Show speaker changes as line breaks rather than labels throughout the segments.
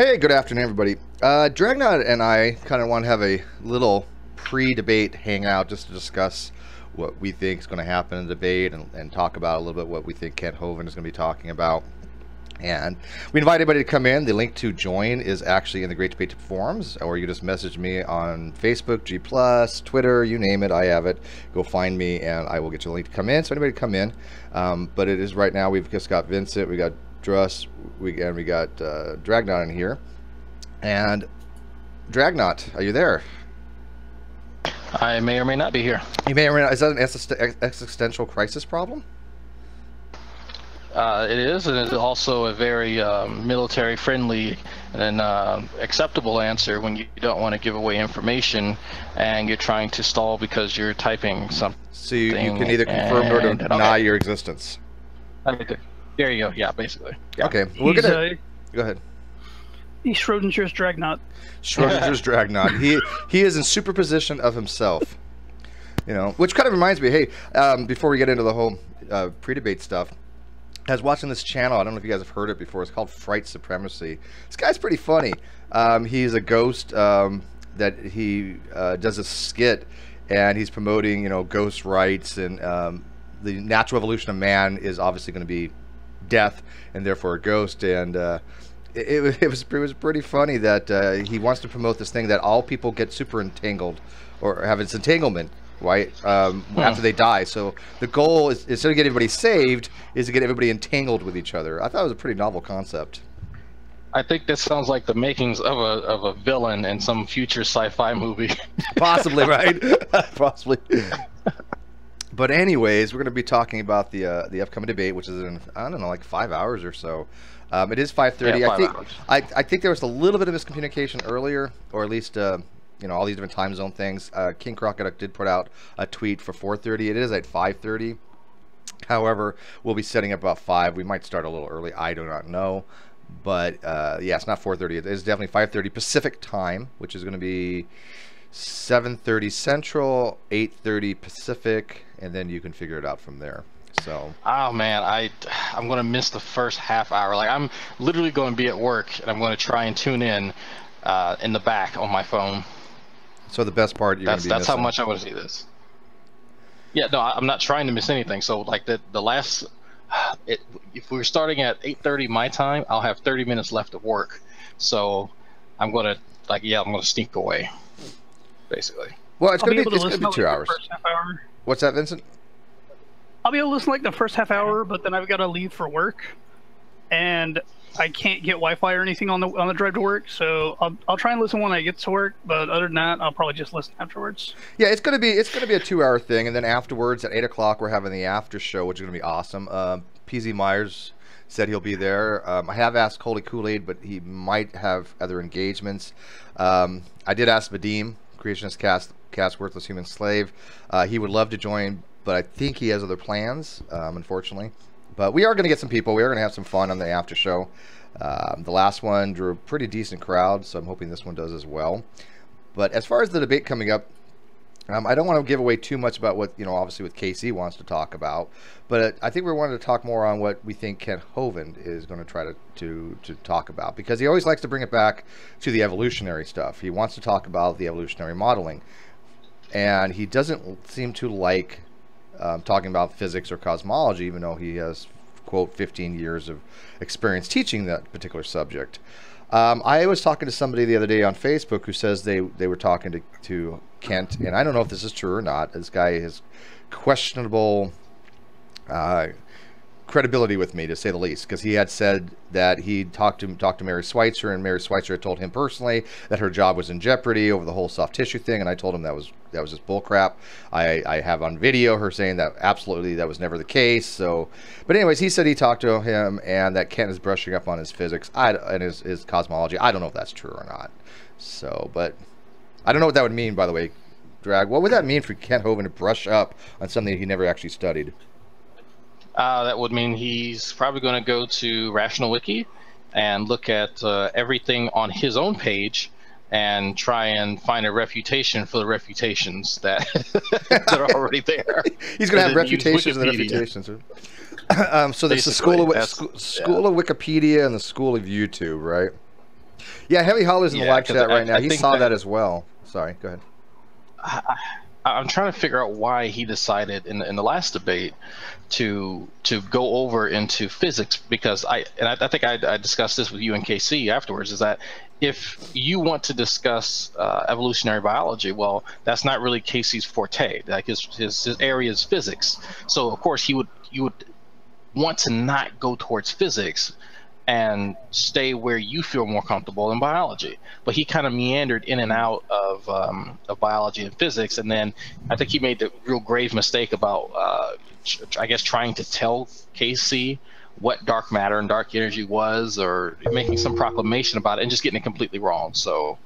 Hey, good afternoon, everybody. Dragnaught and I kind of want to have a little pre-debate hangout just to discuss what we think is going to happen in the debate and talk about a little bit what we think Kent Hovind is going to be talking about. And we invite everybody to come in. The link to join is actually in the Great Debate forums, or you just message me on Facebook, G+, Twitter, you name it, I have it. Go find me and I will get you a link to come in. So anybody come in. But it is right now, we've just got Vincent, we got Druss, we got Dragnaught in here. And Dragnaught, are you there?
I may or may not be here.
You may or may not. Is that an existential crisis problem?
It is, and it's also a very military-friendly and acceptable answer when you don't want to give away information and you're trying to stall because you're typing something.
So you can neither confirm nor deny your existence.
There you go. Yeah, basically. Yeah.
Okay, we're gonna go ahead.
He's Schrodinger's Dragnaught.
Schrodinger's Dragnaught. He is in superposition of himself. You know, which kind of reminds me. Hey, before we get into the whole pre-debate stuff, I was watching this channel. I don't know if you guys have heard it before. It's called Fright Supremacy. This guy's pretty funny. He's a ghost that he does a skit, and he's promoting, you know, ghost rights, and the natural evolution of man is obviously going to be death, and therefore a ghost. And it was pretty funny that he wants to promote this thing that all people get super entangled or have its entanglement, right, after they die. So the goal is, instead of getting everybody saved, is to get everybody entangled with each other. I thought it was a pretty novel concept.
I think this sounds like the makings of a villain in some future sci-fi movie. Possibly,
right? Possibly. But anyways, we're going to be talking about the upcoming debate, which is in, I don't know, like 5 hours or so. It is 5:30.
Yeah,
I think there was a little bit of miscommunication earlier, or at least you know, all these different time zone things. King Crocoduck did put out a tweet for 4:30. It is at 5:30. However, we'll be setting up about 5. We might start a little early. I do not know. But yeah, it's not 4:30. It is definitely 5:30 Pacific time, which is going to be 7:30 Central, 8:30 Pacific, and then you can figure it out from there. So.
Oh man, I'm gonna miss the first half hour. Like, I'm literally going to be at work, and I'm going to try and tune in the back on my phone.
So the best part, that's
how much I want to see this. Yeah, no, I'm not trying to miss anything. So like the last, if we're starting at 8:30 my time, I'll have 30 minutes left of work. So I'm gonna I'm gonna sneak away, basically.
Well, it's gonna be 2 hours. What's that, Vincent?
I'll be able to listen like the first half hour, but then I've got to leave for work, and I can't get Wi-Fi or anything on the drive to work. So I'll try and listen when I get to work, but other than that, I'll probably just listen afterwards.
Yeah, it's gonna be a 2-hour thing, and then afterwards at 8 o'clock we're having the after show, which is gonna be awesome. PZ Myers said he'll be there. I have asked Holy Kool-Aid, but he might have other engagements. I did ask Vadim, Creationist cast Worthless Human Slave. He would love to join, but I think he has other plans, unfortunately. But we are going to get some people. We are going to have some fun on the after show. The last one drew a pretty decent crowd, so I'm hoping this one does as well. But as far as the debate coming up, I don't want to give away too much about what, you know, obviously what KC wants to talk about. But I think we wanted to talk more on what we think Kent Hovind is going to try to talk about, because he always likes to bring it back to the evolutionary stuff. He wants to talk about the evolutionary modeling. And he doesn't seem to like talking about physics or cosmology, even though he has, quote, 15 years of experience teaching that particular subject. I was talking to somebody the other day on Facebook who says they were talking to Kent, and I don't know if this is true or not. This guy has questionable credibility with me, to say the least, because he had said that he talked to Mary Schweitzer, and Mary Schweitzer had told him personally that her job was in jeopardy over the whole soft tissue thing, and I told him that was just bullcrap. I have on video her saying that absolutely that was never the case. So, but anyways, he said he talked to him and that Kent is brushing up on his physics and his cosmology. I don't know if that's true or not. So, but I don't know what that would mean, by the way, Drag. What would that mean for Kent Hovind to brush up on something he never actually studied?
That would mean he's probably going to go to Rational Wiki and look at everything on his own page and try and find a refutation for the refutations that that are already there.
He's going to have refutations and refutations. So there's the school of Wikipedia and the school of YouTube, right? Yeah, Heavy Holler's in the
Yeah,
live
'cause
chat right
I
now. He
think
saw that as well. Sorry, go ahead.
I'm trying to figure out why he decided in the last debate to go over into physics, because I think I discussed this with you and KC afterwards, is that if you want to discuss evolutionary biology, well, that's not really Casey's forte. Like his area is physics. So of course you would want to not go towards physics and stay where you feel more comfortable in biology. But he kind of meandered in and out of biology and physics, and then I think he made the real grave mistake about, I guess, trying to tell Casey what dark matter and dark energy was, or making some proclamation about it and just getting it completely wrong. So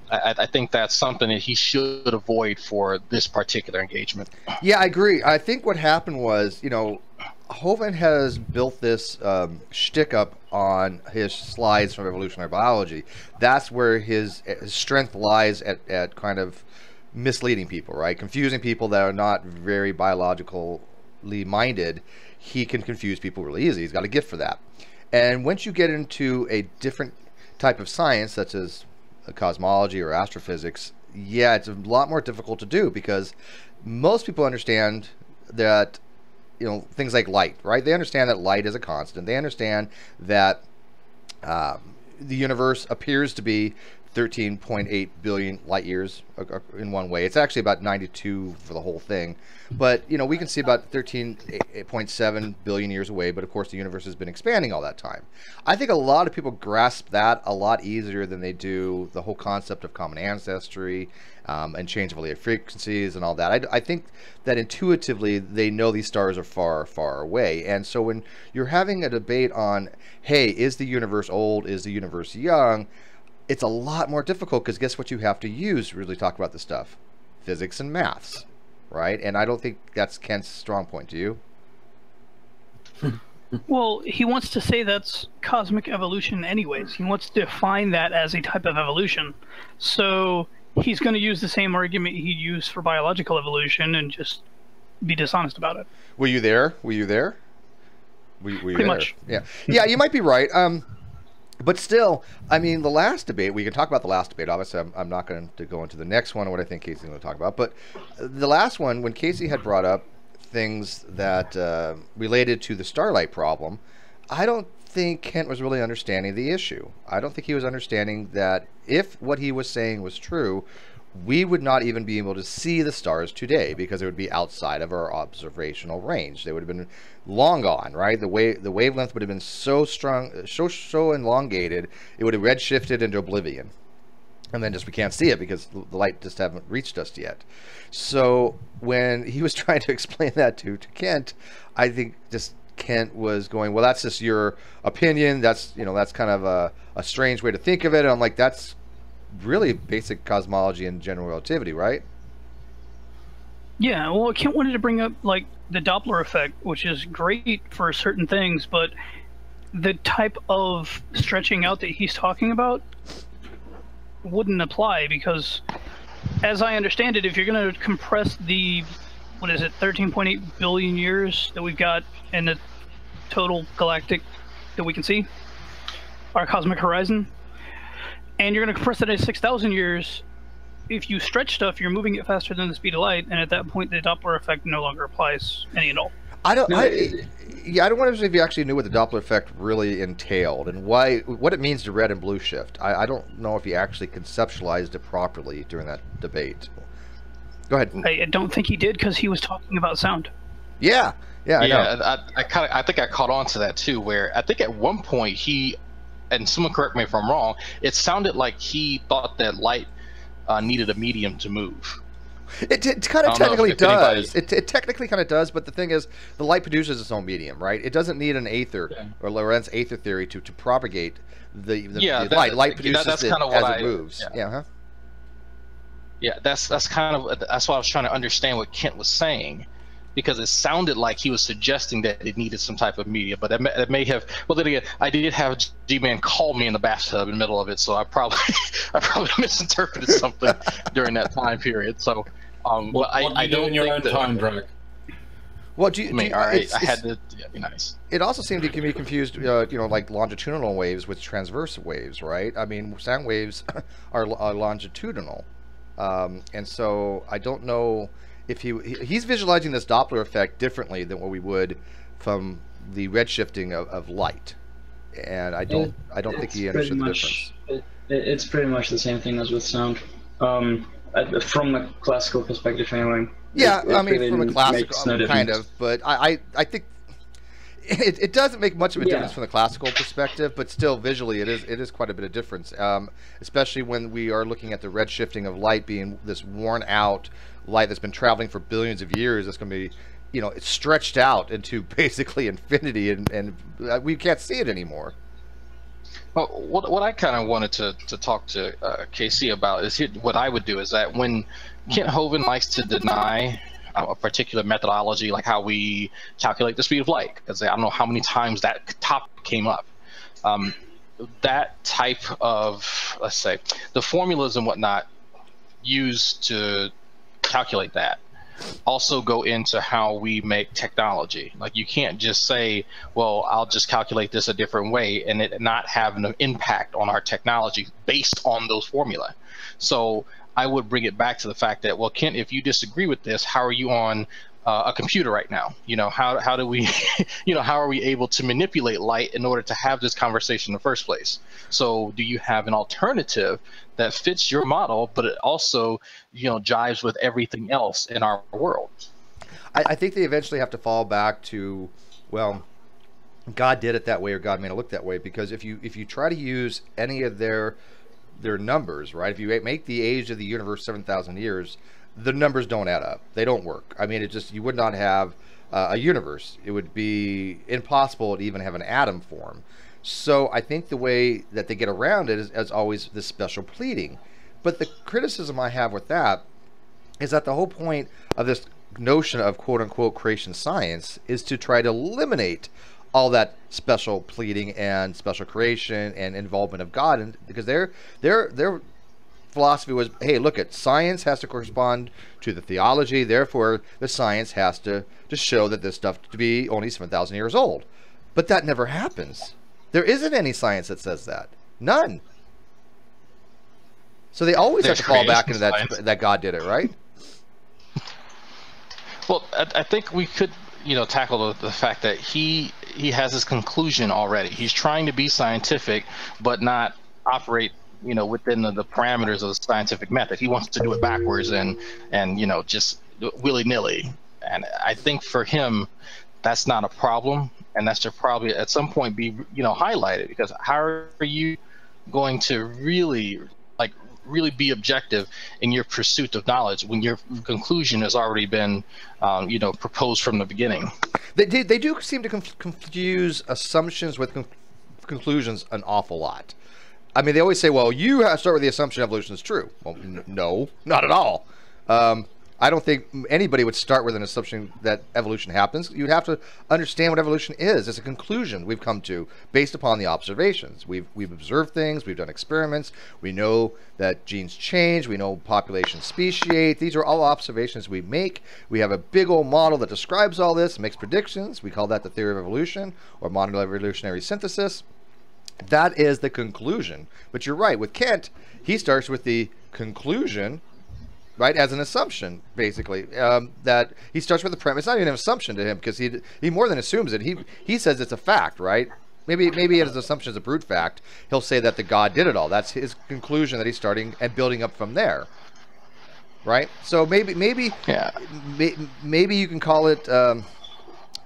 I think that's something that he should avoid for this particular engagement.
Yeah, I agree. I think what happened was, Hovind has built this shtick up on his slides from evolutionary biology. That's where his strength lies at kind of misleading people, right? Confusing people that are not very biologically minded. He can confuse people really easy. He's got a gift for that. And once you get into a different type of science, such as cosmology or astrophysics, yeah, it's a lot more difficult to do, because most people understand that things like light, right? They understand that light is a constant. They understand that the universe appears to be 13.8 billion light years in one way. It's actually about 92 for the whole thing. But, we can see about 13.7 billion years away. But, of course, the universe has been expanding all that time. I think a lot of people grasp that a lot easier than they do the whole concept of common ancestry and change of Fourier frequencies and all that. I think that intuitively they know these stars are far, far away. And so when you're having a debate on, hey, is the universe old? Is the universe young? It's a lot more difficult, because guess what you have to use to really talk about this stuff? Physics and maths, right? And I don't think that's Kent's strong point, do you?
Well, he wants to say that's cosmic evolution anyways. He wants to define that as a type of evolution. So he's going to use the same argument he used for biological evolution and just be dishonest about it.
Were you there? Were you there? Were you
Pretty
there?
much.
Yeah. Yeah, you might be right. But still, I mean, the last debate, we can talk about the last debate. Obviously, I'm not going to go into the next one or what I think Casey's going to talk about. But the last one, when Casey had brought up things that related to the starlight problem, I don't think Kent was really understanding the issue. I don't think he was understanding that if what he was saying was true, we would not even be able to see the stars today, because it would be outside of our observational range. They would have been long gone, right? The wavelength would have been so strong, so elongated, it would have redshifted into oblivion. And then just we can't see it because the light just haven't reached us yet. So when he was trying to explain that to Kent, I think just Kent was going, well, that's just your opinion. That's, that's kind of a strange way to think of it. And I'm like, that's really basic cosmology and general relativity, right?
Yeah, well, Kent wanted to bring up, like, the Doppler effect, which is great for certain things, but the type of stretching out that he's talking about wouldn't apply, because, as I understand it, if you're going to compress the, 13.8 billion years that we've got in the total galactic that we can see, our cosmic horizon, and you're going to compress it at 6,000 years, if you stretch stuff, you're moving it faster than the speed of light, and at that point, the Doppler effect no longer applies any at all.
I don't wonder if you actually knew what the Doppler effect really entailed and what it means to red and blue shift. I don't know if he actually conceptualized it properly during that debate. Go ahead.
I don't think he did, because he was talking about sound.
Yeah, I know.
I think I caught on to that too, where I think at one point he, and someone correct me if I'm wrong, it sounded like he thought that light needed a medium to move.
It kind of technically does. It technically kind of does, but the thing is, the light produces its own medium, right? It doesn't need an aether or Lorentz aether theory to propagate the light. Light produces it as it moves.
Yeah, that's why I was trying to understand what Kent was saying, because it sounded like he was suggesting that it needed some type of media, but it may have. Well, then again, I did have G-Man call me in the bathtub in the middle of it, so I probably misinterpreted something during that time period. So,
I don't think that.
Well, do you,
I mean,
do you,
all right,
it's,
I had
it's,
to. Yeah, be nice.
it also seemed to be confused, like longitudinal waves with transverse waves, right? I mean, sound waves are longitudinal, and so I don't know if he's visualizing this Doppler effect differently than what we would from the redshifting of light, and I don't think he understood the difference.
It's pretty much the same thing as with sound, from a classical perspective, anyway.
Yeah,
It
I mean,
really
from a classical
makes no
kind
difference.
of, but I think it doesn't make much of a difference from the classical perspective, but still visually it is quite a bit of difference, especially when we are looking at the redshifting of light being this worn out light that's been traveling for billions of years. It's going to be, it's stretched out into basically infinity, and we can't see it anymore.
Well, what I kind of wanted to talk to KC about is what I would do is that when Kent Hovind likes to deny a particular methodology, like how we calculate the speed of light, because I don't know how many times that topic came up. That type of, let's say, the formulas and whatnot used to calculate that also go into how we make technology. Like, you can't just say, well, I'll just calculate this a different way and it not have an impact on our technology based on those formula. So I would bring it back to the fact that, well, Kent, if you disagree with this, how are you on a computer right now? How do we, how are we able to manipulate light in order to have this conversation in the first place? So do you have an alternative that fits your model, but it also, jives with everything else in our world?
I think they eventually have to fall back to, well, God did it that way, or God made it look that way. Because if you try to use any of their numbers, right? If you make the age of the universe 7,000 years, the numbers don't add up. They don't work. I mean, you would not have a universe. It would be impossible to even have an atom form. So I think the way that they get around it is, as always, this special pleading. But the criticism I have with that is that the whole point of this notion of quote-unquote creation science is to try to eliminate all that special pleading and special creation and involvement of God, and because their philosophy was, hey, look, science has to correspond to the theology, therefore the science has to show that this stuff to be only 7,000 years old. But that never happens. There isn't any science that says that. None. So they always have to fall back into that God did it, right?
Well, I think we could, tackle the fact that he has his conclusion already. He's trying to be scientific, but not operate, within the parameters of the scientific method. He wants to do it backwards and just willy-nilly. And I think for him, that's not a problem, and that should probably at some point be, highlighted, because how are you going to really be objective in your pursuit of knowledge when your conclusion has already been, proposed from the beginning?
They do seem to confuse assumptions with conclusions an awful lot. I mean, they always say, well, you have to start with the assumption evolution is true. Well, no, not at all. I don't think anybody would start with an assumption that evolution happens. You'd have to understand what evolution is. It's a conclusion we've come to based upon the observations. We've observed things. We've done experiments. We know that genes change. We know populations speciate. These are all observations we make. We have a big old model that describes all this, makes predictions. We call that the theory of evolution, or modern evolutionary synthesis. That is the conclusion. But you're right. With Kent, he starts with the conclusion, right, as an assumption, basically, that he starts with the premise. It's not even an assumption to him, because he more than assumes it. He says it's a fact, right? Maybe his assumption is a brute fact. He'll say that the God did it all. That's his conclusion that he's starting and building up from there, right? So maybe you can call it an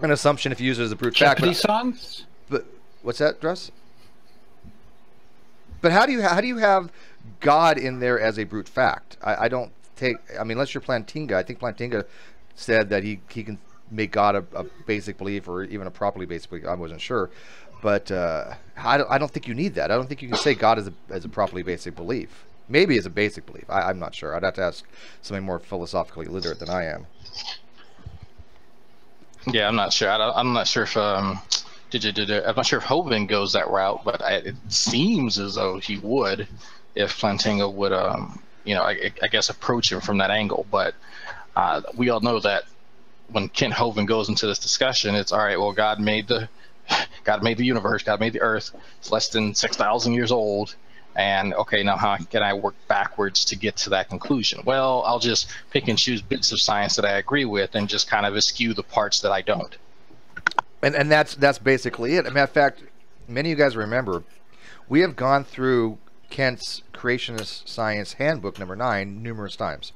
assumption if you use it as a brute fact. But what's that, Dress? But how do you have God in there as a brute fact? I don't take. I mean, unless you're Plantinga. I think Plantinga said that he can make God a basic belief, or even a properly basic belief. I wasn't sure, but I don't think you need that. I don't think you can say God as a properly basic belief. Maybe as a basic belief. I'm not sure. I'd have to ask somebody more philosophically literate than I am.
Yeah, I'm not sure. I'm not sure if I'm not sure if Hovind goes that route, but it seems as though he would, if Plantinga would, I guess approach him from that angle. But we all know that when Kent Hovind goes into this discussion, it's all right. Well, God made the universe. God made the Earth. It's less than 6,000 years old. And okay, now how can I work backwards to get to that conclusion? Well, I'll just pick and choose bits of science that I agree with, and just kind of eschew the parts that I don't.
And that's basically it. As a matter of fact, many of you guys remember, we have gone through Kent's Creationist Science Handbook #9 numerous times.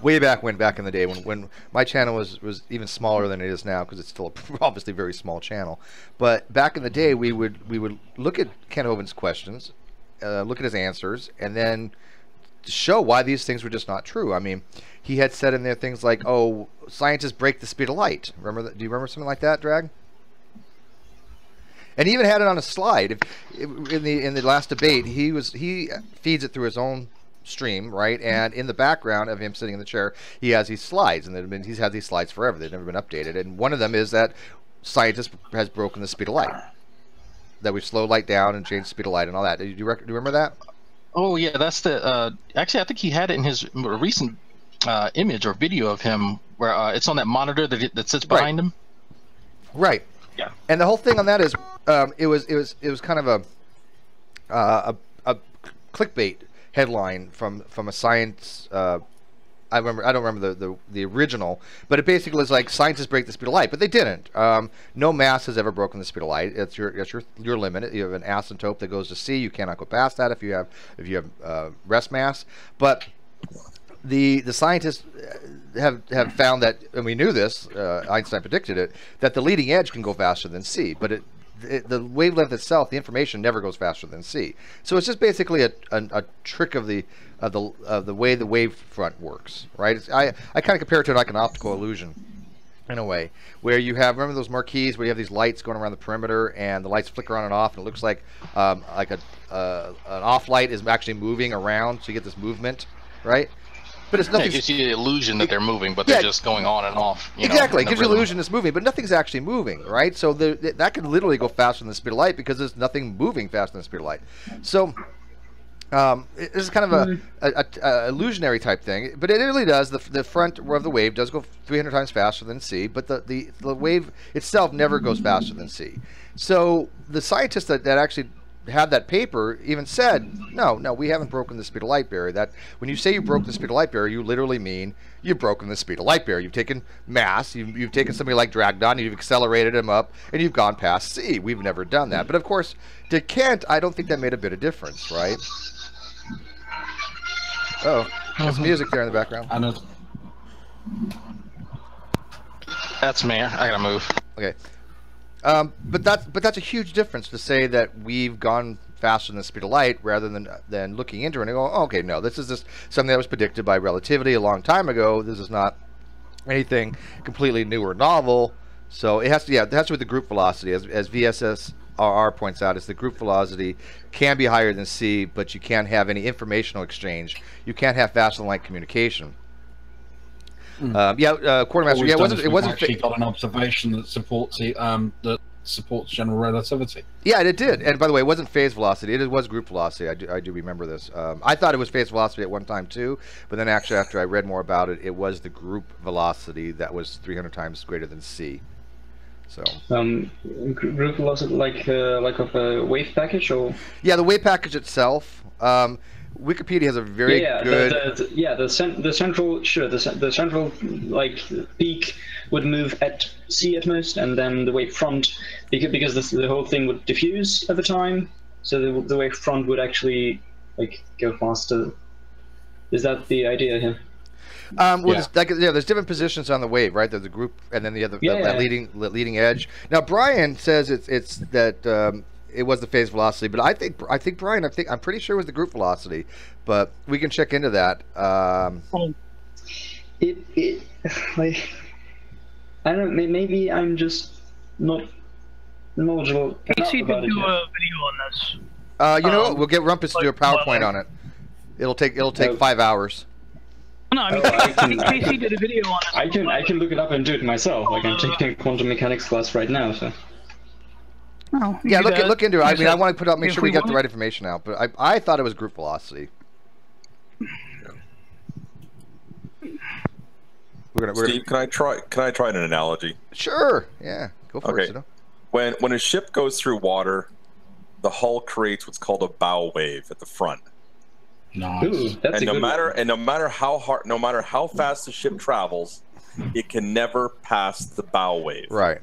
Way back in the day when my channel was even smaller than it is now, because it's still obviously a very small channel. But back in the day, we would look at Kent Hovind's questions, look at his answers, and then show why these things were just not true. I mean, he had said in there things like, "Oh, scientists break the speed of light." Remember that? Do you remember something like that, Drag? And he even had it on a slide. In the last debate, he feeds it through his own stream, right? And in the background of him sitting in the chair, he has these slides, and he's had these slides forever. They've never been updated. And one of them is that scientists has broken the speed of light. That we've slowed light down and changed the speed of light and all that. Do you remember that?
Oh yeah, that's the. Actually, I think he had it in his recent image or video of him, where it's on that monitor that sits behind him. Right.
Yeah. And the whole thing on that is, it was kind of a clickbait headline from a science. I don't remember the original, but it basically was like scientists break the speed of light, but they didn't. No mass has ever broken the speed of light. It's your limit. You have an asymptote that goes to c. You cannot go past that if you have rest mass. But the scientists have found that, and we knew this. Einstein predicted it, that the leading edge can go faster than c, but the wavelength itself, the information never goes faster than c. So it's just basically a trick of the way the wavefront works, right? I kind of compare it to like an optical illusion, in a way, where you have, remember those marquees where you have these lights going around the perimeter, and the lights flicker on and off, and it looks like an off light is actually moving around, so you get this movement, right? But it's nothing.
It gives you the illusion that they're moving, but they're just going on and off.
Exactly, it gives you the illusion it's moving, but nothing's actually moving, right? So that could literally go faster than the speed of light because there's nothing moving faster than the speed of light. So this is kind of a illusionary type thing, but it really does. The front of the wave does go 300 times faster than c, but the wave itself never goes faster than c. So the scientists that actually had that paper even said, no, we haven't broken the speed of light barrier. That when you say you broke the speed of light barrier, you literally mean you've broken the speed of light barrier. You've taken mass, you've taken somebody like Dragnaught, and you've accelerated him up, and you've gone past c. We've never done that. But of course, to Kent, I don't think that made a bit of difference, right? Oh, there's music there in the background.
I know.
That's me. I gotta move.
Okay. But that's a huge difference to say that we've gone faster than the speed of light, rather than looking into it and go, oh, okay, no, this is just something that was predicted by relativity a long time ago. This is not anything completely new or novel. So it has to, that's with the group velocity, as VSSRR points out, is the group velocity can be higher than c, but you can't have any informational exchange. You can't have faster than light communication. Quartermaster. Yeah, it wasn't
actually got an observation that supports general relativity.
Yeah, it did. And by the way, it wasn't phase velocity. It was group velocity. I do remember this. I thought it was phase velocity at one time too, but then actually after I read more about it, it was the group velocity that was 300 times greater than c. So
group velocity, like of a wave package, or
yeah, the wave package itself. Wikipedia has a very good.
The central like peak would move at c at most, and then the wave front, because the whole thing would diffuse at the time, so the wave front would actually like go faster. Is that the idea here?
There's different positions on the wave, right? There's the group, and then the other leading edge. Now Brian says it's that. It was the phase velocity, but I think Brian, I'm pretty sure it was the group velocity, but we can check into that.
Like, I don't know, maybe I'm just not knowledgeable.
Casey could do a video on this.
You know what? We'll get Rumpus to do a PowerPoint on it. It'll take 5 hours.
No, I mean, Casey did a video on it.
I can look it up and do it myself. Like, I'm taking quantum mechanics class right now, so.
Oh,
yeah, look into it. I mean, I want to make sure we get the right information out, but I thought it was group velocity.
Steve, can I try an analogy?
Sure. Yeah. Go for it.
Okay. When a ship goes through water, the hull creates what's called a bow wave at the front.
Nice.
Ooh, that's
And
a
no matter how fast the ship travels, it can never pass the bow wave.
Right.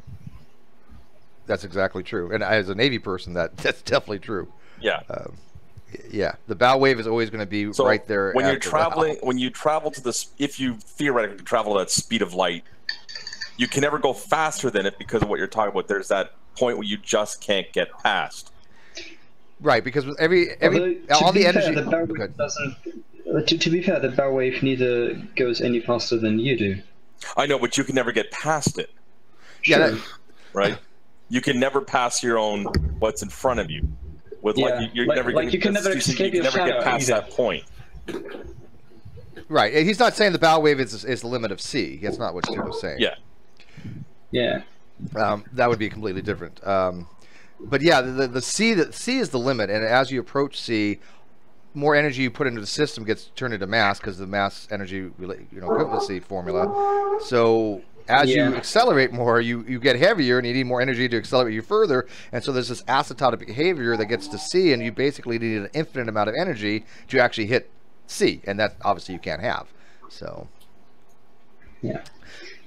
That's exactly true. And as a Navy person, that's definitely true.
Yeah.
Yeah. The bow wave is always going to be right there.
When you're traveling, when you travel to the, if you theoretically travel at the speed of light, you can never go faster than it because of what you're talking about. There's that point where you just can't get past.
Right, because with all the energy.
The bow wave doesn't. To be fair, the bow wave neither goes any faster than you do.
I know, but you can never get past it.
Yeah.
Sure.
Right. You can never pass your own what's in front of you. With you're never going
you can never escape your shadow
get past
either.
that point.
Right. He's not saying the bow wave is the limit of C. That's not what Steve was saying.
Yeah.
Yeah.
That would be completely different. But yeah, the C is the limit, and as you approach C, more energy you put into the system gets turned into mass because the mass energy equivalency formula. So as you accelerate more, you get heavier, and you need more energy to accelerate you further. And so there's this asymptotic behavior that gets to C, and you basically need an infinite amount of energy to actually hit C, and that obviously you can't have. So
yeah.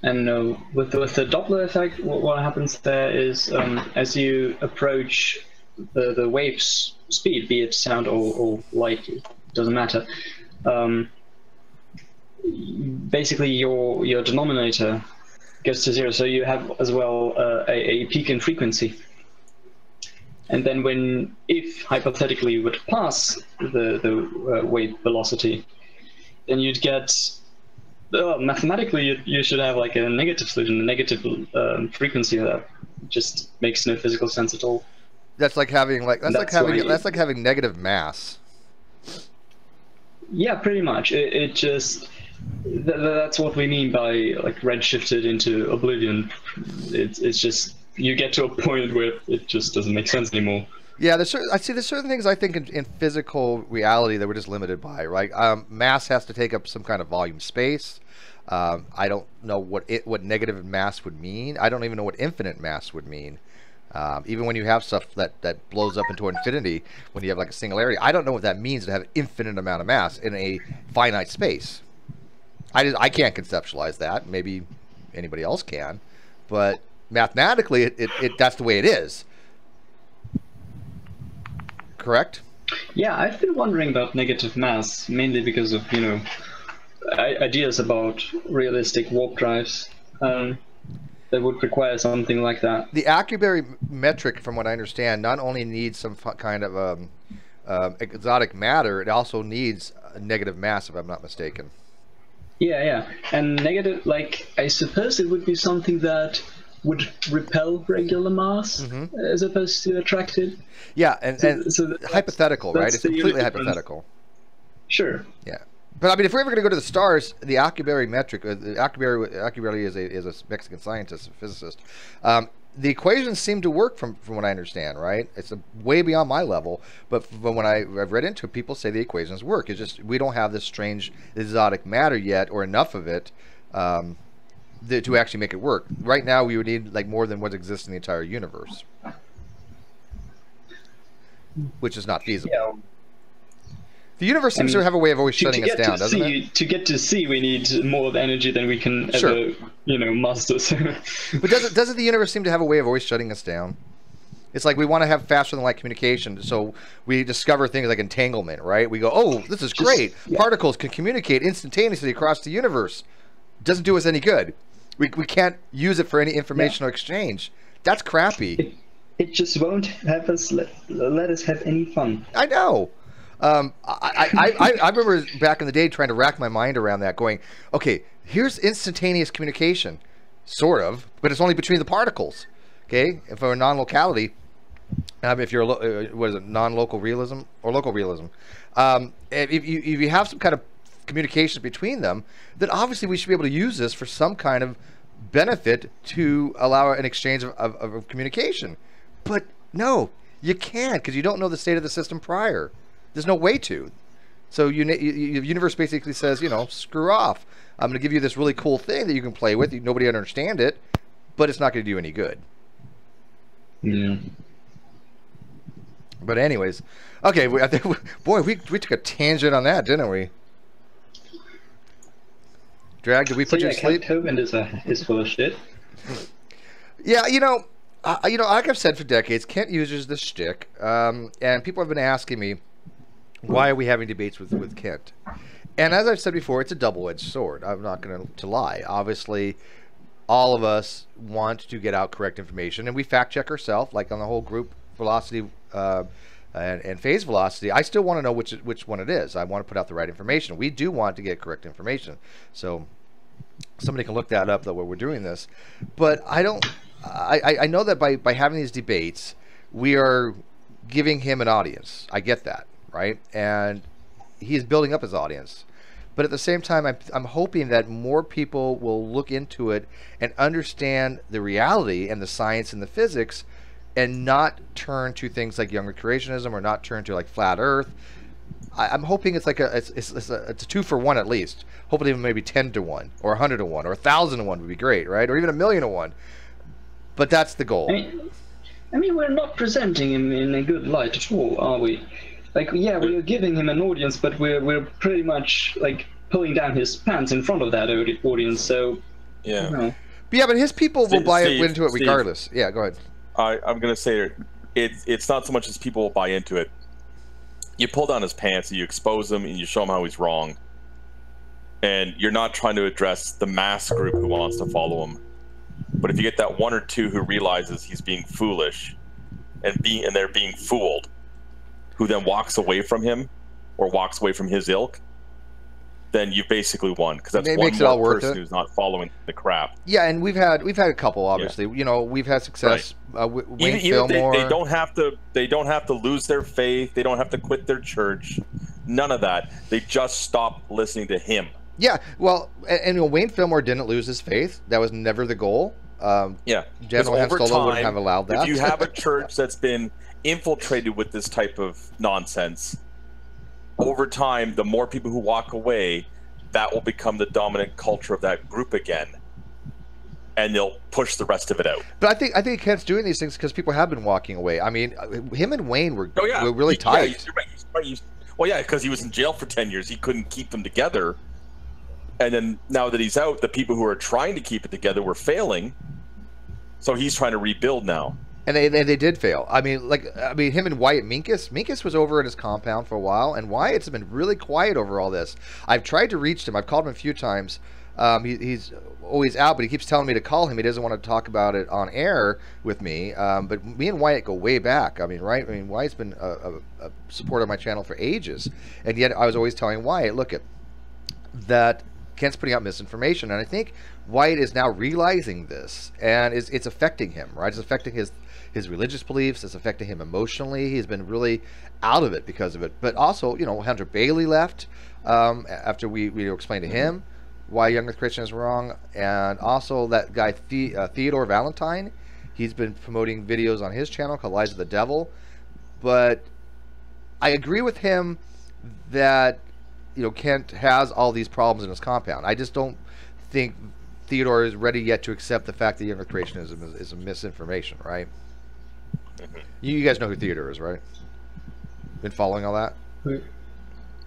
And with the Doppler effect, what happens there is as you approach the wave's speed, be it sound or light, it doesn't matter. Basically, your denominator goes to zero, so you have as well a peak in frequency. And then if hypothetically you would pass the wave velocity, then you'd get. Mathematically, you should have like a negative solution, a negative frequency that just makes no physical sense at all.
That's like having that's like having negative mass.
Yeah, pretty much. It just that's what we mean by like redshifted into oblivion. It's just you get to a point where it just doesn't make sense anymore.
Yeah, there's certain things I think in physical reality that we're just limited by, right? Mass has to take up some kind of volume space. I don't know what negative mass would mean. I don't even know what infinite mass would mean. Even when you have stuff that blows up into infinity, when you have like a singularity, I don't know what that means to have an infinite amount of mass in a finite space. I can't conceptualize that. Maybe anybody else can, but mathematically, that's the way it is. Correct?
Yeah, I've been wondering about negative mass, mainly because of, ideas about realistic warp drives that would require something like that.
The Accuberry metric, from what I understand, not only needs some kind of exotic matter, it also needs a negative mass, if I'm not mistaken.
Yeah. And negative, I suppose it would be something that would repel regular mass as opposed to attract it.
Yeah, and hypothetical, right? It's completely hypothetical.
Sure.
Yeah, but I mean, if we're ever going to go to the stars, the Accuberry metric, Accuberry is a Mexican scientist, a physicist. The equations seem to work from what I understand, right? It's way beyond my level, but when I've read into it, people say the equations work. It's just we don't have this strange exotic matter yet, or enough of it. To actually make it work. Right now, we would need more than what exists in the entire universe, which is not feasible.
Yeah.
The universe seems to have a way of always shutting us down, doesn't it?
To get to C, we need more energy than we can ever, muster.
But doesn't the universe seem to have a way of always shutting us down? It's like we want to have faster than light communication, so we discover things like entanglement, right? We go, oh, this is great. Yeah. Particles can communicate instantaneously across the universe. Doesn't do us any good. We can't use it for any informational exchange. That's crappy.
It just won't have us let us have any fun.
I know. I remember back in the day trying to rack my mind around that, going, okay, here's instantaneous communication, sort of, but it's only between the particles. Okay, for a non-locality, if you're non-local realism or local realism, if you have some kind of communications between them, then obviously we should be able to use this for some kind of benefit to allow an exchange of communication. But no, you can't, because you don't know the state of the system prior. There's no way to. So the universe basically says, screw off. I'm going to give you this really cool thing that you can play with. Nobody understand it, but it's not going to do you any good.
Yeah.
But anyways, okay. We took a tangent on that, didn't we? Drag, did we put you to sleep?
Hovind is full of shit.
Yeah, like I've said for decades, Kent uses the shtick, and people have been asking me, why are we having debates with Kent? And as I've said before, it's a double-edged sword. I'm not going to lie. Obviously, all of us want to get out correct information, and we fact-check ourselves, like on the whole group velocity and phase velocity. I still want to know which one it is. I want to put out the right information. We do want to get correct information. So somebody can look that up, though, while we're doing this. But I know that by having these debates, we are giving him an audience. I get that, right? And he's building up his audience. But at the same time, I'm hoping that more people will look into it and understand the reality and the science and the physics, and not turn to things like younger creationism, or not turn to like flat Earth. I'm hoping it's like it's a 2-for-1 at least. Hopefully maybe 10-to-1 or 100-to-1 or 1,000-to-1 would be great, right? Or even 1,000,000-to-1. But that's the goal.
I mean, we're not presenting him in a good light at all, are we? Like, yeah, we are giving him an audience, but we're pretty much like pulling down his pants in front of that audience. So
yeah,
yeah, but his people will buy into it
Steve,
regardless. Yeah, go ahead.
I'm gonna say it's not so much as people will buy into it. You pull down his pants and you expose him and you show him how he's wrong, and you're not trying to address the mass group who wants to follow him. But if you get that one or two who realizes he's being foolish and they're being fooled, who then walks away from him or walks away from his ilk, then you've basically won, because that's one more person who's not following the crap.
Yeah, and we've had a couple, obviously. Yeah. We've had success. Right. Wayne Fillmore.
They don't have to lose their faith. They don't have to quit their church. None of that. They just stop listening to him.
Yeah, well, and Wayne Fillmore didn't lose his faith. That was never the goal.
Yeah,
General Han Solo wouldn't have allowed that.
If you have a church that's been infiltrated with this type of nonsense, over time, the more people who walk away, that will become the dominant culture of that group again, and they'll push the rest of it out.
But I think Kent's doing these things because people have been walking away. I mean, him and Wayne were really tight.
Yeah, well, yeah, because he was in jail for 10 years. He couldn't keep them together. And then now that he's out, the people who are trying to keep it together were failing. So he's trying to rebuild now.
And they did fail. I mean, him and Wyatt Minkus was over at his compound for a while, and Wyatt's been really quiet over all this. I've tried to reach him. I've called him a few times. He's always out, but he keeps telling me to call him. He doesn't want to talk about it on air with me. But me and Wyatt go way back. I mean, right? I mean, Wyatt's been a supporter of my channel for ages, and yet I was always telling Wyatt, look, that Kent's putting out misinformation, and I think Wyatt is now realizing this, and it's affecting him, right? It's affecting his religious beliefs. It's affecting him emotionally. He's been really out of it because of it. But also, Hunter Bailey left after we explained to him why Young Earth Christian is wrong, and also that guy Theodore Valentine. He's been promoting videos on his channel called Lies of the Devil. But I agree with him that Kent has all these problems in his compound. I just don't think Theodore is ready yet to accept the fact that Young Earth Creationism is a misinformation, right? You guys know who Theodore is, right? Been following all that?
Who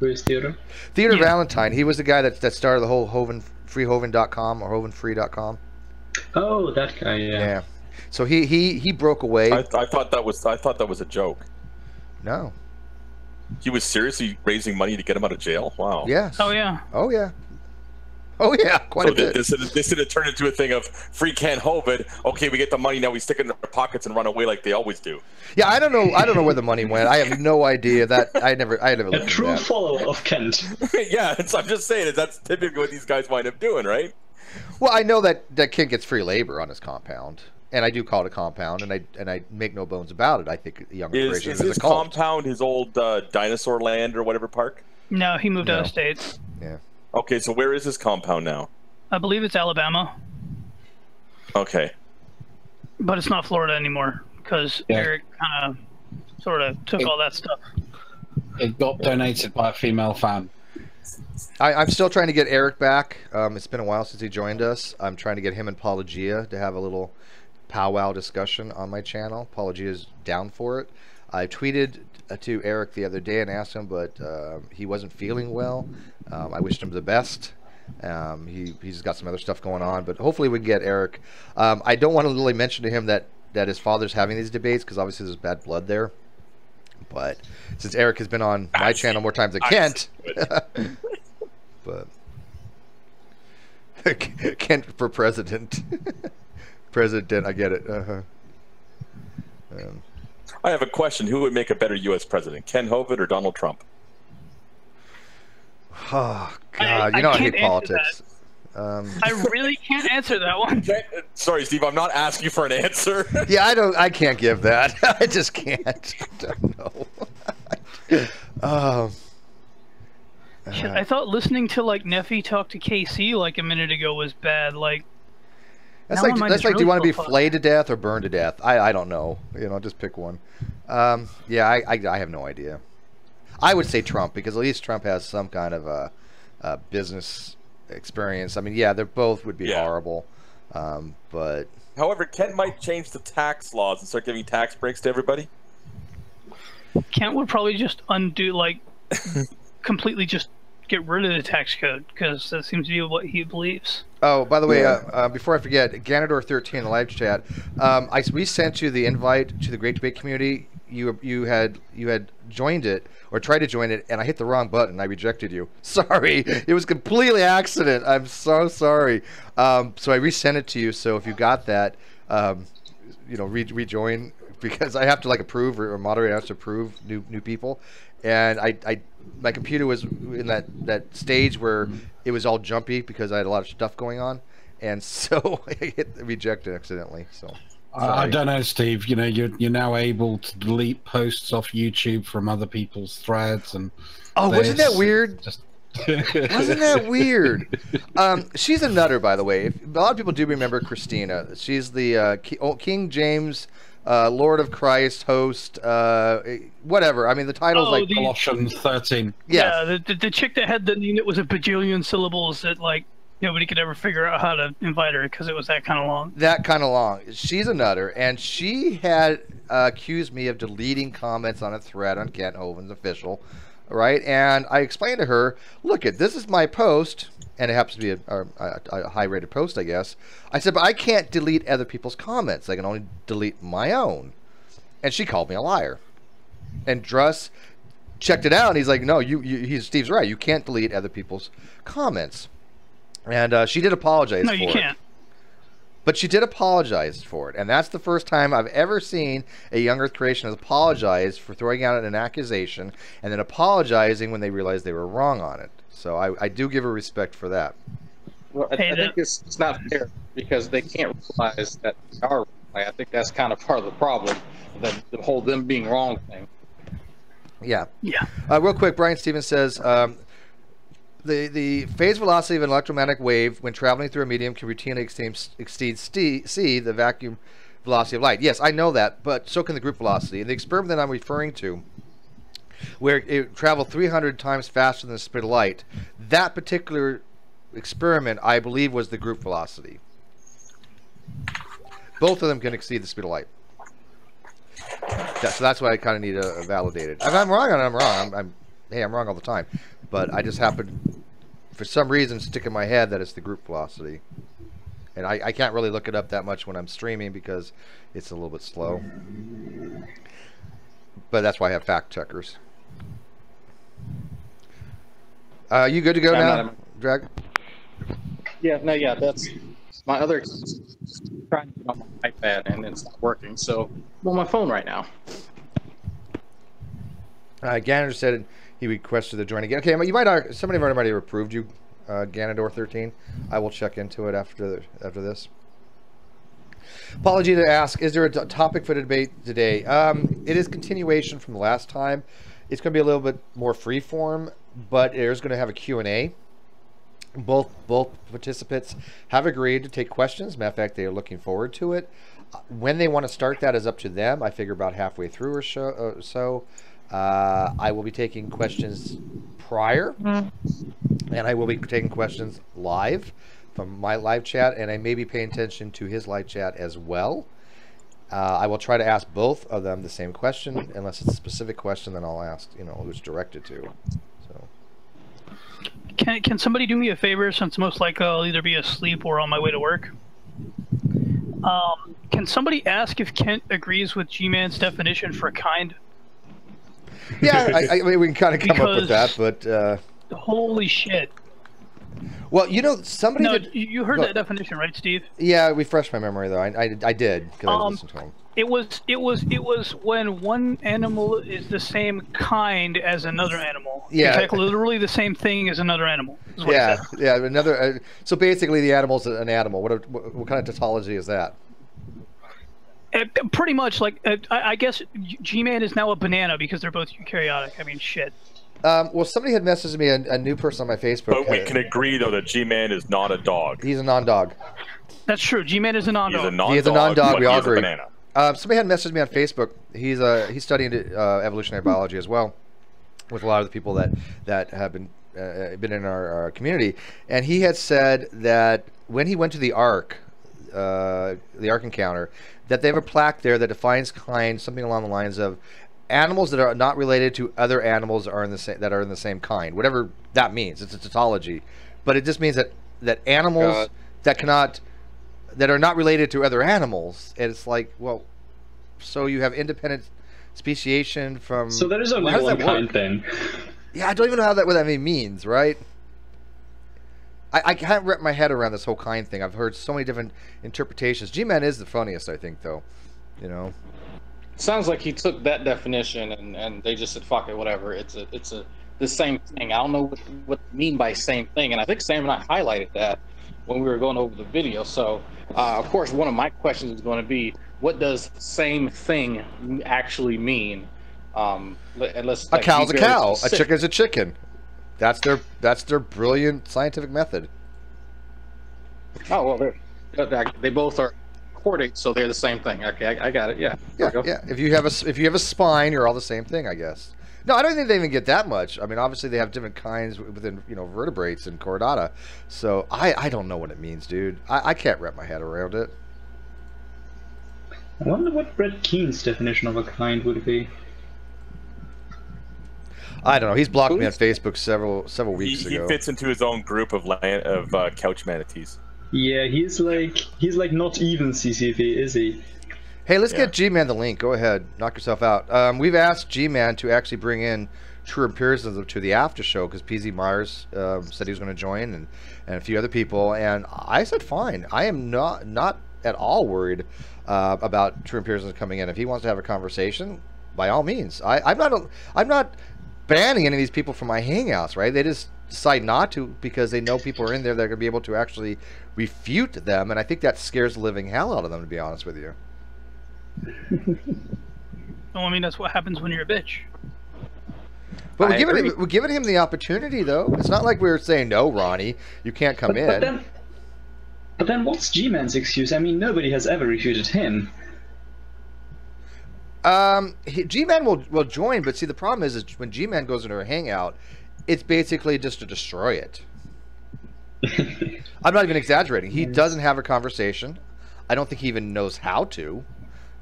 is Theodore?
Theodore Valentine. He was the guy that started the whole freehovind.com or hovind.free.com.
Oh, that guy, yeah.
Yeah. So he broke away.
I thought that was a joke.
No.
He was seriously raising money to get him out of jail? Wow.
Yes.
Oh yeah.
Oh yeah. Oh yeah, quite a bit.
This didn't turn into a thing of free Kent Hovind. Okay, we get the money now. We stick it in our pockets and run away like they always do.
Yeah, I don't know where the money went. I have no idea. That I never looked
a true follower of Kent.
Yeah, so I'm just saying that's typically what these guys wind up doing, right?
Well, I know that Kent gets free labor on his compound, and I do call it a compound, and I make no bones about it. I think Young Earth Creationism is
his
a cult.
Compound his old dinosaur land or whatever park?
No, he moved out of state.
Yeah.
Okay, so where is his compound now?
I believe it's Alabama.
Okay.
But it's not Florida anymore because Eric kind of sort of took all that stuff.
It got donated by a female fan.
I'm still trying to get Eric back. It's been a while since he joined us. I'm trying to get him and Paulogia to have a little powwow discussion on my channel. Paulogia's down for it. I tweeted to Eric the other day and asked him, but he wasn't feeling well. I wished him the best. He's got some other stuff going on, but hopefully we can get Eric. I don't want to really mention to him that his father's having these debates because obviously there's bad blood there. But since Eric has been on my channel more times than Kent, but Kent for president. President, I get it.
I have a question. Who would make a better U.S. president, Ken Hovind or Donald Trump?
Oh, God. I hate politics.
I really can't answer that one.
Sorry, Steve. I'm not asking for an answer.
Yeah, I can't give that. I just can't. I don't know.
Shit, I thought listening to like Neffy talk to KC like a minute ago was bad. Like
that's like really, do you want to be flayed to death or burned to death? I don't know. Just pick one. Yeah, I have no idea. I would say Trump because at least Trump has some kind of a business experience. I mean, yeah, they both would be horrible, but
however, Kent might change the tax laws and start giving tax breaks to everybody.
Kent would probably just undo, like, completely just get rid of the tax code because that seems to be what he believes.
Oh, by the way, before I forget, Ganador13 in the live chat, we sent you the invite to the Great Debate Community. You had joined it or tried to join it, and I hit the wrong button. I rejected you. Sorry, it was completely accident. I'm so sorry. So I resent it to you. So if you got that, rejoin because I have to approve or moderator has to approve new people, and my computer was in that stage where it was all jumpy because I had a lot of stuff going on, and so I hit reject accidentally. So.
I don't know, Steve. You're now able to delete posts off YouTube from other people's threads, and
wasn't that weird? Wasn't that weird? She's a nutter, by the way. A lot of people do remember Christina. She's the King James, Lord of Christ host. Whatever. I mean, the title's like
Colossians 13.
Yeah, the chick that had the name that was a bajillion syllables that nobody could ever figure out how to invite her because it was that kind of long.
That kind of long. She's a nutter, and she had accused me of deleting comments on a thread on Kent Hovind's official, right? And I explained to her, look, this is my post, and it happens to be a high-rated post, I guess. I said, but I can't delete other people's comments. I can only delete my own. And she called me a liar. And Druss checked it out, and he's like, no, Steve's right. You can't delete other people's comments. And she did apologize for it. No, you can't. But she did apologize for it. And that's the first time I've ever seen a young Earth creationist apologize for throwing out an accusation and then apologizing when they realized they were wrong on it. So I do give her respect for that.
Well, I think it's not fair because they can't realize that they are right. I think that's kind of part of the problem, the whole them being wrong thing.
Yeah. Yeah. Real quick, Brian Stevens says... The phase velocity of an electromagnetic wave when traveling through a medium can routinely exceed c, the vacuum velocity of light. Yes, I know that, but so can the group velocity. In the experiment that I'm referring to, where it traveled 300 times faster than the speed of light, that particular experiment, I believe, was the group velocity. Both of them can exceed the speed of light. So that's why I kind of need to validate it. If I'm wrong, I'm wrong. I'm wrong all the time. But I just happened, for some reason, stick in my head that it's the group velocity. And I can't really look it up that much when I'm streaming because it's a little bit slow. But that's why I have fact checkers. You good to go now, Drag?
Yeah, that's my other trying to get on my iPad and it's not working. So I'm on my phone right now.
Ganador said he requested to join again. Okay, somebody might have approved you, Ganador13. I will check into it after this. Apology to ask, is there a topic for the debate today? It is continuation from the last time. It's going to be a little bit more free form, but there's going to have a Q&A. Both participants have agreed to take questions. Matter of fact, they are looking forward to it. When they want to start that is up to them. I figure about halfway through or so. I will be taking questions prior, and I will be taking questions live from my live chat, and I may be paying attention to his live chat as well. I will try to ask both of them the same question. Unless it's a specific question, then I'll ask, who it's directed to. So,
Can somebody do me a favor, since most likely I'll either be asleep or on my way to work? Can somebody ask if Kent agrees with G-Man's definition for kind?
Yeah, I mean, we can kind of come up with that, but...
Holy shit.
Well, somebody...
No, you heard that definition, right, Steve?
Yeah, refresh my memory, though. I did, because I listened to him.
It was when one animal is the same kind as another animal.
Yeah.
It's like literally the same thing as another animal.
Yeah, another... so basically, the animal's an animal. What kind of tautology is that?
Pretty much, I guess G-Man is now a banana because they're both eukaryotic. I mean, shit.
Well, somebody had messaged me, a new person on my Facebook.
But we can agree, though, that G-Man is not a dog.
He's a non-dog.
That's true. G-Man is a non-dog.
He is a non-dog. We all agree.
Banana.
Somebody had messaged me on Facebook. He's studying evolutionary biology as well, with a lot of the people that have been in our community. And he had said that when he went to the Ark encounter, that they have a plaque there that defines kind, something along the lines of animals that are not related to other animals that are in the same kind, whatever that means. It's a tautology, but it just means that animals that are not related to other animals. And it's like, well, so you have independent speciation from.
So there is only one kind thing.
Yeah, I don't even know what that means, right? I can't wrap my head around this whole kind thing. I've heard so many different interpretations. G-Man is the funniest, I think, though.
Sounds like he took that definition and they just said, fuck it, whatever. It's the same thing. I don't know what they mean by same thing. And I think Sam and I highlighted that when we were going over the video. So, of course, one of my questions is going to be, what does same thing actually mean? A
cow's a cow. A chicken's a chicken. That's their brilliant scientific method.
Oh, well, they both are chordate, so they're the same thing. Okay, I got it. Yeah.
Yeah. If you have a spine, you're all the same thing, I guess. No, I don't think they even get that much. I mean, obviously they have different kinds within vertebrates and chordata. So I don't know what it means, dude. I can't wrap my head around it.
I wonder what Brett Keen's definition of a kind would be.
I don't know. He's blocked me on Facebook several weeks ago.
He fits into his own group of couch manatees.
Yeah, he's like not even CCP, is he?
Hey, let's get G-Man the link. Go ahead, knock yourself out. We've asked G-Man to actually bring in True Empiricism to the after show because PZ Myers said he was going to join, and a few other people, and I said fine. I am not at all worried about True Empiricism coming in. If he wants to have a conversation, by all means. I'm not banning any of these people from my hangouts, right? They just decide not to because they know people are in there that are going to be able to actually refute them, and I think that scares the living hell out of them, to be honest with you.
Well, I mean, that's what happens when you're a bitch.
But we're giving him the opportunity, though. It's not like we're saying, no, Ronnie, you can't come in.
But then what's G-Man's excuse? I mean, nobody has ever refuted him.
G-Man will join, but see, the problem is when G-Man goes into a hangout, it's basically just to destroy it. I'm not even exaggerating. He doesn't have a conversation. I don't think he even knows how to.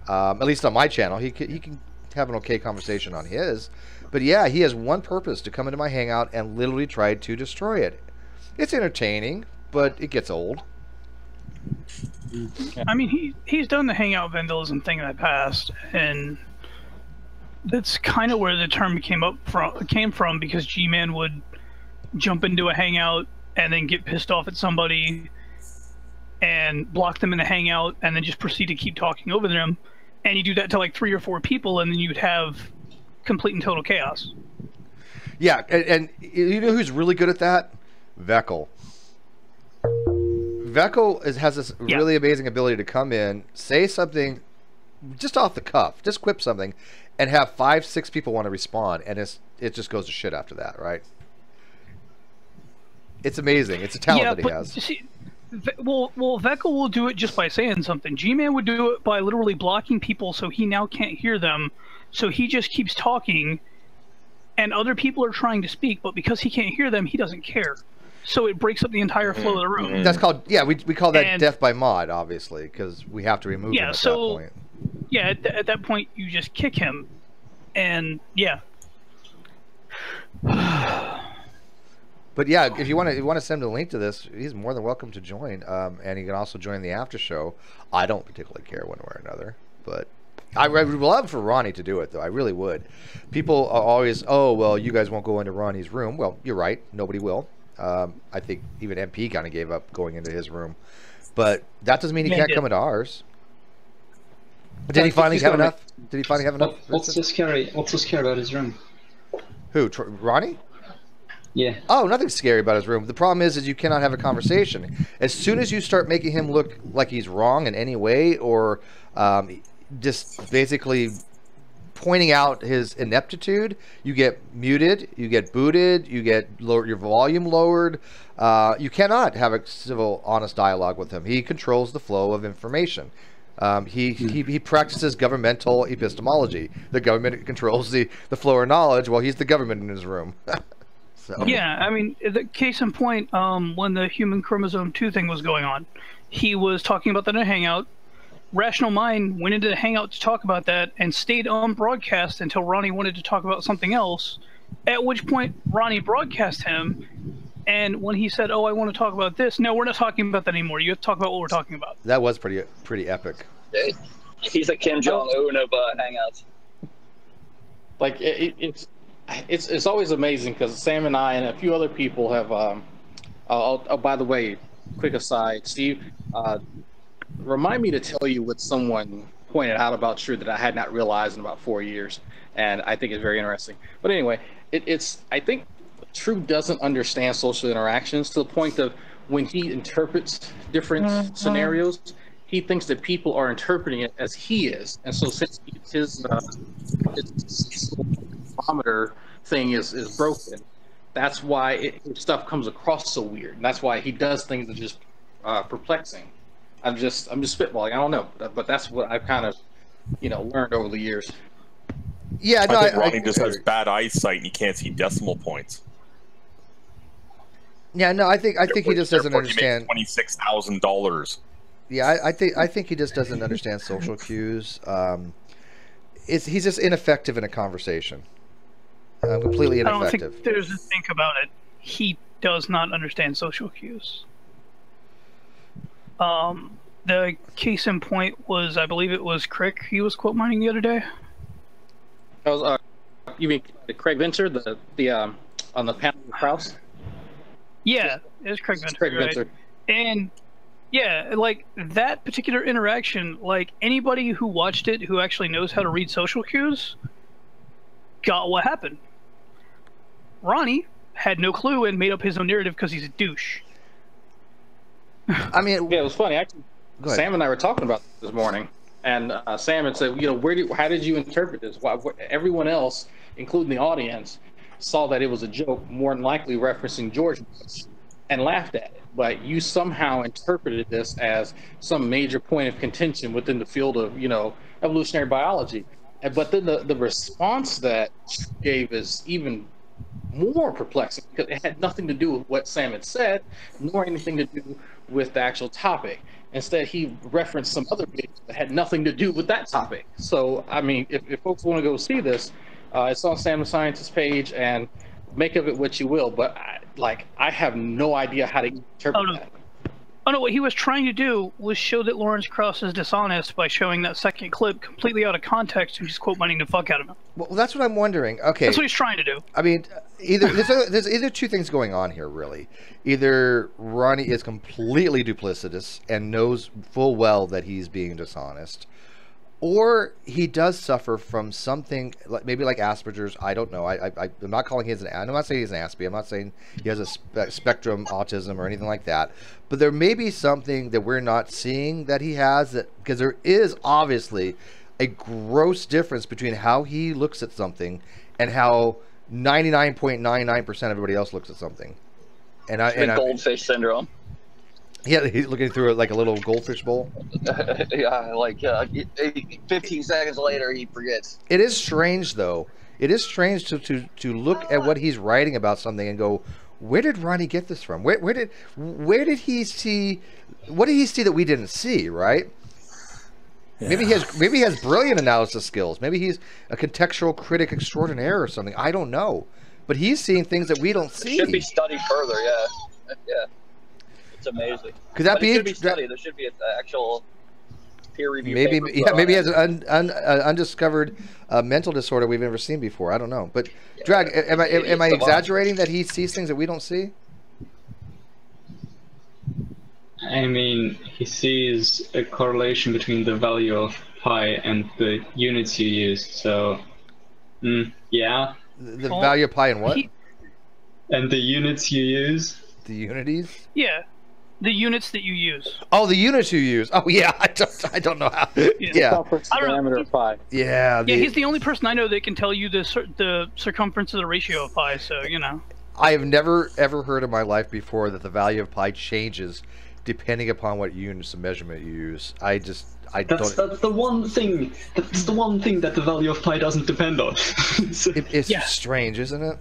At least on my channel, he can have an okay conversation on his. But yeah, he has one purpose: to come into my hangout and literally try to destroy it. It's entertaining, but it gets old.
I mean, he's done the hangout vandalism thing in the past, and that's kind of where the term came from because G-Man would jump into a hangout and then get pissed off at somebody and block them in the hangout and then just proceed to keep talking over them. And you do that to like 3 or 4 people, and then you'd have complete and total chaos.
Yeah, and you know who's really good at that? Veckel. Veckel has this really amazing ability to come in, say something just off the cuff, just quip something, and have 5, 6 people want to respond, and it just goes to shit after that, right? It's amazing. It's a talent that he has.
See, well, Veckel will do it just by saying something. G-Man would do it by literally blocking people so he now can't hear them, so he just keeps talking, and other people are trying to speak, but because he can't hear them, he doesn't care. So it breaks up the entire flow of the room.
That's called, yeah, we call that death by mod, obviously, because we have to remove him at that point.
Yeah, at that point, you just kick him, and yeah.
But yeah, if you want to send him the link to this, he's more than welcome to join, and he can also join the after show. I don't particularly care one way or another, but I would love for Ronnie to do it, though. I really would. People are always, oh, well, you guys won't go into Ronnie's room. Well, you're right. Nobody will. I think even MP kind of gave up going into his room, but that doesn't mean he can't come into ours. Did he finally have enough? Did he finally have enough?
What's so scary about his room?
Who? Ronnie?
Yeah.
Oh, nothing's scary about his room. The problem is you cannot have a conversation. As soon as you start making him look like he's wrong in any way, or just basically pointing out his ineptitude, you get muted, you get booted, you get your volume lowered. You cannot have a civil, honest dialogue with him. He controls the flow of information. He practices governmental epistemology. The government controls the flow of knowledge while he's the government in his room. So.
Yeah, I mean, the case in point, when the human chromosome 2 thing was going on, he was talking about that in a Hangout. Rational Mind went into the Hangout to talk about that and stayed on broadcast until Ronnie wanted to talk about something else, at which point Ronnie broadcast him, and when he said, oh, I want to talk about this, no, we're not talking about that anymore. You have to talk about what we're talking about.
That was pretty epic.
He's a Kim Jong-un of Hangouts.
Like, it's always amazing because Sam and I and a few other people have. Oh, by the way, quick aside, Steve, remind me to tell you what someone pointed out about True that I had not realized in about 4 years, and I think it's very interesting. But anyway, I think True doesn't understand social interactions to the point of when he interprets different scenarios, he thinks that people are interpreting it as he is, and so since his barometer thing is broken, that's why stuff comes across so weird, and that's why he does things that are just perplexing. I'm just spitballing. I don't know, but that's what I've kind of learned over the years.
Yeah, no,
I think Ronnie just has bad eyesight and he can't see decimal points.
Yeah, no, I think he just doesn't understand.
$26,000.
Yeah, I think he just doesn't understand social cues. He's just ineffective in a conversation. Completely ineffective.
I don't think there's a think about it. He does not understand social cues. The case in point was, I believe it was Crick he was quote mining the other day.
That was, you mean Craig Venter, the on the panel with Krauss?
Yeah, it was Craig Venter.
Craig
right?
Venter.
And yeah, like that particular interaction, like anybody who watched it who actually knows how to read social cues got what happened. Ronnie had no clue and made up his own narrative because he's a douche.
I mean,
yeah, it was funny. Actually, Sam and I were talking about this morning, and Sam had said, how did you interpret this? Why, everyone else, including the audience, saw that it was a joke, more than likely referencing George Bush, and laughed at it. But you somehow interpreted this as some major point of contention within the field of, evolutionary biology. But then the response that you gave is even more perplexing because it had nothing to do with what Sam had said, nor anything to do with the actual topic. Instead, he referenced some other video that had nothing to do with that topic. So, I mean, if folks want to go see this, it's on Sam the Scientist page, and make of it what you will. But I have no idea how to interpret that.
Oh no, what he was trying to do was show that Lawrence Krauss is dishonest by showing that second clip completely out of context and just quote mining the fuck out of him.
Well, that's what I'm wondering. Okay,
that's what he's trying to do.
I mean, there's either two things going on here, really. Either Ronnie is completely duplicitous and knows full well that he's being dishonest, or he does suffer from something maybe like Asperger's. I don't know. I'm not calling him I'm not saying he's an Aspie. I'm not saying he has a spectrum autism or anything like that. But there may be something that we're not seeing that he has, because there is obviously a gross difference between how he looks at something and how 99.99% everybody else looks at something. And
goldfish syndrome.
Yeah, he's looking through it like a little goldfish bowl.
Yeah, like 15 seconds later, he forgets.
It is strange, though. It is strange to look at what he's writing about something and go, where did Ronnie get this from? Where did he see? What did he see that we didn't see? Right? Yeah. Maybe he has brilliant analysis skills. Maybe he's a contextual critic extraordinaire or something. I don't know, but he's seeing things that we don't see.
It should be studied further. Yeah, yeah. It's amazing.
Could that
be? It should be studied. There should be an actual peer review.
Maybe he has an undiscovered mental disorder we've never seen before. I don't know. But Drag, am I exaggerating that he sees things that we don't see?
I mean, he sees a correlation between the value of pi and the units you use. So, yeah.
The value of pi and what?
And the units you use.
The unities?
Yeah. The units that you use.
Oh, the units you use. Oh, yeah. I don't know how. Yeah.
Diameter of pi.
Yeah.
Yeah, he's the only person I know that can tell you the circumference of the ratio of pi. So
I have never ever heard in my life before that the value of pi changes depending upon what units of measurement you use. That's
the one thing. That's the one thing that the value of pi doesn't depend on.
It's strange, isn't it?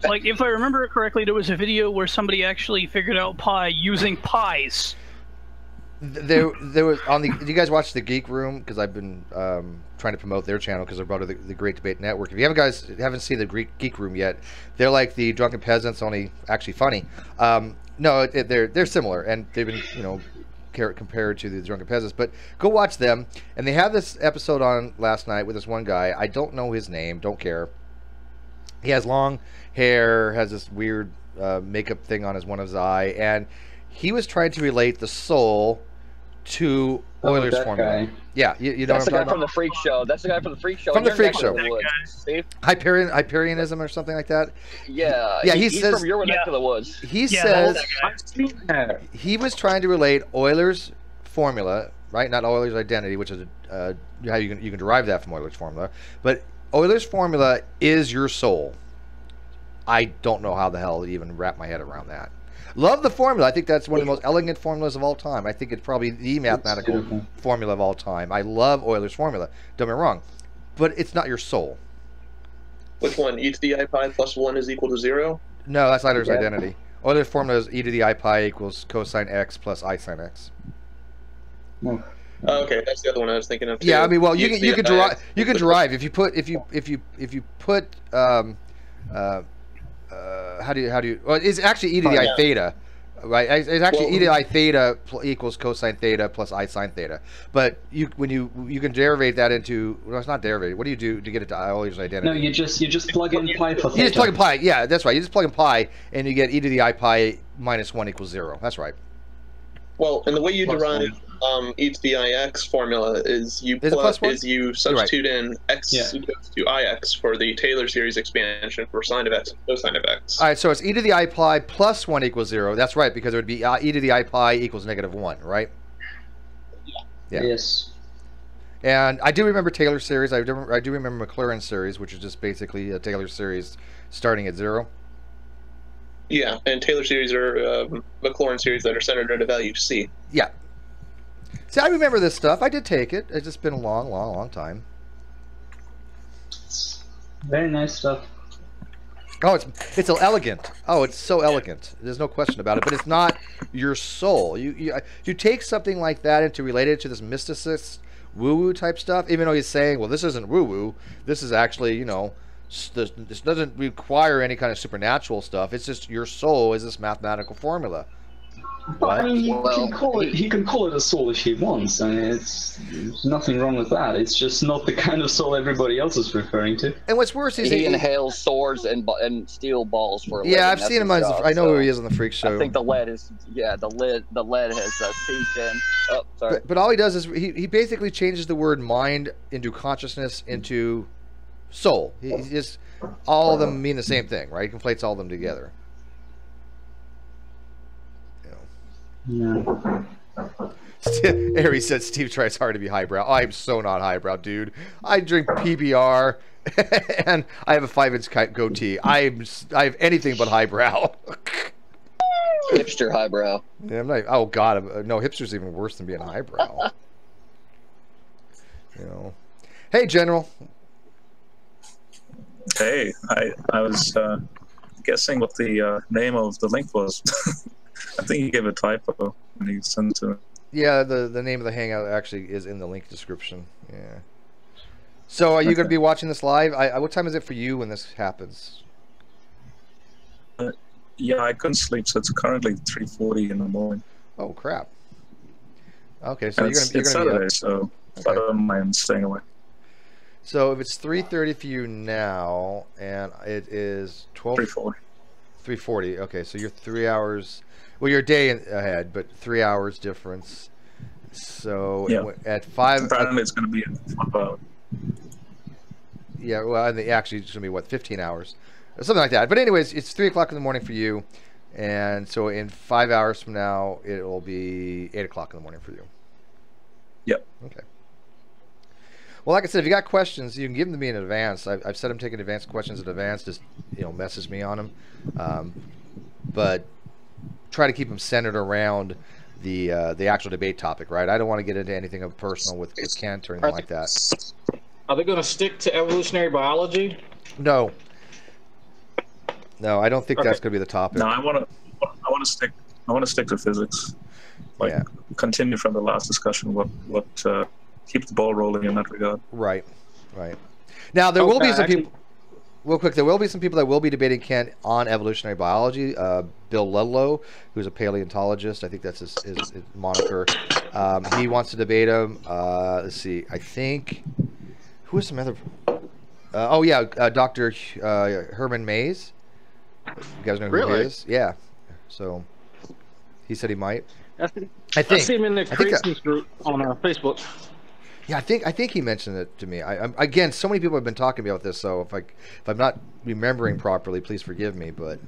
Like, if I remember it correctly, there was a video where somebody actually figured out pi using pies.
There was on the. Did you guys watch the Geek Room? Because I've been trying to promote their channel because they're part of the Great Debate Network. If you haven't seen the Geek Room yet, they're like the Drunken Peasants, only actually funny. No, they're similar, and they've been compared to the Drunken Peasants. But go watch them, and they have this episode on last night with this one guy. I don't know his name. Don't care. He has long hair, has this weird makeup thing on one of his eye, and he was trying to relate the soul to Euler's formula. Guy. Yeah, you know
that's
what I'm
the guy
talking
from the Freak Show. That's the guy from the Freak Show.
From the Freak Show.
Hyperion,
Hyperianism or something like that.
Yeah.
Yeah,
he's
says
from your neck of the woods.
He says he was trying to relate Euler's formula, right? Not Euler's identity, which is how you can derive that from Euler's formula, but Euler's formula is your soul. I don't know how the hell to even wrap my head around that. Love the formula. I think that's one of the most elegant formulas of all time. I think it's probably the mathematical formula of all time. I love Euler's formula. Don't get me wrong. But it's not your soul.
Which one? E to the I pi plus 1 is equal to 0?
No, that's Euler's identity. Euler's formula is e to the I pi equals cosine x plus I sine x.
Oh, okay, that's the other one I was thinking of too.
Yeah, I mean, well, you can derive if you put how do you? Well, it's actually e to the I theta, right? It's actually e to the I theta equals cosine theta plus I sine theta. But you can derivate that into, well, it's not derivate. What do you do to get it to Euler's identity?
No, you just plug in pi for theta.
You just plug in pi. Yeah, that's right. You just plug in pi, and you get e to the I pi minus 1 equals 0. That's right.
Well, and the way you derive e to the ix formula is you substitute in x equals to ix for the Taylor series expansion for sine of x and cosine of x.
All right, so it's e to the I pi plus 1 equals 0. That's right, because it would be e to the I pi equals -1, right?
Yeah. Yes.
And I do remember Taylor series. I do remember Maclaurin series, which is just basically a Taylor series starting at 0.
Yeah, and Taylor series are Maclaurin series that are centered at a value c.
Yeah. See, I remember this stuff. I did take it. It's just been a long time.
Very nice stuff.
Oh, it's elegant. Oh, it's so elegant. There's no question about it. But it's not your soul. You take something like that and to relate it to this mysticist woo-woo type stuff, even though he's saying, well, this isn't woo-woo. This is actually, this doesn't require any kind of supernatural stuff. It's just your soul is this mathematical formula.
What? I mean, he can call it a soul if he wants. I mean, there's nothing wrong with that. It's just not the kind of soul everybody else is referring to.
And what's worse is
he inhales swords and steel balls for a living.
Yeah, I've seen him. I know who he is on the Freak Show.
I think the lead is the lead has seeped in. Oh, sorry.
But all he does is he basically changes the word mind into consciousness into soul. He just all of them mean the same thing, right? He conflates all of them together.
Yeah.
Harry said Steve tries hard to be highbrow. I'm so not highbrow, dude. I drink PBR and I have a 5-inch goatee. I have anything but highbrow.
Hipster highbrow.
Yeah, I'm not. Oh God, no, hipster's even worse than being highbrow. You know. Hey, General.
Hey, I was guessing what the name of the link was. I think you gave a typo when you sent it to me.
Yeah, the name of the Hangout actually is in the link description. Yeah. So are you going to be watching this live? What time is it for you when this happens?
Yeah, I couldn't sleep, so it's currently 3:40 in the morning.
Oh crap. Okay, so
and
you're
it's
going to be
Saturday, so I don't mind staying away.
So if it's 3:30 for you now, and it is
3:40.
3:40. Okay, so you're 3 hours. Well, you're a day ahead, but 3 hours difference. So
yeah.
At 5.
Apparently, it's going to be in 5 hours.
Yeah, well, actually, it's going to be what, 15 hours, or something like that. But anyways, it's 3 o'clock in the morning for you, and so in 5 hours from now, it will be 8 o'clock in the morning for you.
Yep.
Okay. Well, like I said, if you got questions, you can give them to me in advance. I've said I'm taking advanced questions in advance. Just message me on them, but try to keep them centered around the actual debate topic, right? I don't want to get into anything of personal with Kent or anything like that.
Are they going to stick to evolutionary biology?
No, I don't think that's going to be the topic.
No, I want to stick to physics. Like continue from the last discussion. What keep the ball rolling in that regard.
Right. Now there will be some people. Real quick, there will be some people that will be debating Kent on evolutionary biology. Bill Ludlow, who's a paleontologist, I think that's his moniker. He wants to debate him. Let's see. I think who is some other? Dr. Herman Mays. You guys know who he is? Yeah. So he said he might.
I see him in the Creationist group on Facebook.
Yeah, I think he mentioned it to me. Again, so many people have been talking about this, so if I'm not remembering properly, please forgive me. But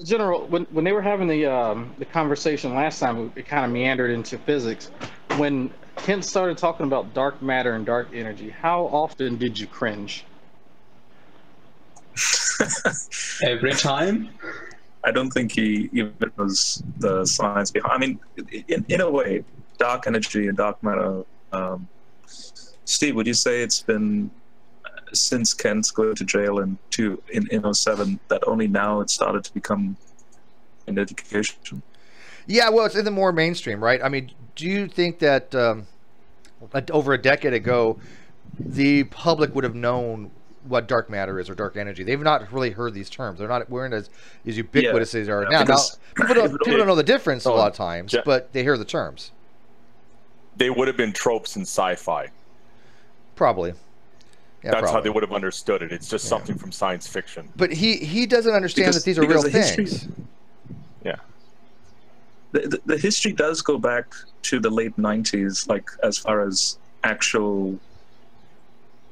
General, when they were having the conversation last time, it kind of meandered into physics. When Kent started talking about dark matter and dark energy, how often did you cringe?
Every time.
I don't think he even was the science behind. I mean, in a way, dark energy and dark matter. Steve, would you say it's been since Kent's going to jail in 07 that only now it started to become an education?
Yeah, well, it's in the more mainstream, right? I mean, do you think that over a decade ago, the public would have known what dark matter is or dark energy? They've not really heard these terms. They're not weren't as ubiquitous as they are now. Now people don't know the difference a lot of times, but they hear the terms.
They would have been tropes in sci-fi.
Probably. Yeah,
That's how they would have understood it. It's just something from science fiction.
But he doesn't understand that these are real things.
Yeah.
The history does go back to the late 90s, like as far as actual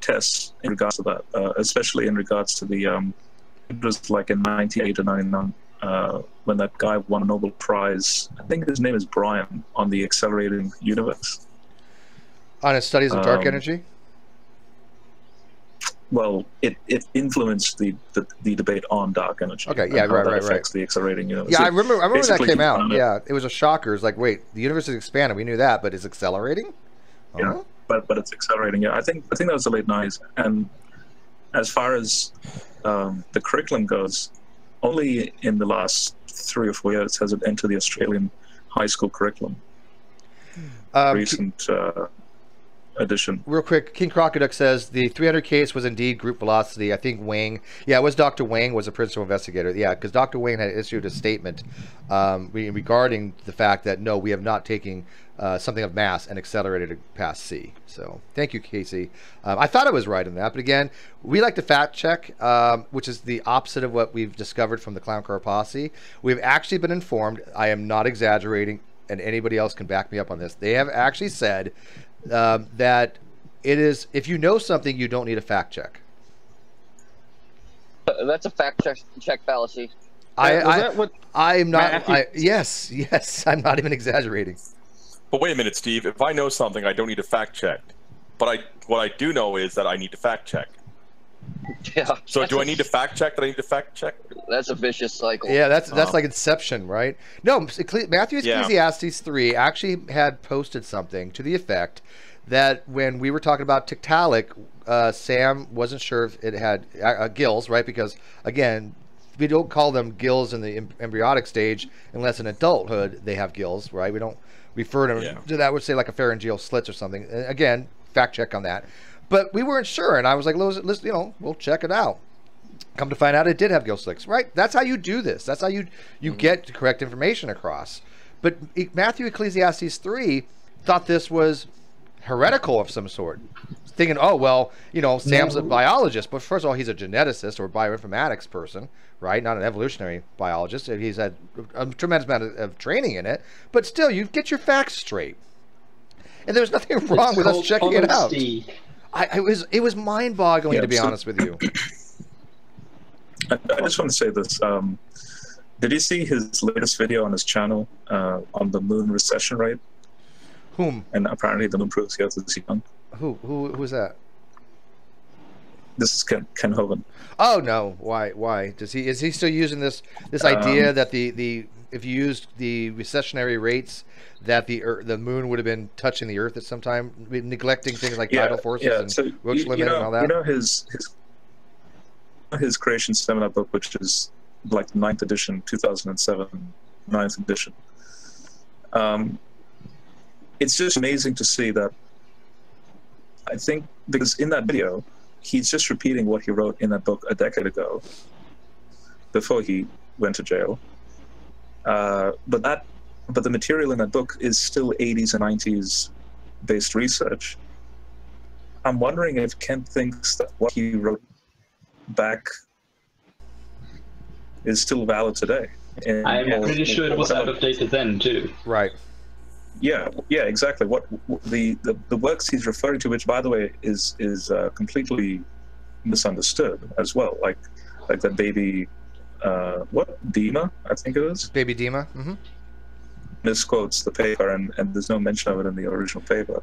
tests in regards to that, especially in regards to the it was like in 98 or 99 when that guy won a Nobel Prize. I think his name is Brian, on the accelerating universe. On his studies of dark energy? Well, it influenced the debate on dark energy. Okay, yeah, right. The accelerating universe.
Yeah, I remember when that came out. Yeah, it was a shocker. It's like, wait, the universe is expanding. We knew that, but it's accelerating?
Yeah, but it's accelerating. Yeah, I think that was the late 90s. And as far as the curriculum goes, only in the last 3 or 4 years has it entered the Australian high school curriculum. Recent addition. Real quick,
King Crocoduck says the 300 case was indeed group velocity. I think Wang, it was Dr. Wang was a principal investigator. Yeah, because Dr. Wang had issued a statement regarding the fact that no, we have not taken something of mass and accelerated it past C. So thank you, Casey. I thought I was right in that, but again, we like to fact check, which is the opposite of what we've discovered from the Clown Car Posse. We've actually been informed, I am not exaggerating, and anybody else can back me up on this. They have actually said that it is, if you know something, you don't need a fact check.
That's a fact check fallacy.
I'm not. Yes, I'm not even exaggerating.
But wait a minute, Steve. If I know something, I don't need a fact check. But what I do know is that I need to fact check.
Yeah.
So do I need to fact check? That I need to fact check?
That's a vicious cycle.
Yeah, that's like Inception, right? No, Matthew Ecclesiastes 3 actually had posted something to the effect that when we were talking about Tiktaalik, Sam wasn't sure if it had gills, right? Because again, we don't call them gills in the embryonic stage unless in adulthood they have gills, right? We don't refer to them to that. Would say like a pharyngeal slits or something. Again, fact check on that. But we weren't sure, and I was like, let's we'll check it out. Come to find out, it did have gill slits, right? That's how you do this. That's how you get the correct information across. But Matthew Ecclesiastes 3 thought this was heretical of some sort, thinking, oh well, Sam's a biologist, but first of all, he's a geneticist or bioinformatics person, right? Not an evolutionary biologist. He's had a tremendous amount of training in it, but still, you get your facts straight. And there's nothing wrong with us checking it out. It was mind-boggling, to be honest with you.
I just want to say this. Did you see his latest video on his channel on the moon recession rate?
Whom?
And apparently the moon proves the Earth is young.
Who's that?
This is Ken Hovind.
Oh no! Why? Is he still using this idea that the if you used the recessionary rates, that the moon would have been touching the Earth at some time, neglecting things like tidal forces and Roche limit and all that?
His Creation seminar book, which is like 9th edition, 2007, 9th edition. It's just amazing to see that. I think because in that video, he's just repeating what he wrote in that book a decade ago, before he went to jail. But the material in that book is still 80s and 90s based research. I'm wondering if Kent thinks that what he wrote back is still valid today.
I'm pretty sure it was out of date then too.
Right.
Yeah, exactly. What the works he's referring to, which by the way is completely misunderstood as well, like that baby, Dima, I think it is.
Baby Dima. Mm-hmm.
Misquotes the paper, and there's no mention of it in the original paper.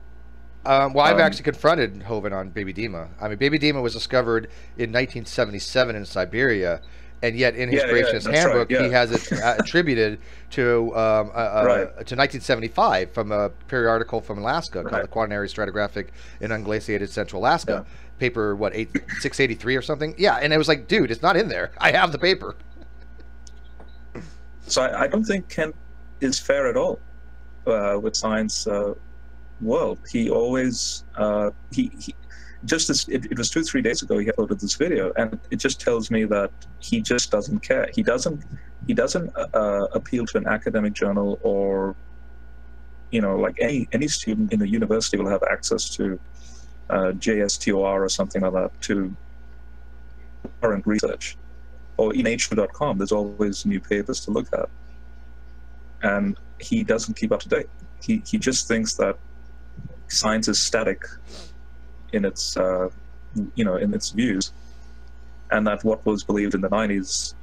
I've actually confronted Hovind on Baby Dima. I mean, Baby Dima was discovered in 1977 in Siberia, and yet in his Creationist handbook, he has it attributed to 1975 from a periodical from Alaska called the Quaternary Stratigraphic and Unglaciated Central Alaska. Paper, 683 or something? Yeah, and it was like, dude, it's not in there. I have the paper.
So I don't think Kent is fair at all with science world. He always he just as it was 2-3 days ago he uploaded this video, and it just tells me that he just doesn't care. He doesn't appeal to an academic journal, or like any student in the university will have access to JSTOR or something like that, to current research, or in nature.com there's always new papers to look at, and he doesn't keep up to date. He just thinks that science is static in its in its views, and that what was believed in the 90s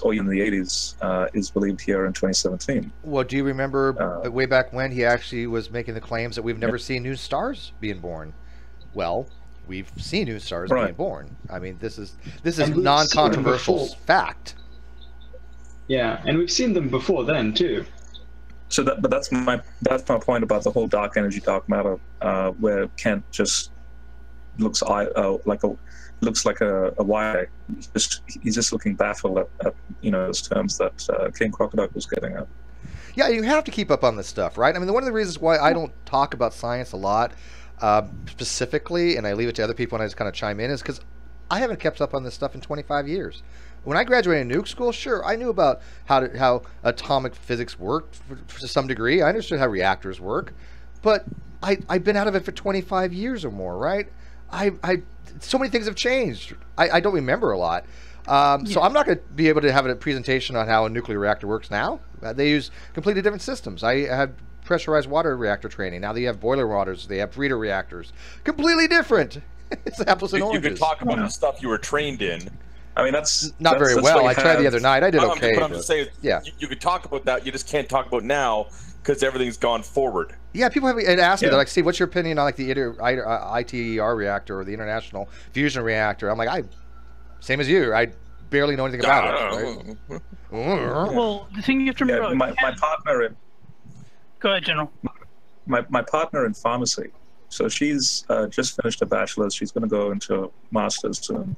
or in the 80s is believed here in 2017.
Well, do you remember way back when he actually was making the claims that we've never seen new stars being born? Well, we've seen new stars being born. I mean, this is non-controversial fact.
Yeah, and we've seen them before then too.
So that's my point about the whole dark energy, dark matter, where Kent just looks like a wire. He's just looking baffled at those terms that King Crocoduck was getting at.
Yeah, you have to keep up on this stuff, right? I mean, one of the reasons why I don't talk about science a lot specifically, and I leave it to other people and I just kind of chime in, is because I haven't kept up on this stuff in 25 years. When I graduated nuke school, sure, I knew about how atomic physics worked to some degree. I understood how reactors work, but I've been out of it for 25 years or more, right? So many things have changed. I don't remember a lot. So I'm not going to be able to have a presentation on how a nuclear reactor works now. They use completely different systems. I had pressurized water reactor training. Now that you have boiler waters, they have breeder reactors. Completely different. It's apples and oranges.
You could talk about the stuff you were trained in.
I mean, that's
not very well. I tried the other night. I did okay.
But I'm just saying, you could talk about that. You just can't talk about now because everything's gone forward.
Yeah, people have asked me, they're like, Steve, what's your opinion on like the ITER reactor or the International Fusion Reactor? I'm like, same as you. I barely know anything about it. Right?
Well, the thing you have to remember,
my partner in
go ahead, General.
My partner in pharmacy. So she's just finished a bachelor's. She's going to go into a master's soon.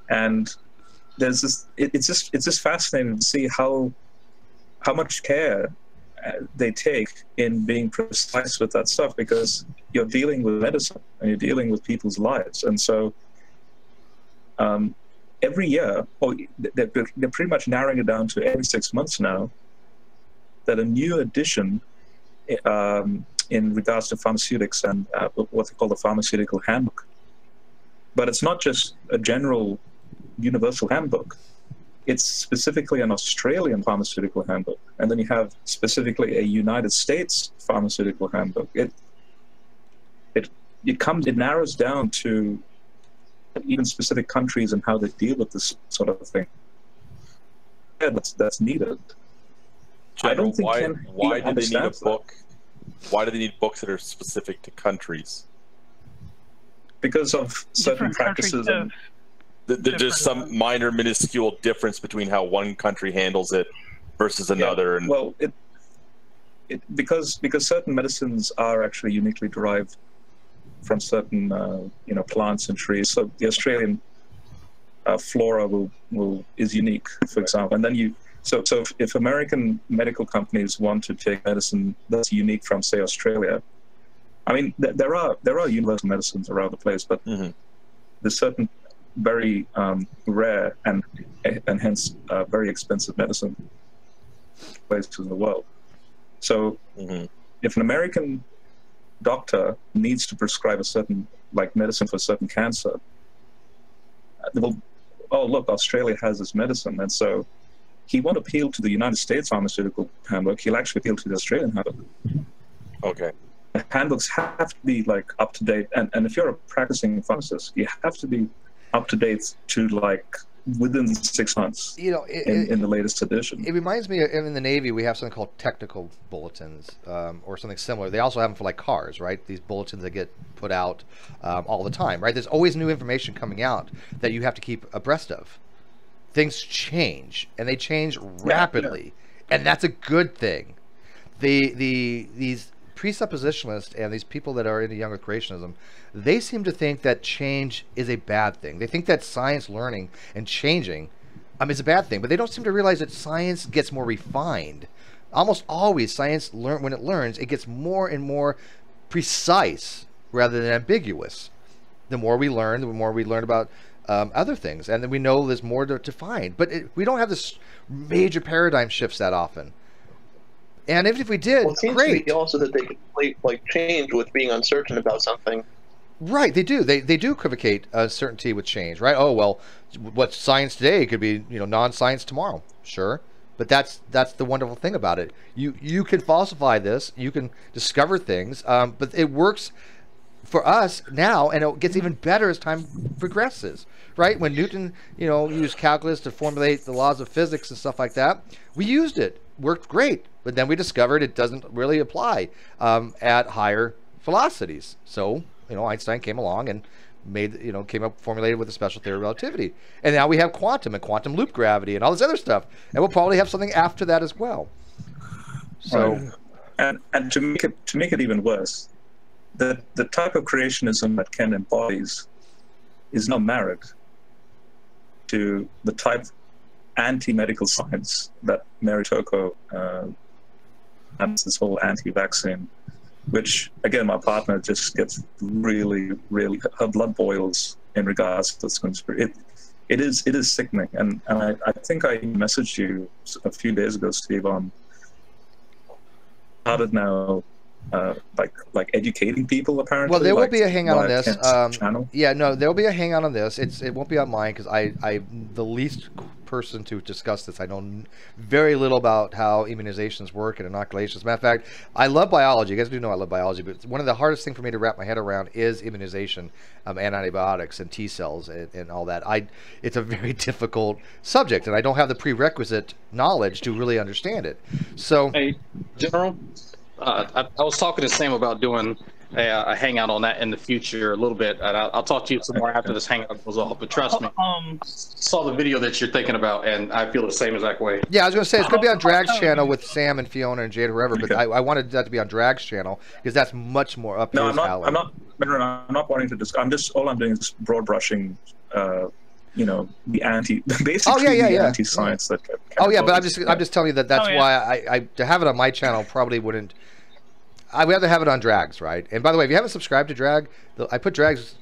And there's this. It's just fascinating to see how much care they take in being precise with that stuff, because you're dealing with medicine and you're dealing with people's lives. And so every year, they're pretty much narrowing it down to every 6 months now, that a new edition in regards to pharmaceutics and what they call the pharmaceutical handbook. But it's not just a general universal handbook. It's specifically an Australian pharmaceutical handbook, and then you have specifically a United States pharmaceutical handbook. It narrows down to even specific countries and how they deal with this sort of thing. Yeah, that's needed.
General,
I don't think
why do they need a book? Why do they need books that are specific to countries?
Because of certain practices.
There's some minor, minuscule difference between how one country handles it versus another. And
well, because certain medicines are actually uniquely derived from certain plants and trees. So the Australian flora is unique, for example. And then so if American medical companies want to take medicine that's unique from, say, Australia, I mean, there are universal medicines around the place, but there's certain very rare and hence very expensive medicine places in the world. So if an American doctor needs to prescribe a certain medicine for a certain cancer, look, Australia has this medicine, and so he won't appeal to the United States pharmaceutical handbook. He'll actually appeal to the Australian handbook.
Okay.
The handbooks have to be up to date, and if you're a practicing pharmacist, you have to be up to date to within 6 months. In the latest edition.
It reminds me of, in the Navy, we have something called technical bulletins, or something similar. They also have them for cars, right? These bulletins that get put out all the time, right? There's always new information coming out that you have to keep abreast of. Things change, and they change rapidly, and that's a good thing. These presuppositionalists and these people that are into younger creationism, they seem to think that change is a bad thing. They think that science learning and changing is a bad thing, but they don't seem to realize that science gets more refined. Almost always, science when it learns, it gets more and more precise rather than ambiguous. The more we learn about other things, and then we know there's more to find. But we don't have this major paradigm shifts that often. And even if we did,
it seems
great.
To be also that they can change with being uncertain about something.
Right, they do. They do equivocate certainty with change, right? Oh well, what's science today could be non-science tomorrow. Sure, but that's the wonderful thing about it. You can falsify this, you can discover things, but it works for us now, and it gets even better as time progresses. Right? When Newton, used calculus to formulate the laws of physics and stuff like that, we used it. Worked great, but then we discovered it doesn't really apply at higher velocities. So Einstein came along and formulated with a special theory of relativity, and now we have quantum and quantum loop gravity and all this other stuff, and we'll probably have something after that as well. So,
and to make it even worse, the type of creationism that Ken embodies is not married to the type anti-medical science that Mary Turco has, this whole anti-vaccine, which again my partner just gets really, her blood boils in regards to this conspiracy. It is sickening, and I think I messaged you a few days ago, Steve, on started now educating people apparently.
Well, there will be a hangout on this.
Channel.
Yeah, no, there will be a hangout on this. It won't be on mine because I'm the least person to discuss this. I know very little about how immunizations work and inoculations. Matter of fact, I love biology. You guys do know I love biology, but one of the hardest things for me to wrap my head around is immunization, and antibiotics and T cells and all that. It's a very difficult subject, and I don't have the prerequisite knowledge to really understand it. So,
hey, General, I was talking to Sam about doing a hangout on that in the future a little bit, and I'll talk to you some more after this hangout goes off. But trust me, I saw the video that you're thinking about, and I feel the same exact way.
Yeah, I was going to say it's going to be on Drag's channel with Sam and Fiona and Jade, whoever. But I wanted that to be on Drag's channel because that's much more up his alley.
I'm not wanting to discuss. All I'm doing is broad brushing. You know, the basically the anti-science that.
But I'm just telling you that's why I to have it on my channel probably wouldn't. I would rather have it on Drag's, right? And by the way, if you haven't subscribed to Drag, I put Drag's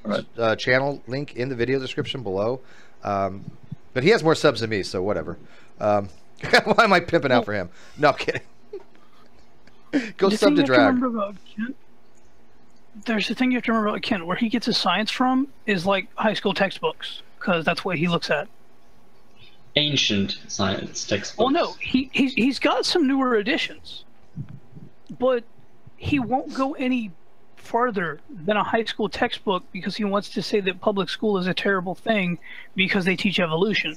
channel link in the video description below. But he has more subs than me, so whatever. Why am I pimping out for him? No, I'm kidding. Go sub to Drag.
There's the thing you have to remember about Kent. Where he gets his science from is like high school textbooks, because that's what he looks at.
Ancient science textbooks.
Well, no, he's got some newer editions, but he won't go any farther than a high school textbook because he wants to say that public school is a terrible thing because they teach evolution.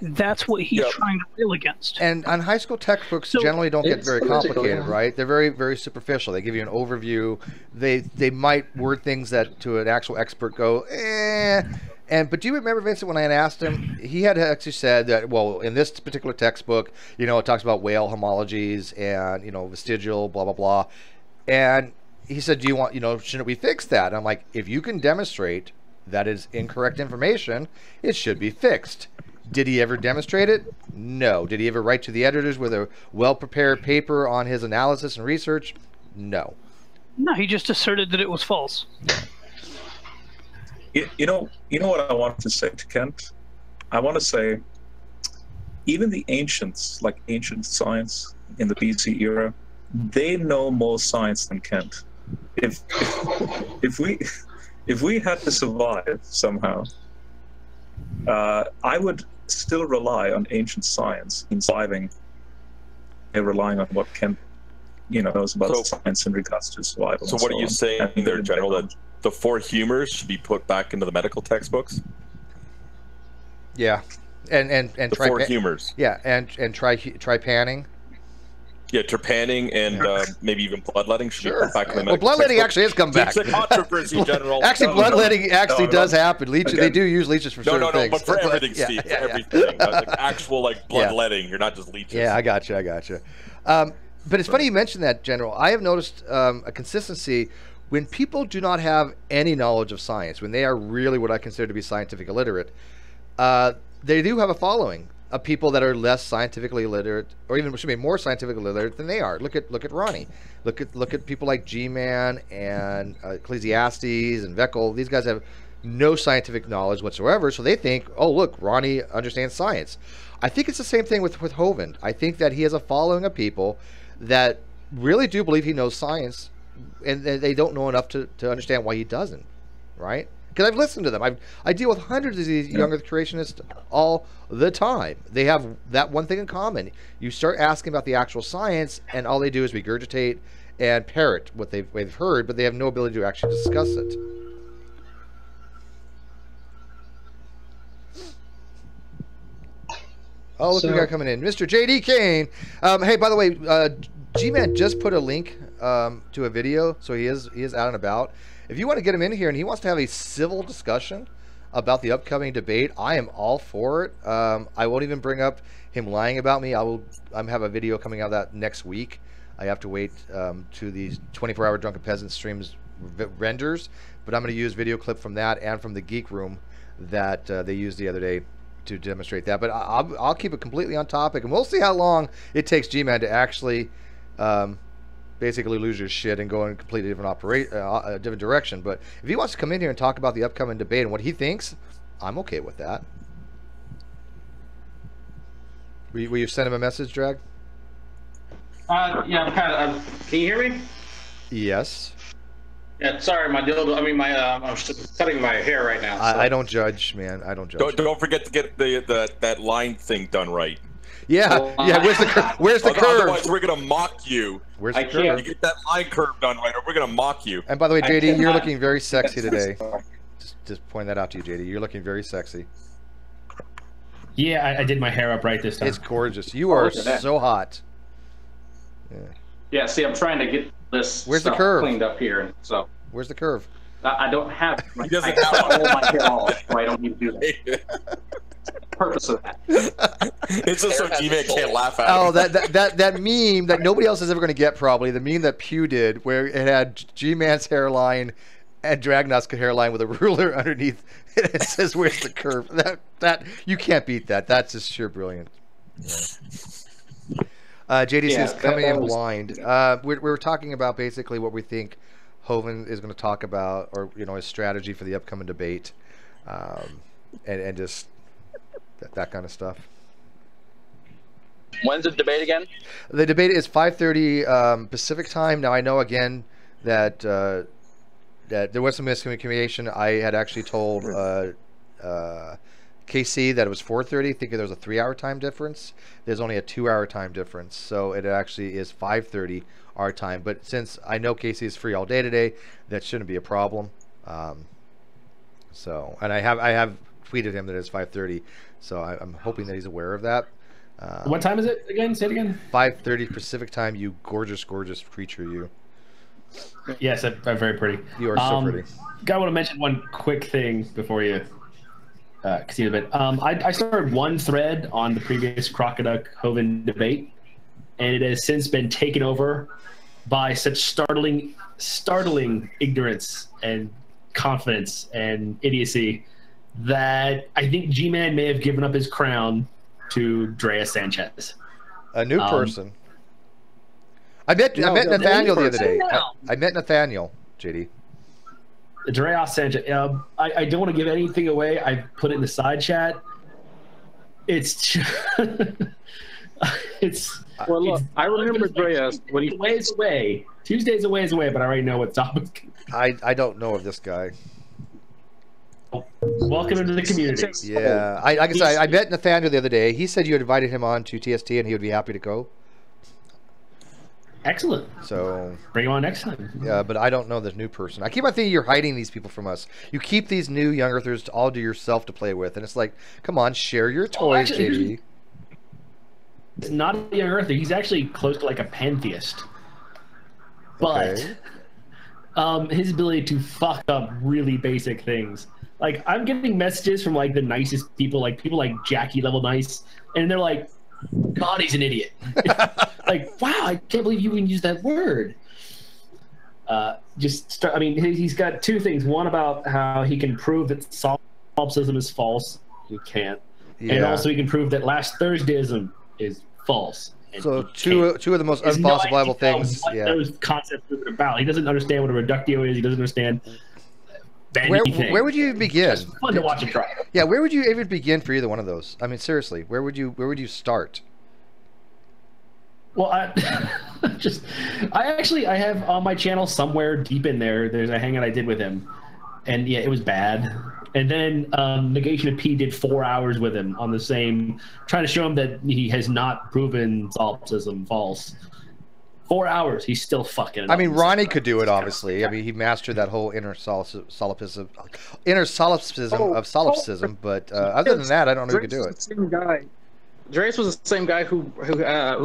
That's what he's trying to rail against.
And on high school textbooks generally don't get very complicated, right? They're very, very superficial. They give you an overview. They might word things that to an actual expert go, eh. But do you remember, Vincent, when I had asked him, he had actually said that, well, in this particular textbook, it talks about whale homologies and, vestigial, blah, blah, blah. And he said, do you want, shouldn't we fix that? And I'm like, if you can demonstrate that is incorrect information, it should be fixed. Did he ever demonstrate it? No. Did he ever write to the editors with a well-prepared paper on his analysis and research? No.
No, he just asserted that it was false.
You know what I want to say to Kent? I want to say, even the ancients, like ancient science in the BC era, they know more science than Kent. If we had to survive somehow, I would still rely on ancient science in surviving. They're relying on what Kent, knows about science in regards to survival.
So what are you saying there, General? That the 4 humors should be put back into the medical textbooks?
Yeah, and
the 4 humors.
Yeah, and try panning.
Yeah, trepanning and maybe even bloodletting should be put back in the medical
bloodletting actually has come back.
It's a controversy, General.
Actually, bloodletting actually does happen. Leeches, they do use leeches for certain things.
But for everything, Steve, for everything. Like actual bloodletting. You're not just leeches.
Yeah, I got you. But it's funny you mentioned that, General. I have noticed a consistency when people do not have any knowledge of science, when they are really what I consider to be scientific illiterate. They do have a following of people that are less scientifically literate, or even more scientifically literate than they are. Look at Ronnie. Look at people like G-Man and Ecclesiastes and Veckel. These guys have no scientific knowledge whatsoever, so they think, oh look, Ronnie understands science. I think it's the same thing with Hovind. I think that he has a following of people that really do believe he knows science, and they don't know enough to understand why he doesn't, right? Because I've listened to them. I deal with hundreds of these young Earth creationists all the time. They have that one thing in common. You start asking about the actual science, and all they do is regurgitate and parrot what they've heard, but they have no ability to actually discuss it. Oh, look, we got coming in. Mr. J.D. Kane. Hey, by the way, G-Man just put a link to a video, so he is out and about. If you want to get him in here and he wants to have a civil discussion about the upcoming debate, I am all for it. I won't even bring up him lying about me. I'm have a video coming out of that next week. I have to wait to these 24-hour Drunken Peasant streams renders, but I'm going to use video clip from that and from the Geek Room that they used the other day to demonstrate that. But I'll keep it completely on topic, and we'll see how long it takes G-Man to actually basically lose your shit and go in a completely different different direction. But if he wants to come in here and talk about the upcoming debate and what he thinks, I'm okay with that. Will you send him a message, Drag?
Yeah, I'm kind of. Can you hear me?
Yes.
Yeah, sorry, my dildo. I mean, I'm cutting my hair right now. So.
I don't judge, man. I don't judge.
Don't forget to get that line thing done right.
Yeah, where's the curve?
Otherwise, we're gonna mock you.
Where's the curve?
You get that line curve done right, or we're gonna mock you.
And by the way, JD, you're looking very sexy today. Just point that out to you, JD. You're looking very sexy.
Yeah, I did my hair up right this time.
It's gorgeous. You are so hot.
Yeah. Yeah. See, I'm trying to get this
Where's the curve?
Cleaned up here. So.
Where's the curve?
I don't have. He doesn't have all my hair off, so I don't need to do that. Purpose of that.
It's just so G-Man can't laugh at it.
Oh, that meme that nobody else is ever going to get, probably. The meme that Pew did, where it had G-Man's hairline and Dragnauct's hairline with a ruler underneath. It says, "Where's the curve?" That you can't beat that. That's just sheer brilliant. Yeah. JD says coming in blind. We were talking about basically what we think Hovind is going to talk about, or his strategy for the upcoming debate, and just that kind of stuff.
When's the debate again?
The debate is 5:30 Pacific time. Now I know again that that there was some miscommunication. I had actually told KC that it was 4:30, thinking there was a 3-hour time difference. There's only a 2-hour time difference, so it actually is 5:30 our time. But since I know KC is free all day today, that shouldn't be a problem. So, and I have tweeted him that it's 5:30, so I'm hoping that he's aware of that.
What time is it again? Say it again.
5:30 Pacific time. You gorgeous, gorgeous creature, you.
Yes, I'm very pretty.
You are so pretty.
I want to mention one quick thing before you see a bit. I started one thread on the previous Crocoduck Hovind debate, and it has since been taken over by such startling ignorance and confidence and idiocy that I think G-Man may have given up his crown to Dreas Sanchez.
A new person. I met Nathaniel the other day. I met Nathaniel, JD.
Dreas Sanchez. I don't want to give anything away. I put it in the side chat. It's it's.
Well, look, I remember Dreas when he
ways away. Tuesday's a ways away, but I already know what's up.
I don't know of this guy.
Welcome into the community.
Yeah, I met Nathaniel the other day. He said you had invited him on to TST and he would be happy to go.
Excellent.
So
bring him on next time.
Yeah, but I don't know this new person. I keep on thinking you're hiding these people from us. You keep these new young earthers all to yourself to play with, and it's like, come on, share your toys, JD.
He's not a young earther. He's actually close to like a pantheist. But his ability to fuck up really basic things. Like, I'm getting messages from like the nicest people, like people like Jackie level nice, and they're like, God, he's an idiot. Like, wow, I can't believe you even use that word. I mean, he's got two things. One about how he can prove that solipsism is false. He can't. Yeah. And also he can prove that last Thursdayism is false.
So two of the most unfalsifiable things.
What those concepts are about. He doesn't understand what a reductio is. He doesn't understand
anything. Where would you even begin?
It's just fun to watch him try.
Yeah, where would you even begin for either one of those? I mean, seriously, where would you start?
Well, I have on my channel somewhere deep in there's a hangout I did with him, and yeah, it was bad. And then Negation of P did 4 hours with him on the same, trying to show him that he has not proven solipsism false. 4 hours, he's still fucking.
I mean, Ronnie could do it, obviously. I mean, he mastered that whole inner solipsism of solipsism. But other than that, I don't know who could do it.
Same guy. Dreas was the same guy who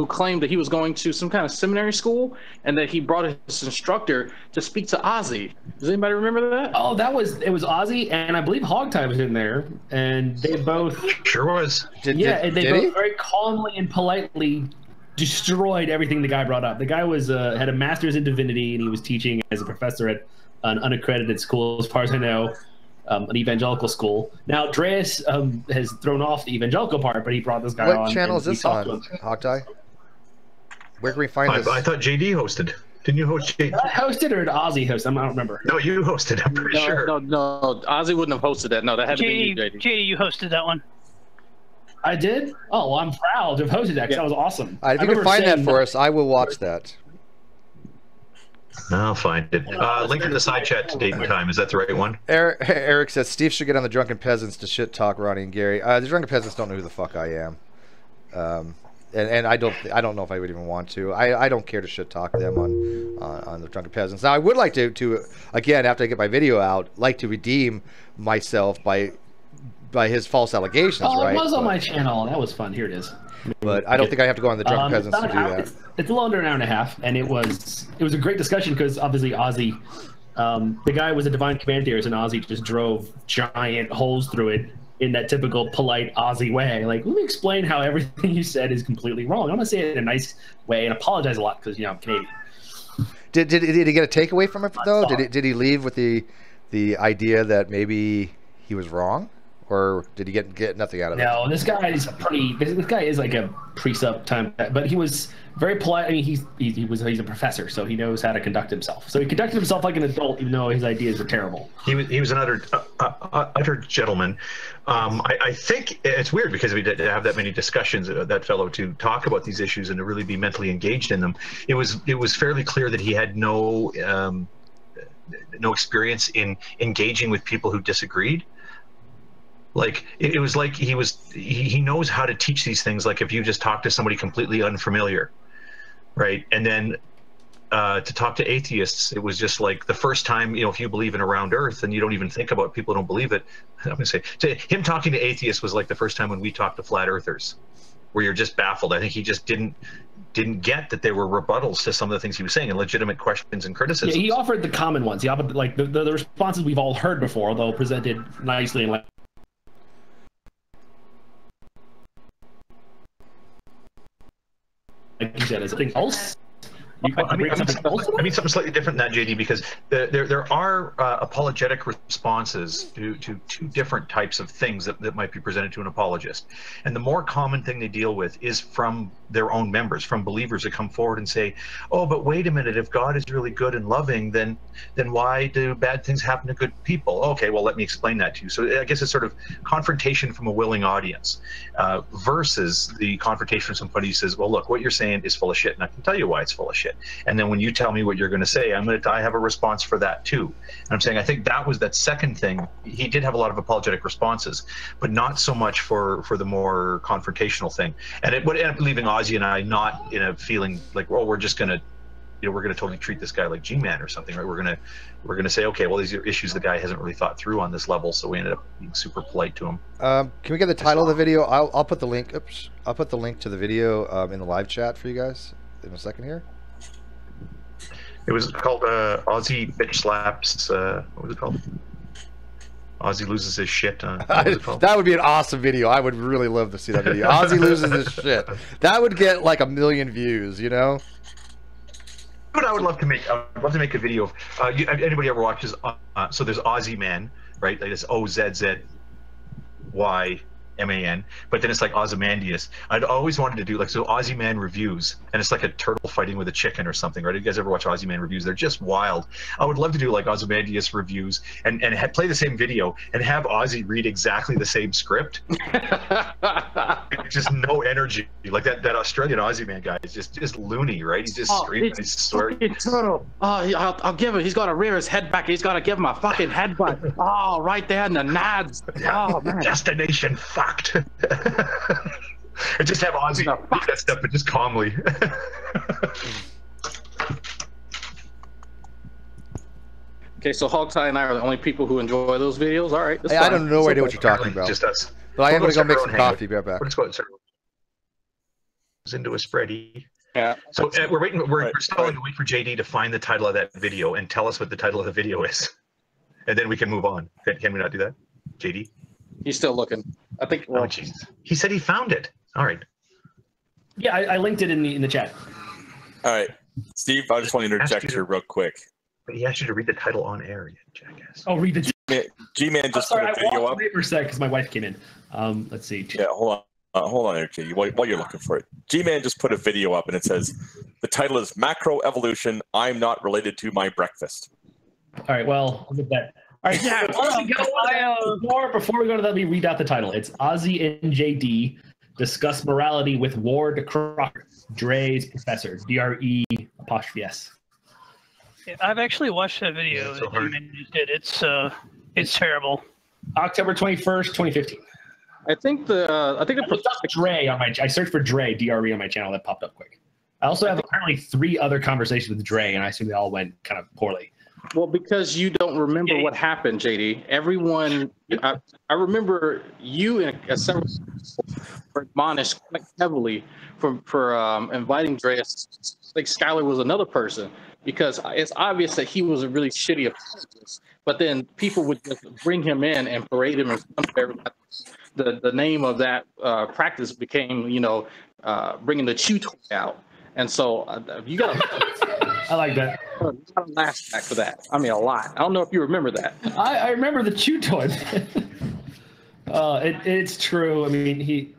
claimed that he was going to some kind of seminary school and that he brought his instructor to speak to Ozzy. Does anybody remember that?
Oh, it was Ozzy, and I believe Hogtie was in there, and they both
sure was.
And they both very calmly and politely destroyed everything the guy brought up. The guy was had a master's in divinity, and he was teaching as a professor at an unaccredited school, as far as I know. An evangelical school. Now, Dreas has thrown off the evangelical part, but he brought this guy on.
What channel is this on, Hogtie? Where can we find this?
I thought JD hosted. Didn't you host JD?
I hosted or did Ozzy host? I don't remember.
No, you hosted. I'm pretty sure.
No, Ozzy wouldn't have hosted that. No, that had to be you, JD.
JD, you hosted that one.
I did? Oh, well, I'm proud to have hosted that because that was awesome.
If you can find that for us, I will watch that.
I'll find it. Link in the side chat to date and time. Is that the right one?
Eric says Steve should get on the Drunken Peasants to shit talk Ronnie and Gary. The Drunken Peasants don't know who the fuck I am, and I don't know if I would even want to. I don't care to shit talk them on the Drunken Peasants. Now I would like to again, after I get my video out, like to redeem myself by his false allegations.
Oh,
right?
It was on my channel. That was fun. Here it is.
But I don't think I have to go on the Drunken Peasants to do that.
It's a little under an hour and a half, and it was a great discussion because obviously Ozzy, the guy was a divine command theorist, and Ozzy just drove giant holes through it in that typical polite Ozzy way. Like, let me explain how everything you said is completely wrong. I'm gonna say it in a nice way and apologize a lot because I'm Canadian.
Did he get a takeaway from it though? Did he leave with the idea that maybe he was wrong? Or did he get nothing out of it?
No, this guy is like a pre-sub time, but he was very polite. I mean, he's a professor, so he knows how to conduct himself. So he conducted himself like an adult, even though his ideas were terrible.
He was an utter gentleman. I think it's weird because we didn't have that many discussions, that fellow, to talk about these issues and to really be mentally engaged in them. It was fairly clear that he had no experience in engaging with people who disagreed. Like it was like he knows how to teach these things. Like if you just talk to somebody completely unfamiliar, right? And then to talk to atheists, it was just like the first time, if you believe in a round earth and you don't even think about people who don't believe it. I'm gonna say him talking to atheists was like the first time when we talked to flat earthers, where you're just baffled. I think he just didn't get that there were rebuttals to some of the things he was saying and legitimate questions and criticisms.
Yeah, he offered the common ones. He offered like the responses we've all heard before, although presented nicely and like. Like you said, is something else?
I mean something slightly different than that, JD, because there are apologetic responses to two different types of things that might be presented to an apologist. And the more common thing they deal with is from their own members, from believers that come forward and say, oh, but wait a minute, if God is really good and loving, then why do bad things happen to good people? Okay, well, let me explain that to you. So I guess it's sort of confrontation from a willing audience versus the confrontation from somebody who says, well, look, what you're saying is full of shit, and I can tell you why it's full of shit. And then when you tell me what you're going to say, I have a response for that too. And I'm saying I think that was that second thing. He did have a lot of apologetic responses, but not so much for the more confrontational thing. And it would end up leaving Ozzy and I not in a feeling like, well, we're just going to, we're going to totally treat this guy like G-Man or something, right? We're going to say, okay, well, these are issues the guy hasn't really thought through on this level, so we ended up being super polite to him.
Can we get the title of the video? I'll put the link. Oops, I'll put the link to the video in the live chat for you guys in a second here.
It was called Ozzy Bitch Slaps. What was it called? Ozzy loses his shit.
That would be an awesome video. I would really love to see that video. Ozzy loses his shit. That would get like 1 million views,
But I would love to make. I would love to make a video of. Anybody ever watches? So there's Ozzy Man, right? Like it's OZZYMAN, but then it's like Ozymandias. I'd always wanted to do like Ozzy Man reviews, and it's like a turtle fighting with a chicken or something, right? You guys ever watch Ozzy Man reviews? They're just wild. I would love to do like Ozymandias reviews and play the same video and have Ozzy read exactly the same script. Just no energy. Like that Australian Ozzy Man guy is just loony, right? He's just screaming. He's swearing.
Turtle. Oh, I'll give him. He's got to rear his head back. He's got to give him a fucking headbutt. Oh, right there in the nads. Oh man.
Destination fucked. And just have Ozzy do that stuff, but just calmly.
Okay, so Hogtie and I are the only people who enjoy those videos. All right,
I don't know what you're talking about.
Just us.
But I am going to go make some coffee. Be right back.
Let's go into a spready.
Yeah.
So we're waiting. We're stalling to wait for JD to find the title of that video and tell us what the title of the video is, and then we can move on. Can we not do that, JD?
He's still looking. I think. Well,
oh Jesus! He said he found it. All right.
Yeah, I linked it in the chat.
All right, Steve. I just want to interject here real quick.
But he asked you to read the title on air, you jackass.
Oh, read the
G-Man just put a video up.
Wait for a sec, because my wife came in. Let's see.
Yeah, hold on there, G. While you're looking for it, G-Man just put a video up, and it says the title is "Macro Evolution. I'm not related to my breakfast."
All right. Well, I'll get that. All right, yeah. Before we go to that, let me read out the title. It's Ozzy and JD discuss morality with Ward Crocker, Dre's professor, DRE''S.
Yeah, I've actually watched that video that you just did. It's terrible.
October 21st, 2015.
I think I
looked up Dre on I searched for Dre, DRE on my channel. That popped up quick. I also have apparently 3 other conversations with Dre, and I assume they all went kind of poorly.
Well, because you don't remember what happened, JD. Everyone, I remember you and several were admonished quite heavily for inviting Dre. I think Skylar was another person, because it's obvious that he was a really shitty apologist. But then people would just bring him in and parade him in front of everybody. The name of that practice became, bringing the chew toy out. And so you got to...
I like that.
You got a laugh back for that. I mean, a lot. I don't know if you remember that.
I remember the chew toy. It's true. I mean,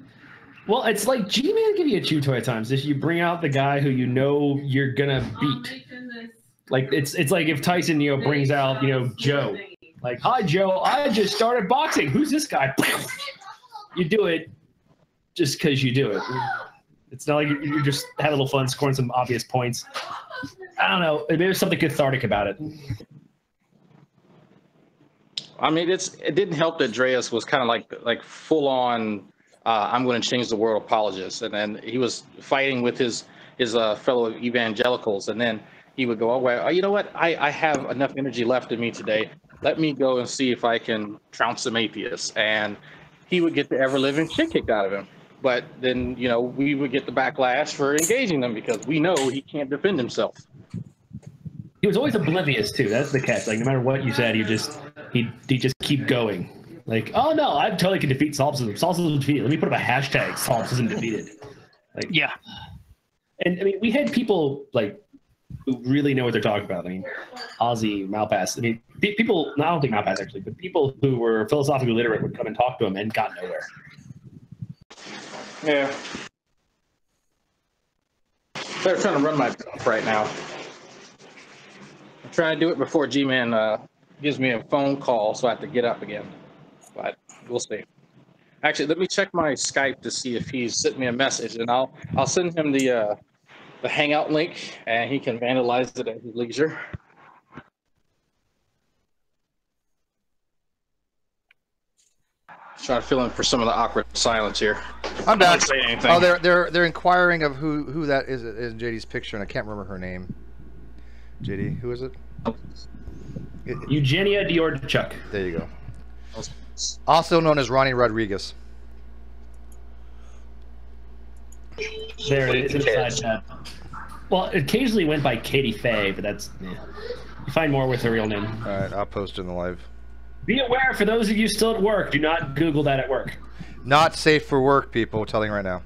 well, it's like G-Man give you a chew toy at times. If you bring out the guy who you know you're gonna beat, like it's like if Tyson brings out Joe, like, hi Joe, I just started boxing. Who's this guy? You do it just because you do it. It's not like you just have a little fun scoring some obvious points. I don't know. Maybe there's something cathartic about it.
I mean, it didn't help that Dreas was kind of like full on. I'm going to change the world apologist, and then he was fighting with his fellow evangelicals, and then he would go, "Oh well, you know what? I have enough energy left in me today. Let me go and see if I can trounce some atheists," and he would get the ever living shit kicked out of him. But then, we would get the backlash for engaging them because we know he can't defend himself.
He was always oblivious too. That's the catch. Like no matter what you said, he just keep going. Like, oh no, I totally can defeat solipsism. Solipsism defeated. Let me put up a hashtag solipsism defeated. Like,
yeah.
And I mean, we had people like who really know what they're talking about. I mean, Ozzy, Malpass. I mean, people. I don't think Malpass actually, but people who were philosophically literate would come and talk to him and got nowhere.
Yeah. They're trying to run my stuff right now. I'm trying to do it before G-Man gives me a phone call, so I have to get up again. But we'll see. Actually, let me check my Skype to see if he's sent me a message, and I'll send him the Hangout link, and he can vandalize it at his leisure. Trying to fill in for some of the awkward silence here.
I'm back. Oh, they're inquiring of who that is in JD's picture, and I can't remember her name. JD, who is it?
Eugenia Diorchuk.
There you go. Also known as Ronnie Rodriguez.
There it is inside chat. Well, it occasionally went by Katie Faye, but that's you find more with her real name.
All right, I'll post it in the live.
Be aware, for those of you still at work, do not Google that at work.
Not safe for work, people. I'm telling you right now.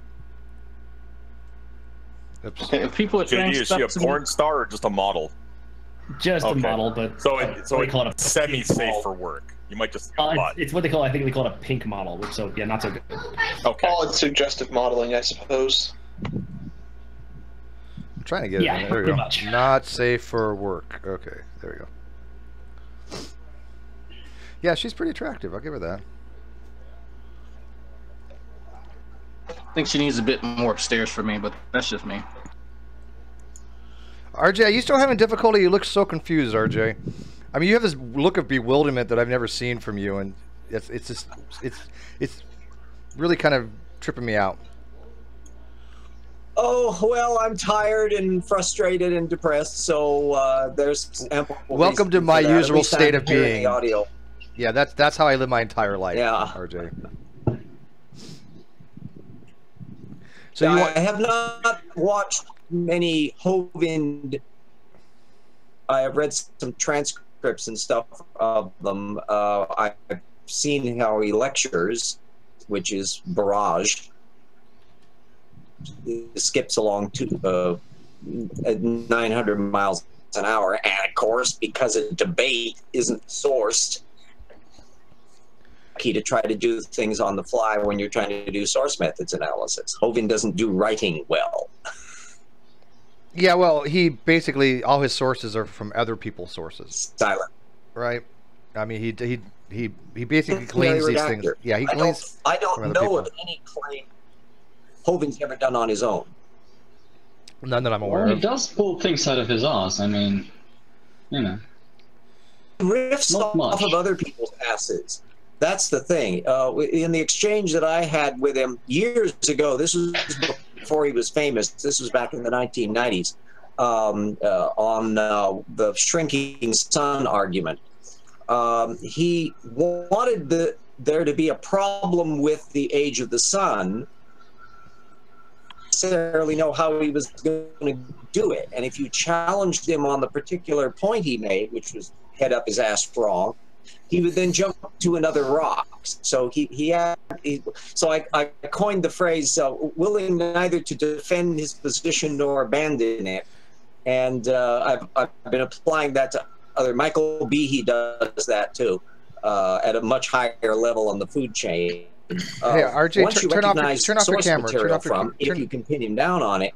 Oops. If people are trying
is she a porn star or just a model?
Just a model, but
so it's semi-safe for work. You might just
it's what they call. I think they call it a pink model, which yeah, not so good.
Okay.
Call it suggestive modeling, I suppose.
I'm trying to get it. In there we go. Much. Not safe for work. Okay, there we go. Yeah, she's pretty attractive. I'll give her that.
I think she needs a bit more upstairs for me, but that's just me.
RJ, are you still having difficulty? You look so confused, RJ. I mean, you have this look of bewilderment that I've never seen from you, and it's really kind of tripping me out.
Oh, well, I'm tired and frustrated and depressed, so there's ample.
Welcome to my usual state of being.
Audio.
Yeah, that's how I live my entire life, RJ.
So I have not watched many Hovind. I have read some transcripts and stuff of them. I've seen how he lectures, which is barrage. It skips along to 900 miles an hour, and of course, because a debate isn't sourced, key to try to do things on the fly when you're trying to do source methods analysis. Hovind doesn't do writing well.
Yeah, well, he basically all his sources are from other people's sources.
Silent,
right? I mean, he basically claims these things. Yeah, he claims.
I don't know of any claim Hovind's ever done on his own.
None that I'm aware of.
He does pull things out of his arse. I mean,
riffs off of other people's asses. That's the thing. In the exchange that I had with him years ago, this was before he was famous. This was back in the 1990s, on the shrinking sun argument. He wanted there to be a problem with the age of the sun. Necessarily know how he was going to do it, and if you challenged him on the particular point he made, which was head up his ass wrong, he would then jump to another rock. So so I coined the phrase willing neither to defend his position nor abandon it, and I've been applying that to other. Michael Behe does that too, at a much higher level on the food chain.
RJ,
once you
turn
recognize
off your camera.
material if you can pin him down on it,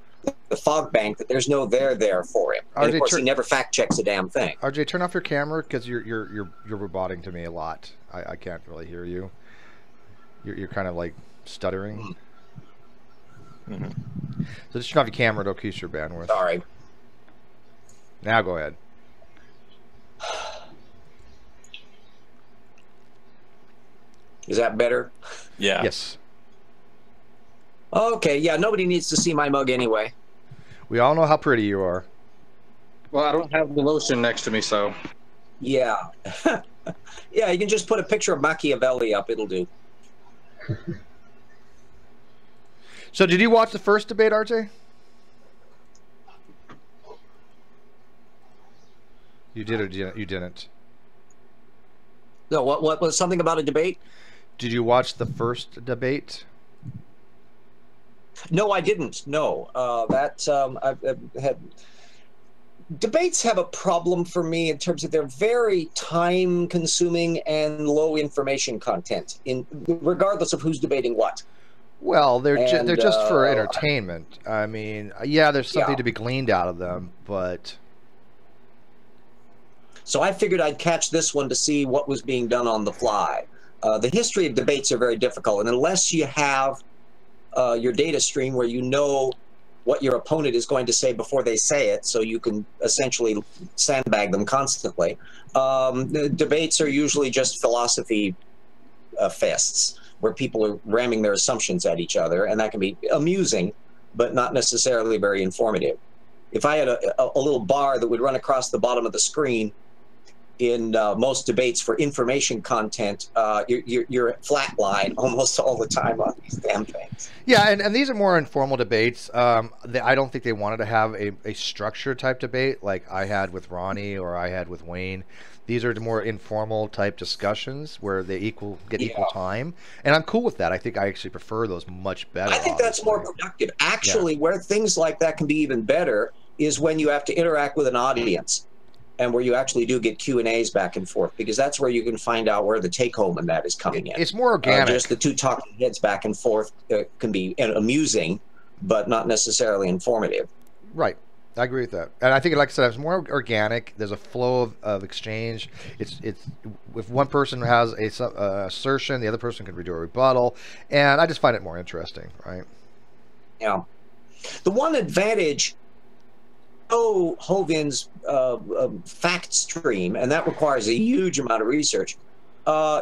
the fog bank, that there's no there for him. And of course, he never fact checks a damn thing.
RJ, turn off your camera because you're roboting to me a lot. I can't really hear you. You're kind of like stuttering. So just turn off your camera to increase your bandwidth.
Sorry.
Now go ahead.
Is that better?
Yeah.
Yes.
Okay, yeah, nobody needs to see my mug anyway.
We all know how pretty you are.
Well, I don't have the lotion next to me, so.
Yeah. Yeah, you can just put a picture of Machiavelli up, it'll do.
So did you watch the first debate, RJ? You did or you didn't?
No, what was something about a debate?
Did you watch the first debate?
No, I didn't. No, I've had debates have a problem for me in terms of they're very time-consuming and low information content, regardless of who's debating what.
Well, they're just for entertainment. I mean, yeah, there's something to be gleaned out of them, but.
So I figured I'd catch this one to see what was being done on the fly. The history of debates are very difficult, and unless you have your data stream where you know what your opponent is going to say before they say it, so you can essentially sandbag them constantly, the debates are usually just philosophy fests where people are ramming their assumptions at each other, and that can be amusing, but not necessarily very informative. If I had a little bar that would run across the bottom of the screen in most debates for information content, you're flatline almost all the time on these damn things.
Yeah, and these are more informal debates. I don't think they wanted to have a structured type debate like I had with Ronnie or I had with Wayne. These are the more informal type discussions where they get equal time. And I'm cool with that. I think I actually prefer those much better.
I think that's more productive. Actually, where things like that can be even better is when you have to interact with an audience and where you actually do get Q&As back and forth, because that's where you can find out where the take-home in that is coming in.
It's more organic.
Just the two talking heads back and forth can be amusing, but not necessarily informative.
Right. I agree with that. And I think, like I said, it's more organic. There's a flow of exchange. It's if one person has a assertion, the other person can do a rebuttal. And I just find it more interesting, right?
Yeah. The one advantage Hovind's fact stream, and that requires a huge amount of research,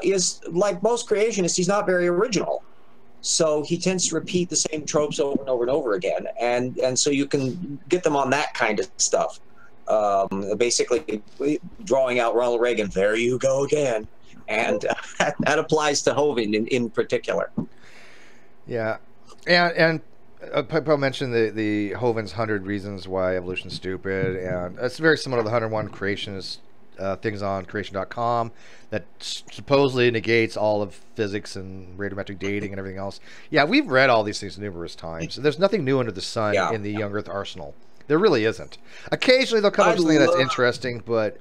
is like most creationists, he's not very original. So he tends to repeat the same tropes over and over and over again, and so you can get them on that kind of stuff. Basically, drawing out Ronald Reagan, there you go again, and that applies to Hovind in particular.
Yeah, and Paul mentioned the Hovind's 100 Reasons Why Evolution's Stupid, and it's very similar to the 101 Creationist things on creation.com that supposedly negates all of physics and radiometric dating and everything else. Yeah, we've read all these things numerous times. There's nothing new under the sun in the Young Earth arsenal. There really isn't. Occasionally they'll come up with something that's interesting, but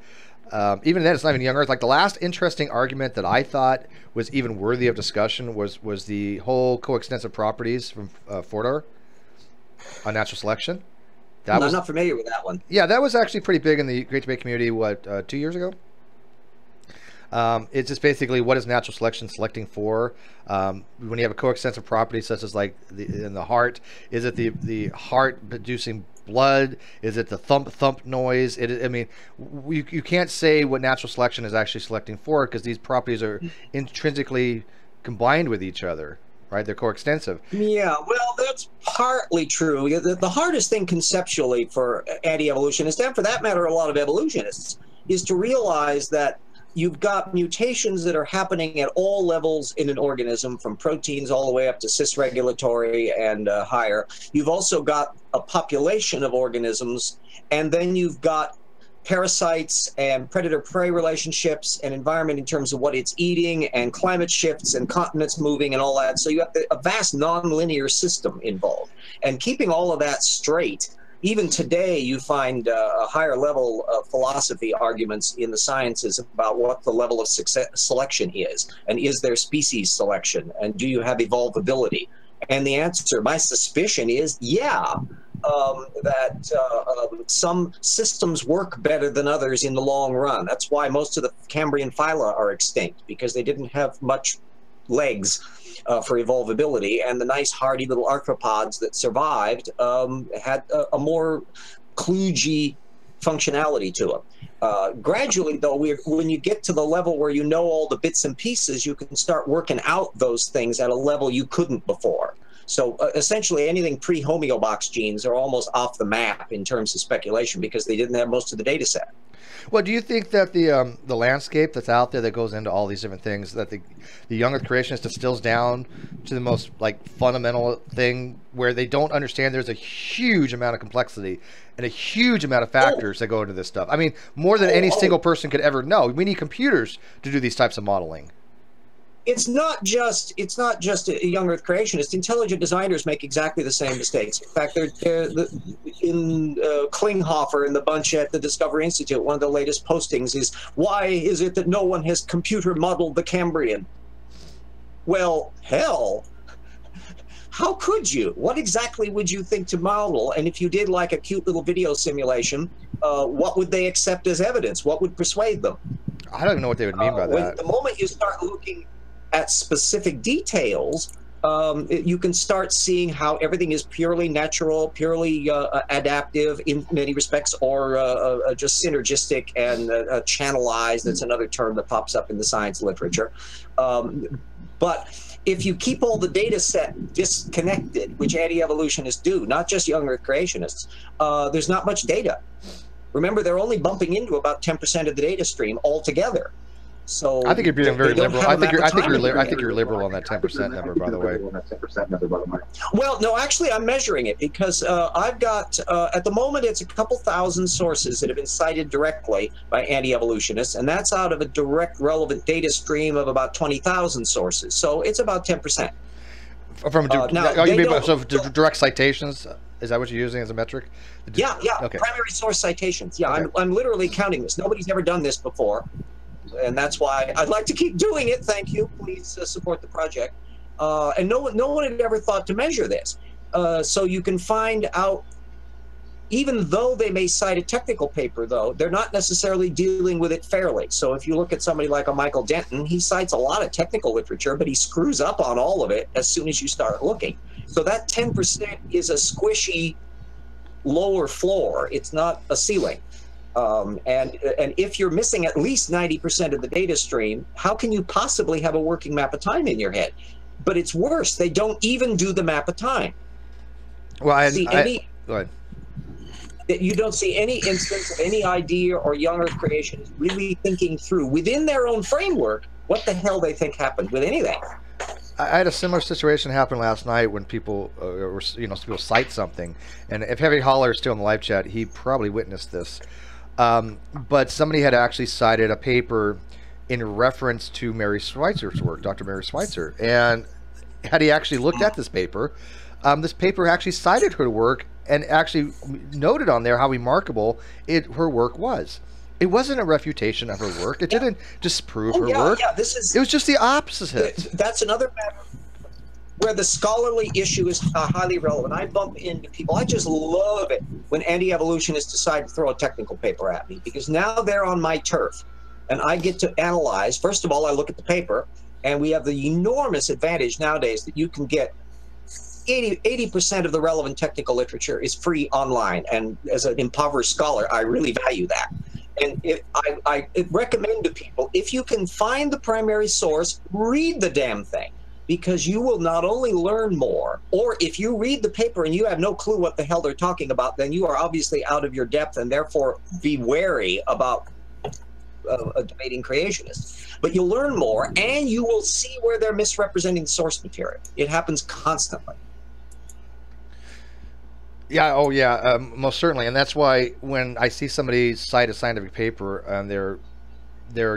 even then it's not even Young Earth. Like the last interesting argument that I thought was even worthy of discussion was the whole coextensive properties from Fodor on natural selection.
I'm not familiar with that one.
Yeah, that was actually pretty big in the Great Debate community, 2 years ago? It's just basically what is natural selection selecting for. When you have a coextensive property such as like in the heart, is it the heart producing blood? Is it the thump noise? I mean, you can't say what natural selection is actually selecting for, because these properties are intrinsically combined with each other, right? They're coextensive.
Yeah, well, that's partly true. The hardest thing conceptually for anti-evolutionists, and for that matter a lot of evolutionists, is to realize that you've got mutations that are happening at all levels in an organism, from proteins all the way up to cis-regulatory and higher. You've also got a population of organisms, and then you've got parasites and predator-prey relationships and environment in terms of what it's eating, and climate shifts and continents moving and all that. So you have a vast non-linear system involved. And keeping all of that straight, even today, you find a higher level of philosophy arguments in the sciences about what the level of selection is. And is there species selection? And do you have evolvability? And the answer, my suspicion is, yeah, that some systems work better than others in the long run. That's why most of the Cambrian phyla are extinct, because they didn't have much legs for evolvability, and the nice hardy little arthropods that survived had a more kludgy functionality to them. Gradually, though, when you get to the level where you know all the bits and pieces, you can start working out those things at a level you couldn't before. So essentially anything pre-homeobox genes are almost off the map in terms of speculation, because they didn't have most of the data set.
Well, do you think that the landscape that's out there that goes into all these different things, that the young Earth creationist distills down to the most like fundamental thing, where they don't understand there's a huge amount of complexity and a huge amount of factors that go into this stuff? I mean, more than any single person could ever know. We need computers to do these types of modeling.
It's not just a young Earth creationist. Intelligent designers make exactly the same mistakes. In fact, in Klinghoffer and the bunch at the Discovery Institute, one of the latest postings is, why is it that no one has computer modeled the Cambrian? Well, hell, how could you? What exactly would you think to model? And if you did like a cute little video simulation, what would they accept as evidence? What would persuade them?
I don't even know what they would mean by that.
The moment you start looking at specific details, you can start seeing how everything is purely natural, purely adaptive in many respects, or just synergistic and channelized. That's another term that pops up in the science literature. But if you keep all the data set disconnected, which anti-evolutionists do, not just young Earth creationists, there's not much data. Remember, they're only bumping into about 10% of the data stream altogether. So
I think you're being very liberal. I think you're liberal on that 10% number, by the way.
Well, no, actually, I'm measuring it, because I've got at the moment it's a couple thousand sources that have been cited directly by anti-evolutionists, and that's out of a direct relevant data stream of about 20,000 sources. So it's about 10%.
From direct citations? Is that what you're using as a metric?
Yeah.
Okay.
Primary source citations. Yeah,
okay.
I'm literally counting this. Nobody's ever done this before. And that's why I'd like to keep doing it. Thank you. Please support the project. And no one had ever thought to measure this. So you can find out, even though they may cite a technical paper, though, they're not necessarily dealing with it fairly. So if you look at somebody like a Michael Denton, he cites a lot of technical literature, but he screws up on all of it as soon as you start looking. So that 10% is a squishy lower floor. It's not a ceiling. And if you're missing at least 90% of the data stream, how can you possibly have a working map of time in your head? But it's worse. They don't even do the map of time.
Well, go ahead.
You don't see any instance of any idea or young Earth creation really thinking through within their own framework what the hell they think happened with anything.
I had a similar situation happen last night when people, people cite something, and if Heavy Holler is still in the live chat, he probably witnessed this. But somebody had actually cited a paper in reference to Mary Schweitzer's work, Dr. Mary Schweitzer. And had he actually looked at this paper actually cited her work and actually noted on there how remarkable her work was. It wasn't a refutation of her work. It didn't disprove her work.
Yeah,
it was just the opposite.
That's another matter where the scholarly issue is highly relevant. I bump into people. I just love it when anti-evolutionists decide to throw a technical paper at me, because now they're on my turf. and I get to analyze. First of all, I look at the paper, and we have the enormous advantage nowadays that you can get 80% of the relevant technical literature is free online. And as an impoverished scholar, I really value that. And I recommend to people, if you can find the primary source, read the damn thing, because you will not only learn more, or if you read the paper and you have no clue what the hell they're talking about, then you are obviously out of your depth, and therefore be wary about debating creationists. But you'll learn more, and you will see where they're misrepresenting the source material. It happens constantly.
Yeah, oh yeah, most certainly, and that's why when I see somebody cite a scientific paper and they're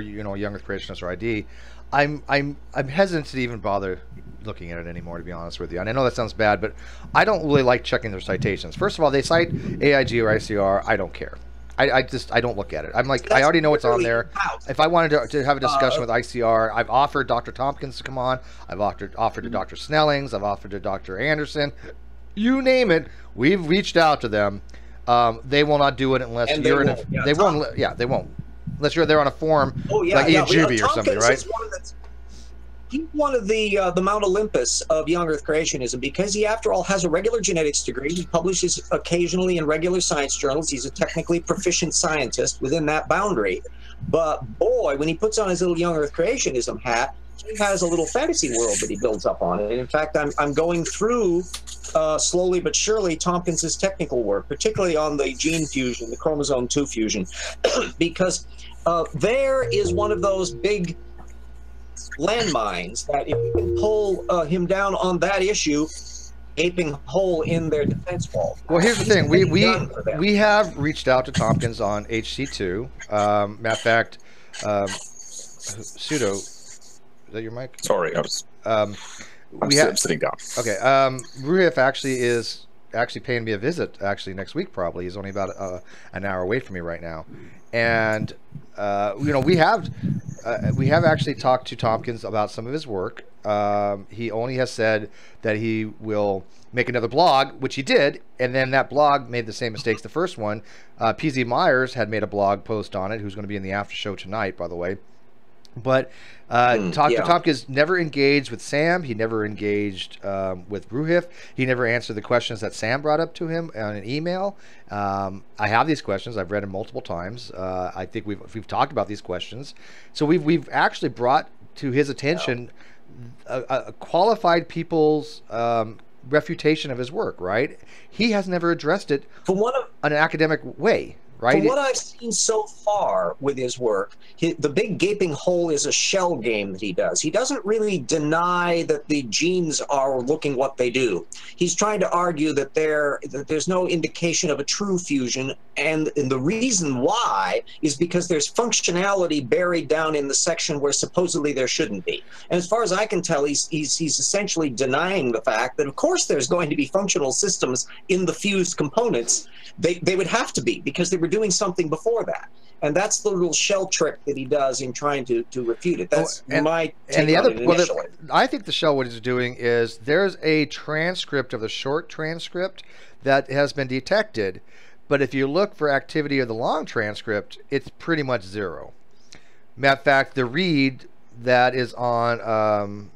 young Earth creationist or ID, I'm hesitant to even bother looking at it anymore, to be honest with you. And I know that sounds bad, but I don't really like checking their citations. First of all, they cite AIG or ICR. I don't care. I don't look at it. I'm like, I already know what's on there. If I wanted to have a discussion with ICR, I've offered Dr. Tompkins to come on. I've offered to Dr. Snellings. I've offered to Dr. Anderson. You name it, we've reached out to them. They will not do it unless you're in a. They won't. Yeah, they won't. Unless you're there on a forum like Ian Juby or something, right?
He's one of the Mount Olympus of young Earth creationism, because he, after all, has a regular genetics degree. He publishes occasionally in regular science journals. He's a technically proficient scientist within that boundary. But boy, when he puts on his little young Earth creationism hat, he has a little fantasy world that he builds up on it. And in fact, I'm going through slowly but surely Tompkins's technical work, particularly on the gene fusion, the chromosome 2 fusion, because there is one of those big landmines that if you can pull him down on that issue, gaping hole in their defense wall.
Well, here's the thing: we have reached out to Tompkins on HC2. Matter of fact, pseudo. Is that your mic?
Sorry, I was. I'm sitting down.
Okay. Ruhif actually is paying me a visit next week. Probably he's only about an hour away from me right now, and we have actually talked to Tompkins about some of his work. He only has said that he will make another blog, which he did, and then that blog made the same mistakes the first one. PZ Myers had made a blog post on it, who's going to be in the after show tonight, by the way. But Dr. Tompkins never engaged with Sam. He never engaged with Ruhif. He never answered the questions that Sam brought up to him on an email. I have these questions. I've read them multiple times. I think we've talked about these questions. So we've actually brought to his attention a qualified people's refutation of his work. Right? He has never addressed it in an academic way. Right?
From what I've seen so far with his work, the big gaping hole is a shell game that he does. He doesn't really deny that the genes are looking what they do. He's trying to argue that there's no indication of a true fusion, and the reason why is because there's functionality buried down in the section where supposedly there shouldn't be. And as far as I can tell, he's essentially denying the fact that, of course, there's going to be functional systems in the fused components. They would have to be, because they were doing something before that. And that's the little shell trick that he does in trying to refute it. That's my take on it initially.
I think the shell, what he's doing is there's a transcript of the short transcript that has been detected, but if you look for activity of the long transcript, it's pretty much zero. Matter of fact, the read that is on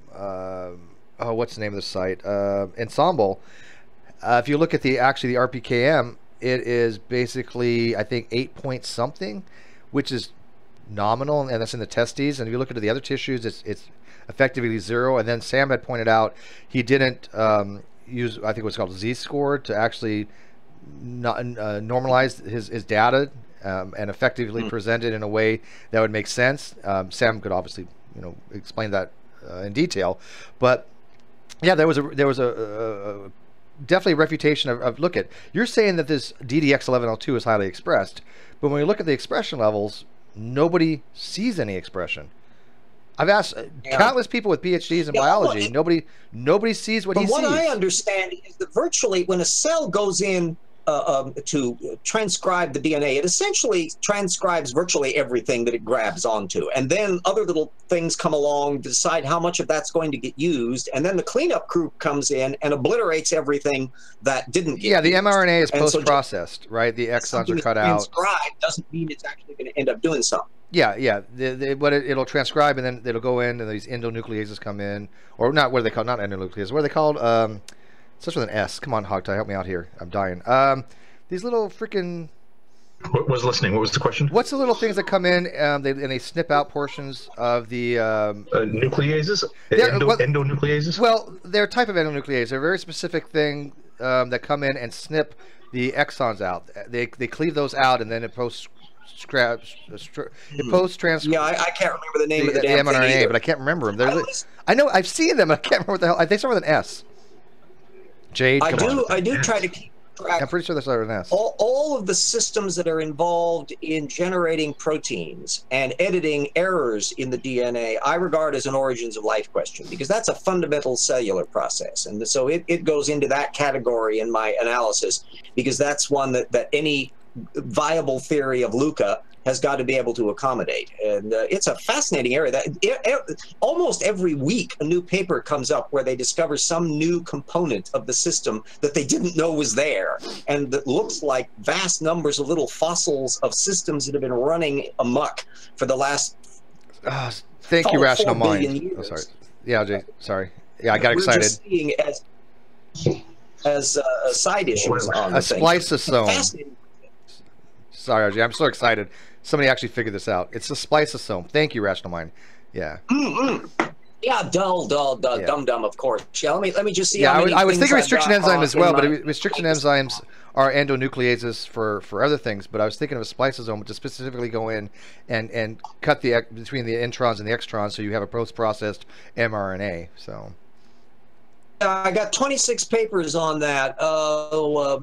what's the name of the site? Ensemble. If you look at the RPKM, it is basically, I think, 8 point something, which is nominal, and that's in the testes. And if you look into the other tissues, it's effectively zero. And then Sam had pointed out he didn't use, I think it was called Z-score, to actually normalize his data and effectively present it in a way that would make sense. Sam could obviously, explain that in detail, but yeah, there was a definitely a refutation of look at, you're saying that this DDX11L2 is highly expressed, but when we look at the expression levels, nobody sees any expression. I've asked countless people with PhDs in biology. Nobody sees what he sees.
But what I understand is that virtually when a cell goes in to transcribe the DNA, it essentially transcribes virtually everything that it grabs onto. And then other little things come along to decide how much of that's going to get used. And then the cleanup crew comes in and obliterates everything that didn't get used.
The mRNA is post-processed, right? The exons are cut out.
Transcribed doesn't mean it's actually going to end up doing something.
Yeah, yeah. It'll transcribe, and then it'll go in, and these endonucleases come in, or not. What are they called? Not endonucleases. What are they called? Starts with an S. Come on, Hogtie, help me out here. I'm dying. These little freaking.
What was listening? What was the question?
What's the little things that come in? And they snip out portions of the
nucleases. Endonucleases.
Well, they're a type of endonuclease. They're a very specific thing that come in and snip the exons out. They cleave those out, and then it post. Yeah,
I can't remember the name of the damn
mRNA,
thing
but I can't remember them. I know I've seen them, but I can't remember what the hell. They start with an S. Jade,
I do try to keep track.
I'm pretty sure they start with an S.
All of the systems that are involved in generating proteins and editing errors in the DNA, I regard as an origins of life question, because that's a fundamental cellular process, and so it goes into that category in my analysis, because that's one that any viable theory of Luca has got to be able to accommodate. And it's a fascinating area. That almost every week a new paper comes up where they discover some new component of the system that they didn't know was there, and that looks like vast numbers of little fossils of systems that have been running amok for the last
thank you, Rational Mind. Oh, sorry. Yeah, Jay, sorry. Yeah, I got excited.
Just seeing as side issues on
a spliceosome. Sorry, RJ, I'm so excited. Somebody actually figured this out. It's a spliceosome. Thank you, Rational Mind. Yeah.
Yeah, dumb, of course. Yeah, let me just see.
Yeah, I was thinking restriction enzyme as well, but restriction enzymes are endonucleases for other things. But I was thinking of a spliceosome to specifically go in and cut between the introns and the extrons, so you have a post-processed mRNA. So.
I got 26 papers on that.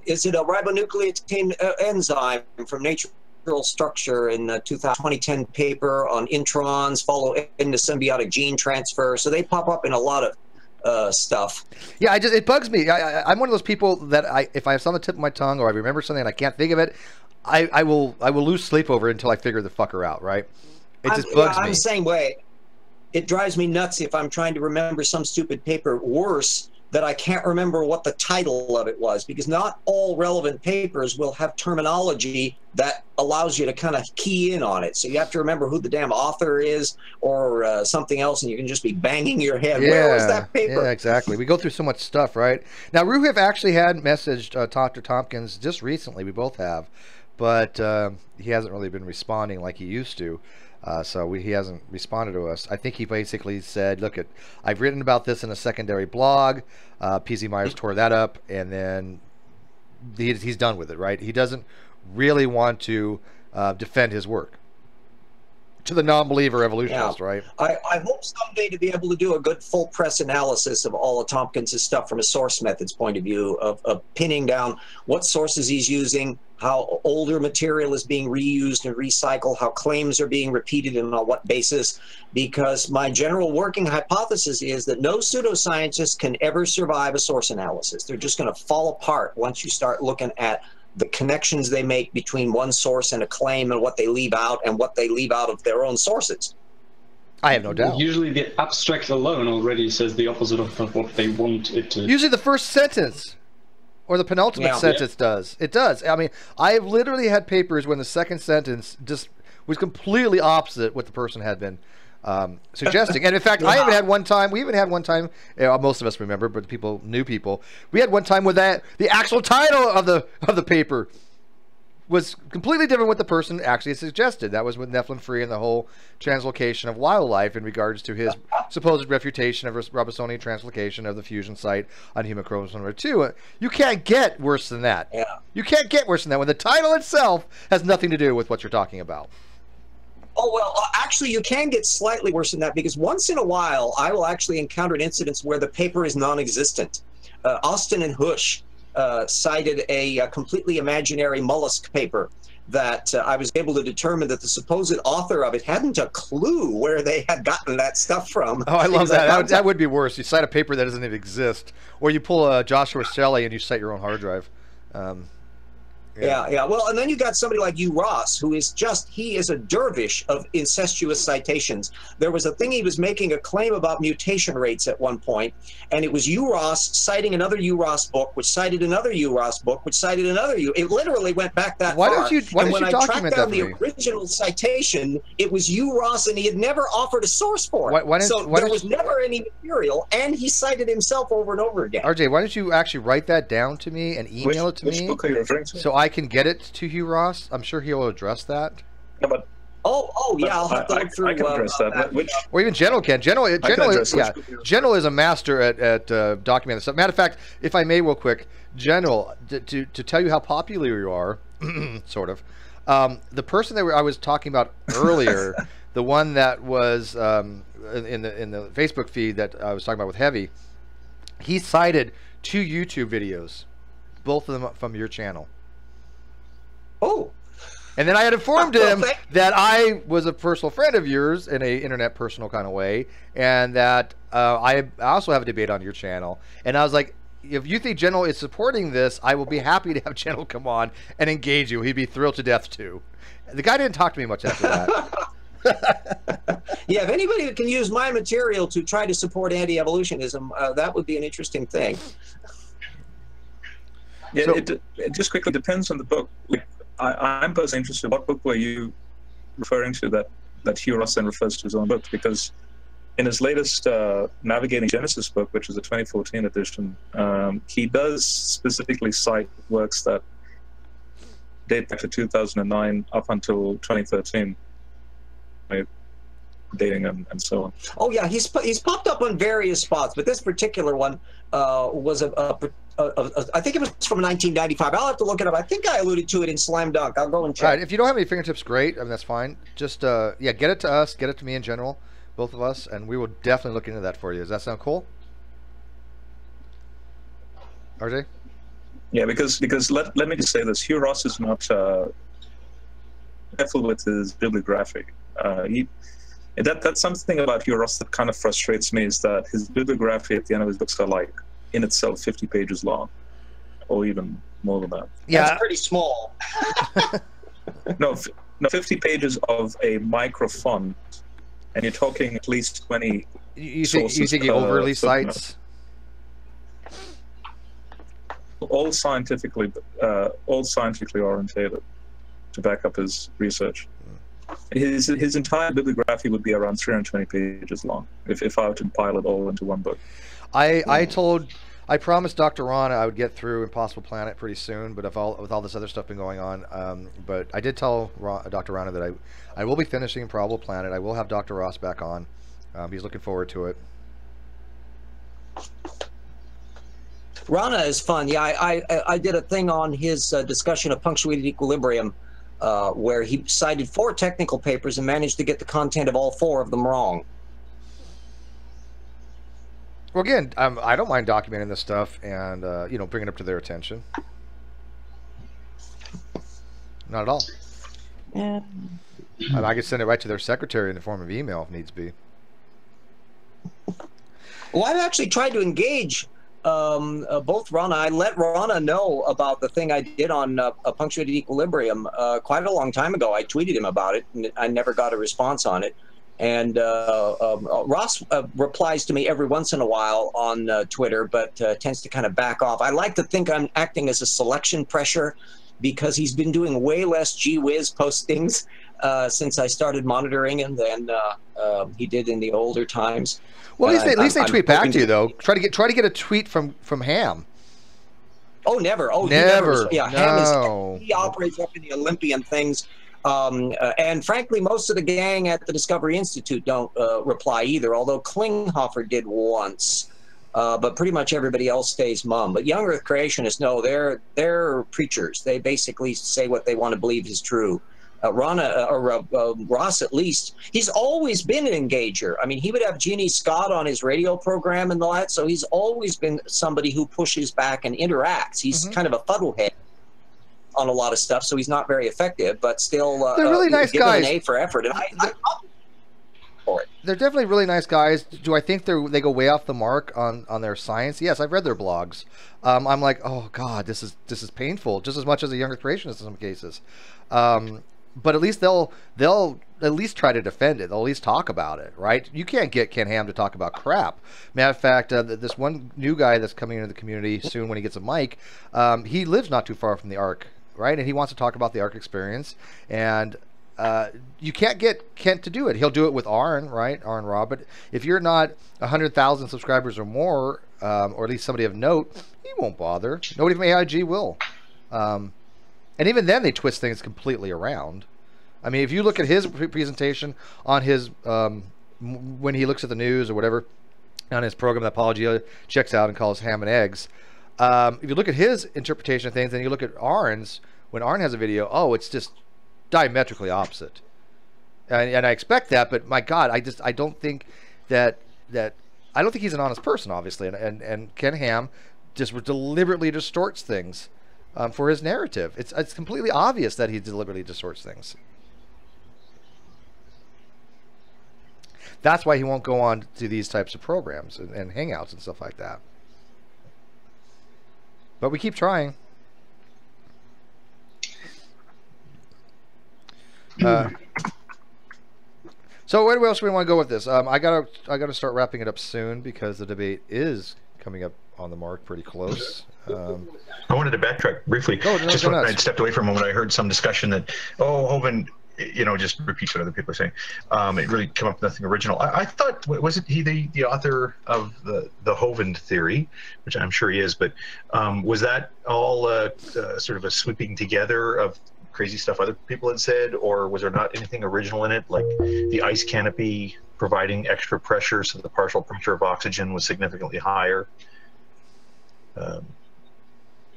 Is it a ribonucleotide enzyme from Natural Structure in the 2010 paper on introns, follow into symbiotic gene transfer? So they pop up in a lot of stuff.
Yeah, it bugs me. I'm one of those people that if I have something on the tip of my tongue or I remember something and I can't think of it, I will lose sleep over it until I figure the fucker out. Right? It just bugs me.
I'm the same way. It drives me nuts if I'm trying to remember some stupid paper. Worse, that I can't remember what the title of it was, because not all relevant papers will have terminology that allows you to kind of key in on it. So you have to remember who the damn author is or something else, and you can just be banging your head.
Yeah,
where was that paper?
Yeah, exactly. We go through so much stuff, right? Now, Ruhiv actually had messaged Dr. Tompkins just recently. We both have, but he hasn't really been responding like he used to. So he hasn't responded to us. I think he basically said, look, I've written about this in a secondary blog. PZ Myers tore that up, and then he's done with it, right? He doesn't really want to defend his work to the non-believer evolutionist, right?
I hope someday to be able to do a good full press analysis of all of Tompkins' stuff from a source methods point of view, of pinning down what sources he's using, how older material is being reused and recycled, how claims are being repeated and on what basis, because my general working hypothesis is that no pseudoscientist can ever survive a source analysis. They're just going to fall apart once you start looking at the connections they make between one source and a claim and what they leave out and what they leave out of their own sources.
I have no doubt.
Usually the abstract alone already says the opposite of what they want it to.
Usually the first sentence or the penultimate sentence does. It does. I mean, I've literally had papers when the second sentence just was completely opposite what the person had been suggesting. And in fact, I even had one time, we even had one time, most of us remember, but new people, we had one time where the actual title of the paper was completely different what the person actually suggested. That was with Nephilim Free and the whole translocation of wildlife in regards to his supposed refutation of Robisonian translocation of the fusion site on human chromosome number 2. You can't get worse than that.
Yeah.
You can't get worse than that when the title itself has nothing to do with what you're talking about.
Oh, well, actually, you can get slightly worse than that, because once in a while, I will actually encounter incidents where the paper is non-existent. Austin and Hush cited a completely imaginary mollusk paper that I was able to determine that the supposed author of it hadn't a clue where they had gotten that stuff from.
Oh, I love that. That would be worse. You cite a paper that doesn't even exist, or you pull a Joshua Shelley and you cite your own hard drive.
Yeah. Well, and then you got somebody like you, Ross, who is he is a dervish of incestuous citations. There was a thing he was making a claim about mutation rates at one point, and it was you, Ross, citing another you, Ross book, which cited another you, Ross book, which cited another you. It literally went back that far.
Why
when I tracked down the
me?
original citation, it was you, Ross, and he had never offered a source for it. There was never any material, and he cited himself over and over again.
RJ, why don't you actually write that down to me and email it to me?
Which book are you referring to?
So I can get it to Hugh Ross. I'm sure he'll address that.
Yeah, but
I'll have to look through.
I can address that.
Or even General can. General is a master at documenting stuff. Matter of fact, if I may, real quick, General, to tell you how popular you are, sort of. The person that I was talking about earlier, the one that was in the Facebook feed that I was talking about with Heavy, he cited 2 YouTube videos, both of them from your channel.
Oh.
And then I had informed him that I was a personal friend of yours in a internet personal kind of way, and that I also have a debate on your channel. And I was like, if you think General is supporting this, I will be happy to have General come on and engage you. He'd be thrilled to death too. The guy didn't talk to me much after that.
Yeah, if anybody can use my material to try to support anti-evolutionism, that would be an interesting thing.
Yeah, so, it just quickly depends on the book. Like, I'm personally interested. What book were you referring to that Hugh Ross then refers to his own book? Because in his latest Navigating Genesis book, which is a 2014 edition, he does specifically cite works that date back to 2009 up until 2013. Dating and so on.
Oh yeah, he's popped up on various spots, but this particular one was I think it was from 1995. I'll have to look it up. I think I alluded to it in Slam Dunk. I'll go and check.
All right, if you don't have any fingertips, great. I mean, that's fine. Just get it to us, get it to me in general, both of us, and we will definitely look into that for you. Does that sound cool, RJ?
Yeah, because let me just say this: Hugh Ross is not careful with his bibliography. That's something about Hugh Ross that kind of frustrates me, is that his bibliography at the end of his books are like in itself 50 pages long, or even more than that.
Yeah, that's pretty small.
No, 50 pages of a microfont, and you're talking at least 20.
You think he overly cites?
All scientifically orientated to back up his research. His entire bibliography would be around 320 pages long if I were to compile it all into one book.
I promised Dr. Rana I would get through Impossible Planet pretty soon, but with all this other stuff been going on, but I did tell Dr. Rana that I will be finishing Improbable Planet. I will have Dr. Ross back on. He's looking forward to it.
Rana is fun. Yeah, I did a thing on his discussion of punctuated equilibrium, where he cited 4 technical papers and managed to get the content of all 4 of them wrong.
Well, again, I don't mind documenting this stuff and bringing it up to their attention. Not at all.
Yeah.
I could send it right to their secretary in the form of email if needs be.
Well, I've actually tried to engage both Rana. I let Rana know about the thing I did on punctuated equilibrium quite a long time ago. I tweeted him about it, and I never got a response on it. And Ross replies to me every once in a while on Twitter, but tends to kind of back off. I like to think I'm acting as a selection pressure, because he's been doing way less gee whiz postings since I started monitoring him than he did in the older times.
Well, at least they tweet back to you, though. Try to get a tweet from Ham.
Oh, never. Oh,
never.
Yeah, no. He operates up in the Olympian things. And frankly, most of the gang at the Discovery Institute don't reply either, although Klinghoffer did once. But pretty much everybody else stays mum. But young Earth creationists, no, they're preachers. They basically say what they want to believe is true. Ross, at least, he's always been an engager. I mean, he would have Jeannie Scott on his radio program and all that, so he's always been somebody who pushes back and interacts. He's kind of a fuddlehead on a lot of stuff, so he's not very effective, but still
they're really nice guys.
An A for effort, and I for it.
they're definitely really nice guys. Do I think they go way off the mark on their science? Yes, I've read their blogs. I'm like, oh god, this is painful, just as much as a younger creationist in some cases. But at least they'll at least try to defend it. They'll at least talk about it, right? You can't get Ken Ham to talk about crap. Matter of fact, this one new guy that's coming into the community soon when he gets a mic, he lives not too far from the Ark, right? And he wants to talk about the Ark experience. And you can't get Kent to do it. He'll do it with Arn, right? Arn Rob. But if you're not 100,000 subscribers or more, or at least somebody of note, he won't bother. Nobody from AIG will. And even then, they twist things completely around. I mean, if you look at his presentation on his, when he looks at the news or whatever, on his program that Apologia checks out and calls Ham and Eggs, if you look at his interpretation of things and you look at Arn's, when Arn has a video, oh, it's just diametrically opposite. And I expect that, but my God, I don't think that I don't think he's an honest person, obviously. And Ken Ham just deliberately distorts things. For his narrative. It's completely obvious that he deliberately distorts things. That's why he won't go on to these types of programs and hangouts and stuff like that. But we keep trying. So where else do we want to go with this? I gotta start wrapping it up soon because the debate is coming up on the mark pretty close.
I wanted to backtrack briefly. Just when I stepped away for a moment, I heard some discussion that, Hovind, just repeats what other people are saying. It really came up with nothing original. I thought, wasn't he the author of the Hovind theory, which I'm sure he is, but was that all sort of a sweeping together of crazy stuff other people had said, or was there not anything original in it, like the ice canopy providing extra pressure so the partial pressure of oxygen was significantly higher?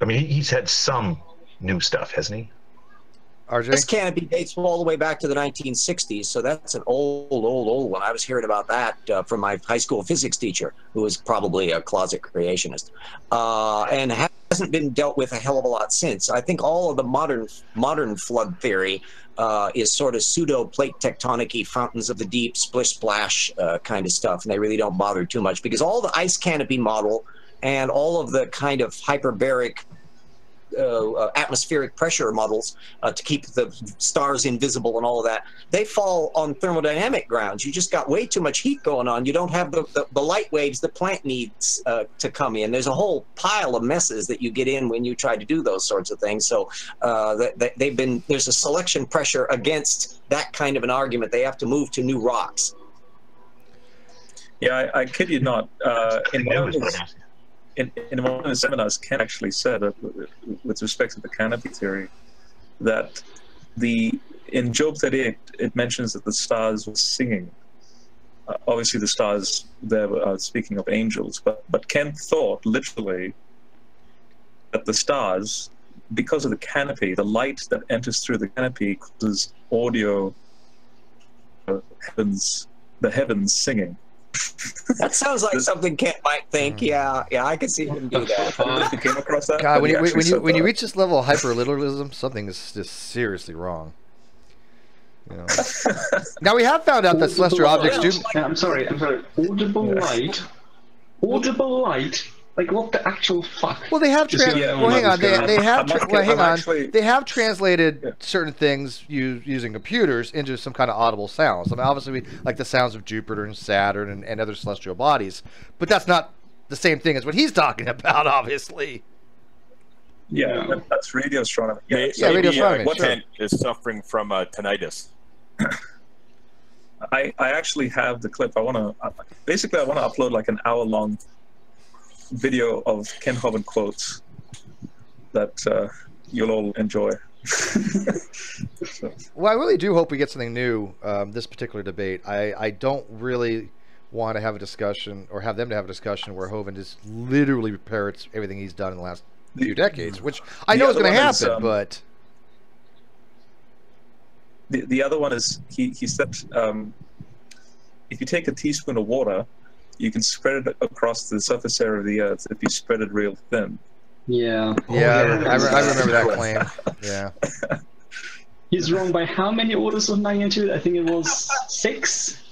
I mean, he's had some new stuff, hasn't he?
RJ?
This canopy dates all the way back to the 1960s, so that's an old one. I was hearing about that from my high school physics teacher, who was probably a closet creationist, and hasn't been dealt with a hell of a lot since. I think all of the modern flood theory is sort of pseudo plate tectonic-y, fountains of the deep, splish splash kind of stuff, and they really don't bother too much because all the ice canopy model and all of the kind of hyperbaric atmospheric pressure models to keep the stars invisible and all of that, they fall on thermodynamic grounds. You just got way too much heat going on. You don't have the light waves the plant needs to come in. There's a whole pile of messes that you get in when you try to do those sorts of things. So there's a selection pressure against that kind of an argument. They have to move to new rocks.
Yeah, I kid you not. In one of the seminars, Ken actually said, with respect to the canopy theory, that in Job 38, it mentions that the stars were singing. Obviously, the stars there are speaking of angels, but Ken thought, literally, that the stars, because of the canopy, the light that enters through the canopy causes audio, the heavens singing.
That sounds like something Kent might think. Yeah, I can see him do that.
You came across that?
God, when you reach this level of hyperliteralism, something is just seriously wrong. Now we have found out that celestial objects do.
I'm sorry. Audible light. Like what the actual fuck?
Well, they have. Hang on. They have translated certain things using computers into some kind of audible sounds. I mean, obviously, like the sounds of Jupiter and Saturn and other celestial bodies, but that's not the same thing as what he's talking about, obviously.
Yeah, that's radio astronomy.
Radio astronomy. What Kent is suffering from tinnitus?
I actually have the clip. I want to upload like an hour-long video of Ken Hovind quotes that you'll all enjoy.
Well, I really do hope we get something new this particular debate. I don't really want to have a discussion or have them to have a discussion where Hovind just literally parrots everything he's done in the last few decades, which I know is going to happen, but
the other one is he said if you take a teaspoon of water, you can spread it across the surface area of the Earth if you spread it real thin.
Yeah.
I remember that claim. Yeah.
He's wrong by how many orders of magnitude? I think it was 6.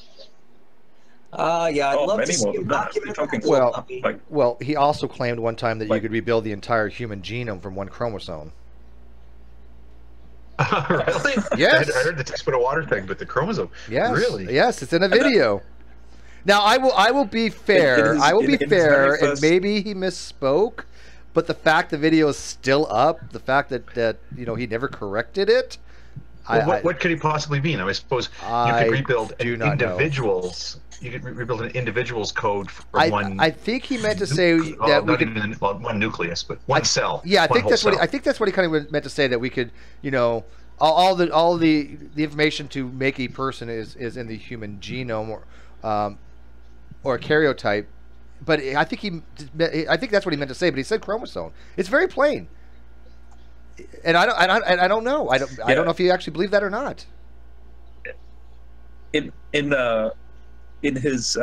Yeah, I'd love to see a documentary.
Well, he also claimed one time that you could rebuild the entire human genome from one chromosome.
Really?
Yes.
I heard the teaspoon of water thing, but the chromosome.
Yes.
Really?
Yes, it's in a video. Now I will be fair. And maybe he misspoke, but the fact the video is still up, the fact that he never corrected it.
Well, what could he possibly mean? I suppose you could rebuild individuals. You could rebuild an individual's code from one.
I think he meant to say that we could
even one nucleus, but one cell.
Yeah, I think that's what he kind of meant to say, that we could, all the information to make a person is in the human genome or a karyotype. But I think that's what he meant to say. But he said chromosome. It's very plain. And I don't know. I don't know if you actually believe that or not.
In his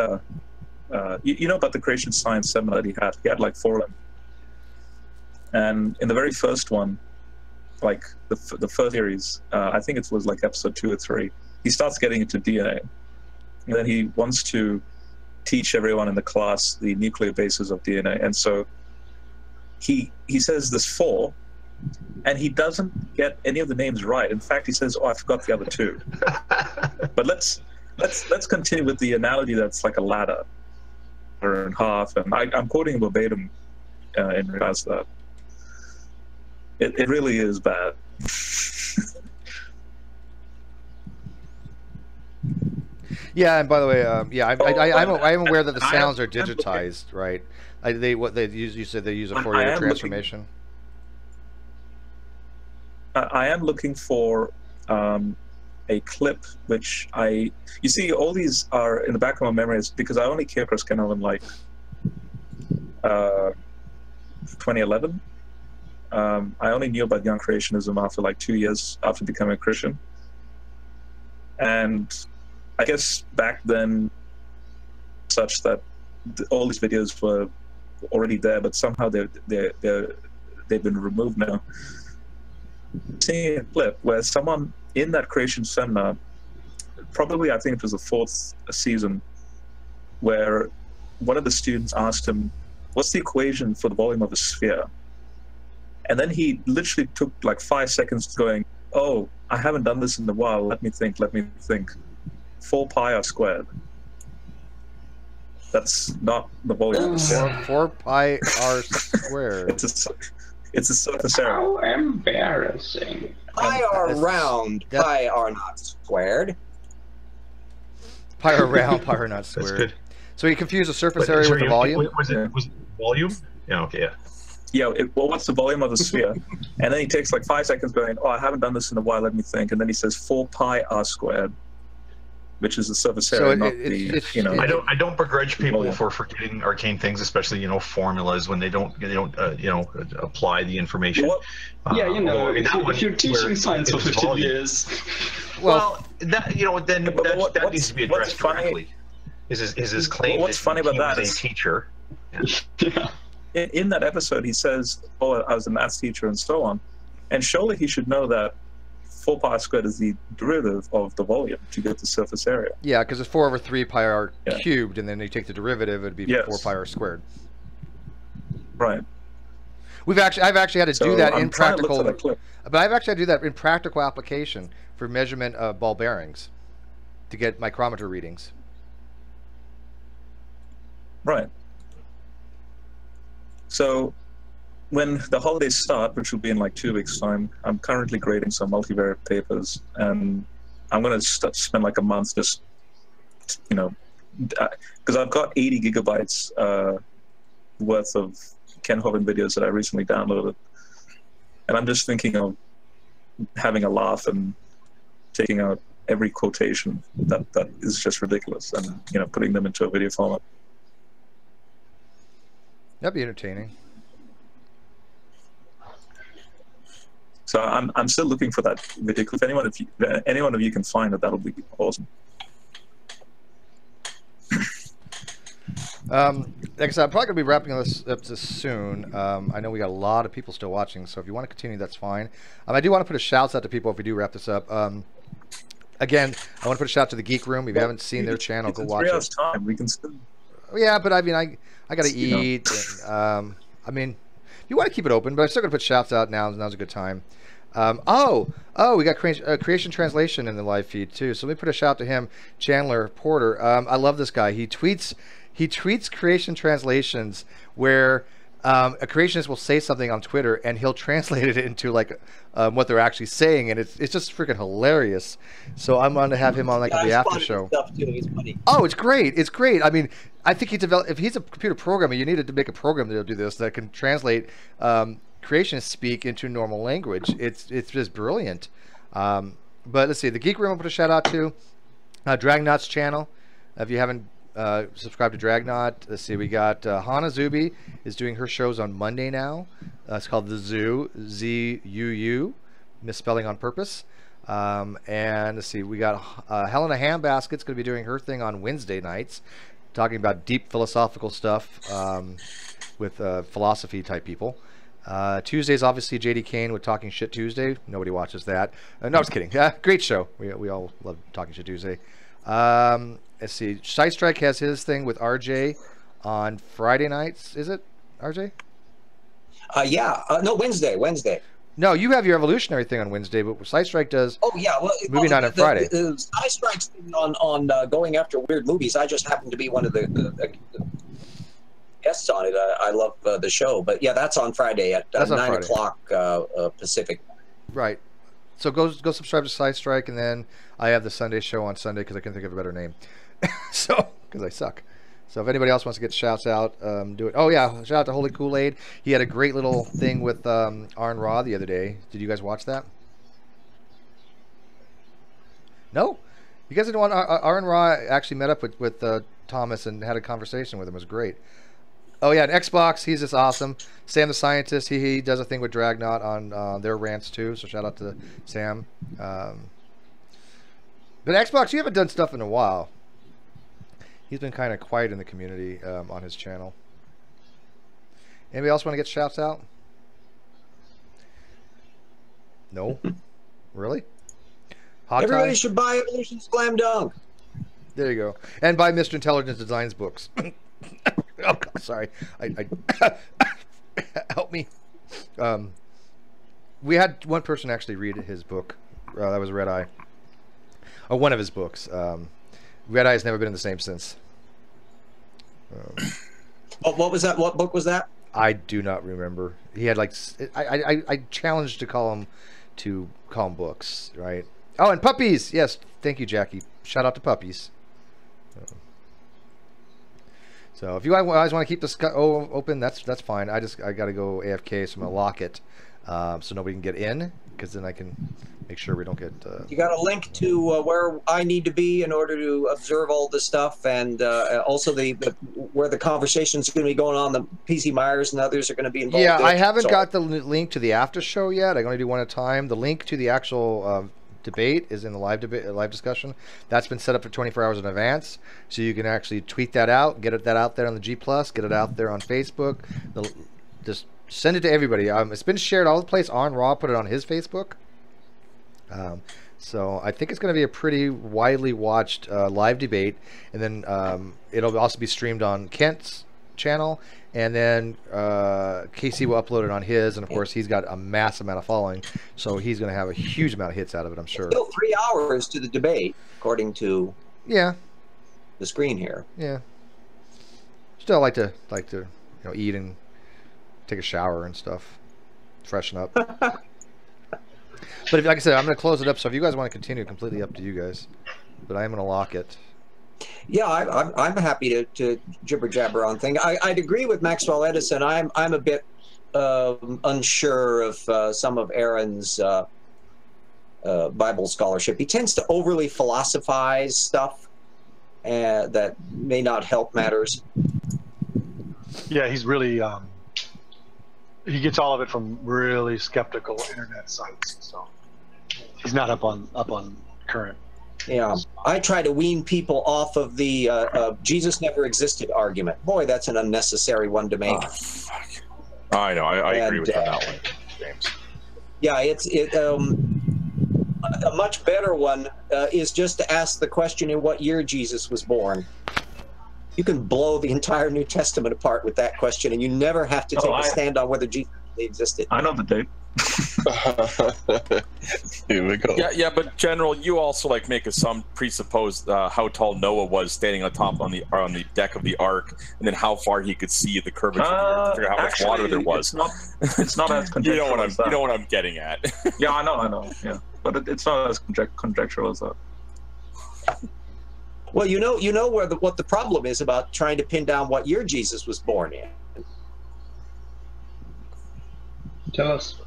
you know about the creation science seminar that he had like 4 of them, and in the very first one, like the first series, I think it was like episode 2 or 3, he starts getting into DNA, and then he wants to teach everyone in the class the nuclear bases of DNA, and so he says there's 4. And he doesn't get any of the names right. In fact, he says, "Oh, I forgot the other 2." But let's continue with the analogy that's like a ladder, or in half. And I'm quoting verbatim in regards to that. It really is bad.
Yeah, and by the way, I'm aware that the sounds are digitized, right? You said they use a Fourier transformation.
I am looking for a clip which you see, all these are in the back of my memories because I only came across kind of in like 2011. I only knew about young creationism after like 2 years after becoming a Christian, and I guess back then such that all these videos were already there, but somehow they've been removed now. Seeing a clip where someone in that creation seminar, probably I think it was the 4th season, where one of the students asked him, "What's the equation for the volume of a sphere?" And then he literally took like 5 seconds going, "Oh, I haven't done this in a while. Let me think. 4 pi r squared." That's not the volume of a sphere.
4 pi r squared.
It's a surface area.
How embarrassing.
Pi are round, pi are not squared.
Pi are round, pi are not squared. So you confuse the surface area with the volume?
Was it volume? Yeah, okay, yeah.
Yeah, well, what's the volume of the sphere? And then he takes like 5 seconds going, "Oh, I haven't done this in a while, let me think." And then he says 4 pi r squared, which is the surface area, not the,
I don't begrudge people for forgetting arcane things, especially formulas when they don't apply the information.
If you're teaching science for 15 years,
that needs to be addressed directly. Is his claim?
What's funny about that
is a teacher.
Yeah.
In that episode, he says, "Oh, I was a maths teacher," and so on. And surely he should know that 4 pi squared is the derivative of the volume to get the surface area.
Yeah, because it's 4 over 3 pi r cubed, and then you take the derivative, it'd be 4 pi r squared.
Right.
I've actually had to do that in practical, but I've actually had to do that in practical application for measurement of ball bearings to get micrometer readings.
Right. So when the holidays start, which will be in like 2 weeks' time, I'm currently grading some multivariate papers, and I'm going to spend like a month just, because I've got 80 gigabytes worth of Ken Hovind videos that I recently downloaded, and I'm just thinking of having a laugh and taking out every quotation that is just ridiculous, and putting them into a video format.
That'd be entertaining.
So I'm still looking for that video. If anyone of you can find it, that'll be awesome.
Like I said, I'm probably going to be wrapping this up soon. I know we got a lot of people still watching, so if you want to continue, that's fine. I do want to put a shout out to people if we do wrap this up. Again, I want to put a shout out to the Geek Room. If you haven't seen their channel, go watch it.
Time. We can still...
Yeah, but I mean, I got to eat. And, I mean, you want to keep it open, but I'm still going to put shouts out now. Now's a good time. We got Creation Translation in the live feed too. So let me put a shout to him, Chandler Porter. I love this guy. He tweets Creation Translations where a creationist will say something on Twitter and he'll translate it into like what they're actually saying, and it's just freaking hilarious. So I'm going to have him on like the after show. Oh, it's great! It's great. I mean, I think if he's a computer programmer, you needed to make a program that'll do this that can translate creationists speak into normal language. It's just brilliant. But let's see, the Geek Room I'll put a shout out to Dragnaught's channel. If you haven't subscribed to Dragnaught, let's see, we got Hana Zubi is doing her shows on Monday now. It's called The Zoo, Z-U-U, misspelling on purpose. And let's see, we got Helena Hambasket's going to be doing her thing on Wednesday nights, talking about deep philosophical stuff with philosophy type people. Tuesdays, obviously, JD Kane with Talking Shit Tuesday. Nobody watches that. No, I was kidding. Great show. We all love Talking Shit Tuesday. Let's see. Sidestrike has his thing with RJ on Friday nights. Is it, RJ?
Yeah. No, Wednesday.
No, you have your evolutionary thing on Wednesday, but Sidestrike does.
Oh yeah, well,
movie night on Friday.
Sidestrike's thing on going after weird movies. I just happen to be one of the guests on it. I love the show, but yeah, that's on Friday at 9 o'clock Pacific.
Right. So go subscribe to Sidestrike, and then I have the Sunday show on Sunday because I can't think of a better name. So because I suck. So if anybody else wants to get shouts out, do it. Oh yeah, shout out to Holy Kool-Aid. He had a great little thing with Arn Ra the other day. Did you guys watch that? No, you guys didn't want. Arn Ra actually met up with Thomas and had a conversation with him. It was great. Oh yeah, and Xbox, he's just awesome. Sam the Scientist, he does a thing with Dragnaught on their rants too. So shout out to Sam. But Xbox, you haven't done stuff in a while. He's been kind of quiet in the community on his channel. Anybody else want to get shouts out? No? Really?
Everybody should buy Evolution Slam Dunk.
There you go. And buy Mr. Intelligence Designs books. Oh, God, sorry. I help me. We had one person actually read his book. That was Red Eye. Or one of his books. Red Eye has never been the same since.
What was that? What book was that?
I do not remember. He had like I challenged to call him books, right? Oh, and puppies. Yes, thank you, Jackie. Shout out to puppies. So if you guys want to keep this open, that's fine. I got to go AFK, so I'm gonna lock it so nobody can get in, because then I can make sure we don't get.
You got a link to where I need to be in order to observe all this stuff, and also where the conversation's going to be going on. The PC Myers and others are going to be involved.
Yeah, I haven't got the link to the after show yet. I can only do one at a time. The link to the actual debate is in the live discussion. That's been set up for 24 hours in advance, so you can actually tweet that out, get that out there on the G+, get it out there on Facebook. Just send it to everybody. It's been shared all the place. On Raw put it on his Facebook. So I think it's going to be a pretty widely watched live debate, and then it'll also be streamed on Kent's channel, and then KC will upload it on his, and of course he's got a mass amount of following, so he's going to have a huge amount of hits out of it, I'm sure.
Still 3 hours to the debate, according to the screen here.
Yeah. Still like to eat and take a shower and stuff, freshen up. But like I said, I'm going to close it up, so if you guys want to continue, completely up to you guys. But I am going to lock it.
Yeah, I'm happy to jibber jabber on things. I'd agree with Maxwell Edison. I'm a bit unsure of some of Aaron's Bible scholarship. He tends to overly philosophize stuff that may not help matters.
Yeah, he's really he gets all of it from really skeptical internet sites, so he's not up on current.
Yeah, I try to wean people off of the Jesus never existed argument. Boy, that's an unnecessary one to make.
Oh, fuck. I know. I agree with that one, James.
Yeah, A much better one is just to ask the question in what year Jesus was born. You can blow the entire New Testament apart with that question, and you never have to take a stand on whether Jesus existed.
I know the date.
Here we go. Yeah, but General, you also like make some presuppose how tall Noah was standing on top on the deck of the ark, and then how far he could see the curvature of the earth to figure out how much water there was.
It's not as conjectural.
You know what I'm getting at.
Yeah, I know. Yeah, but it's not as conjectural as that.
Well, you know what the problem is about trying to pin down what year Jesus was born in.
Tell us.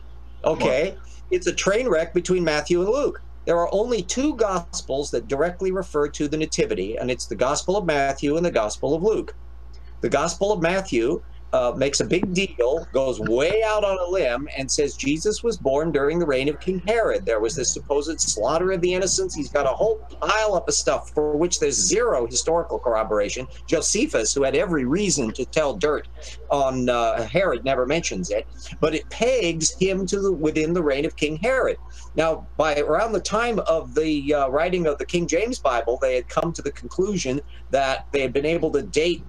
Okay, it's a train wreck between Matthew and Luke. There are only two Gospels that directly refer to the Nativity, and it's the Gospel of Matthew and the Gospel of Luke. The Gospel of Matthew makes a big deal, goes way out on a limb, and says Jesus was born during the reign of King Herod. There was this supposed slaughter of the innocents. He's got a whole pile up of stuff for which there's zero historical corroboration. Josephus, who had every reason to tell dirt on Herod, never mentions it, but it pegs him to within the reign of King Herod. Now, by around the time of the writing of the King James Bible, they had come to the conclusion that they had been able to date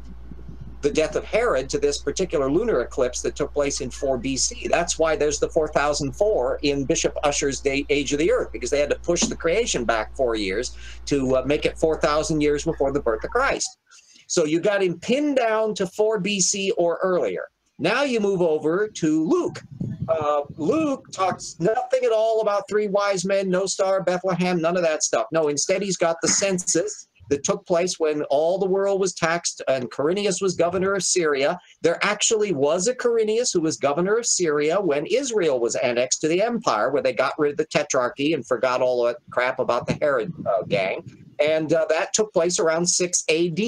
the death of Herod to this particular lunar eclipse that took place in 4 BC. That's why there's the 4004 in Bishop Ussher's Age of the Earth, because they had to push the creation back 4 years to make it 4,000 years before the birth of Christ. So you got him pinned down to 4 BC or earlier. Now you move over to Luke. Luke talks nothing at all about 3 wise men, no star, Bethlehem, none of that stuff. No, instead he's got the census that took place when all the world was taxed and Quirinius was governor of Syria. There actually was a Quirinius who was governor of Syria when Israel was annexed to the empire, where they got rid of the tetrarchy and forgot all that crap about the Herod gang. And that took place around 6 AD,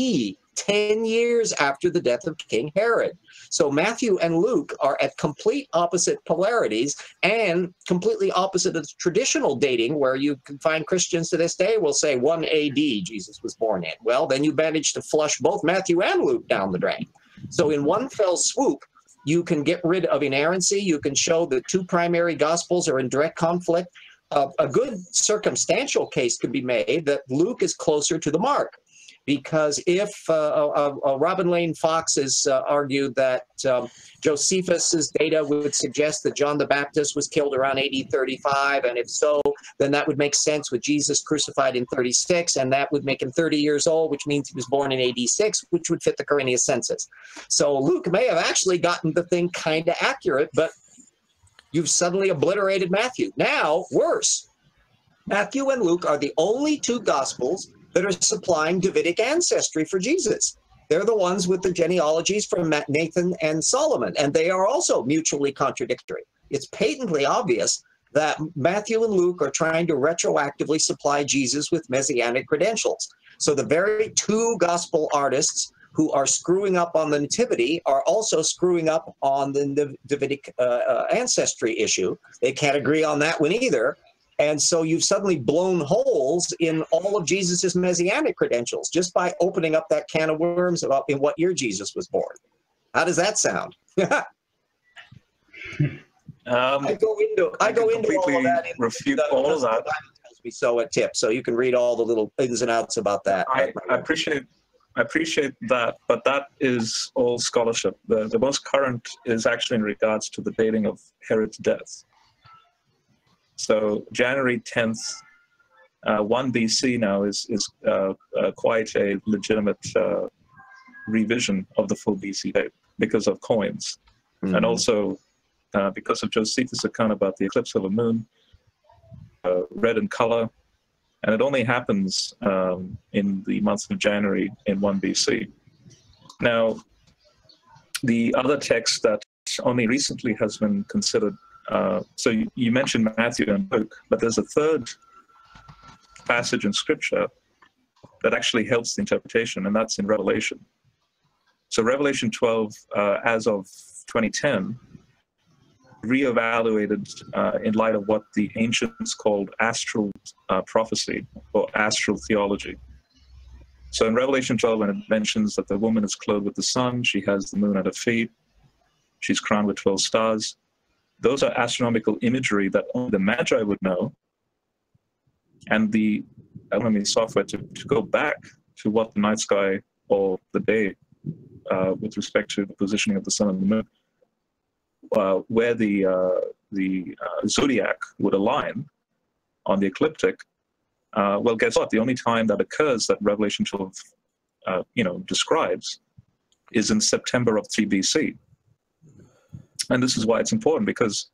10 years after the death of King Herod. So Matthew and Luke are at complete opposite polarities and completely opposite of traditional dating, where you can find Christians to this day will say 1 AD Jesus was born in. Well, then you manage to flush both Matthew and Luke down the drain. So in one fell swoop, you can get rid of inerrancy. You can show the 2 primary gospels are in direct conflict. A good circumstantial case could be made that Luke is closer to the mark. Because if Robin Lane Fox has argued that Josephus's data would suggest that John the Baptist was killed around AD 35, and if so, then that would make sense with Jesus crucified in 36, and that would make him 30 years old, which means he was born in AD 6, which would fit the Quirinius census. So Luke may have actually gotten the thing kind of accurate, but you've suddenly obliterated Matthew. Now, worse, Matthew and Luke are the only 2 Gospels that are supplying Davidic ancestry for Jesus. They're the ones with the genealogies from Nathan and Solomon, and they are also mutually contradictory. It's patently obvious that Matthew and Luke are trying to retroactively supply Jesus with messianic credentials. So the very 2 gospel artists who are screwing up on the nativity are also screwing up on the Davidic ancestry issue. They can't agree on that one either. And so you've suddenly blown holes in all of Jesus's messianic credentials just by opening up that can of worms about in what year Jesus was born. How does that sound? I go into all of that.
Refute all of that.
Tells me so at tip, so you can read all the little ins and outs about that.
I appreciate that, but that is all scholarship. The most current is actually in regards to the dating of Herod's death. So January 10th, 1 BC now is quite a legitimate revision of the full BC date because of coins. Mm-hmm. And also because of Josephus' account about the eclipse of a moon, red in color, and it only happens in the month of January in 1 BC. Now, the other text that only recently has been considered, so you mentioned Matthew and Luke, but there's a third passage in Scripture that actually helps the interpretation, and that's in Revelation. So Revelation 12, as of 2010, reevaluated in light of what the ancients called astral prophecy or astral theology. So in Revelation 12, when it mentions that the woman is clothed with the sun, she has the moon at her feet, she's crowned with 12 stars, those are astronomical imagery that only the Magi would know, and the astronomy software to go back to what the night sky or the day, with respect to the positioning of the sun and the moon, where the zodiac would align on the ecliptic. Well, guess what? The only time that occurs that Revelation 12, describes, is in September of 3 BC. And this is why it's important, because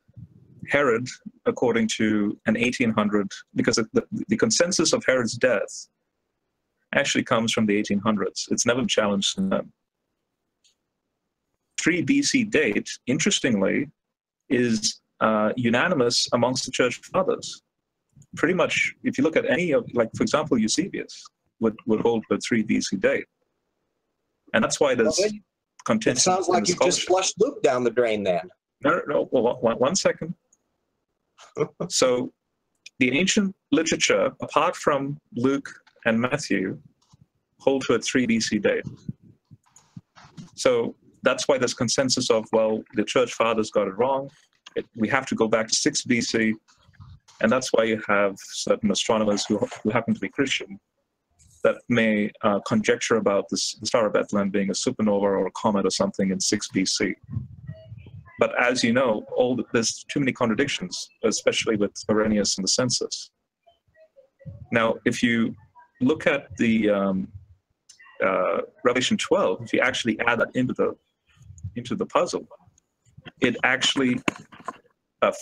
Herod, according to an 1800, because the consensus of Herod's death actually comes from the 1800s. It's never been challenged in them. 3 BC date, interestingly, is unanimous amongst the church fathers. Pretty much, if you look at any of, like, for example, Eusebius would hold the 3 BC date. And that's why there's contention.
It sounds like you just flushed Luke down the drain then.
No. Well, one second. So the ancient literature, apart from Luke and Matthew, hold to a 3 BC date. So that's why there's consensus of, well, the church fathers got it wrong. We have to go back to 6 BC. And that's why you have certain astronomers who happen to be Christian that may conjecture about the Star of Bethlehem being a supernova or a comet or something in 6 BC. But as you know, there's too many contradictions, especially with Irenaeus and the census. Now, if you look at the Revelation 12, if you actually add that into the puzzle, it actually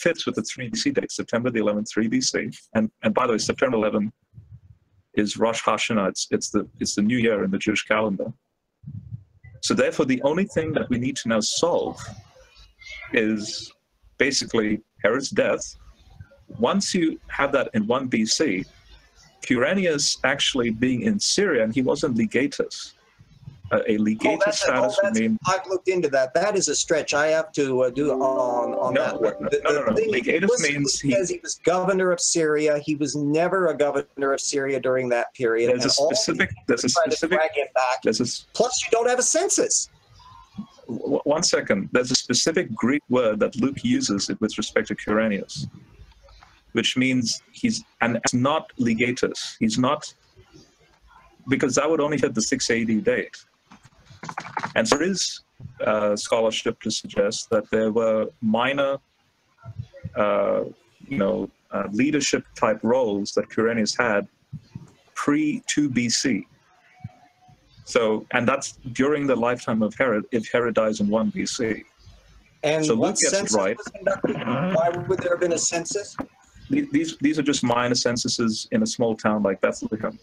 fits with the 3 BC date, September the 11th, 3 BC. And by the way, September 11th is Rosh Hashanah. It's the new year in the Jewish calendar. So therefore, the only thing that we need to now solve is basically Herod's death. Once you have that in 1 BC, Quirinius actually being in Syria, and he wasn't legatus. A legatus status would mean...
I've looked into that. That is a stretch I have to do on that one.
No. Legatus means
he was governor of Syria. He was never a governor of Syria during that period.
There's a specific...
Plus, you don't have a census.
1 second. There's a specific Greek word that Luke uses with respect to Quirinius, which means it's not legatus. He's not... Because that would only fit the 6 AD date. And there is scholarship to suggest that there were minor, leadership type roles that Quirinius had pre-2 BC. So, and that's during the lifetime of Herod, if Herod dies in 1 BC.
And
so
what
Luke gets
census
it right.
was conducted? Why would there have been a census?
These are just minor censuses in a small town like Bethlehem.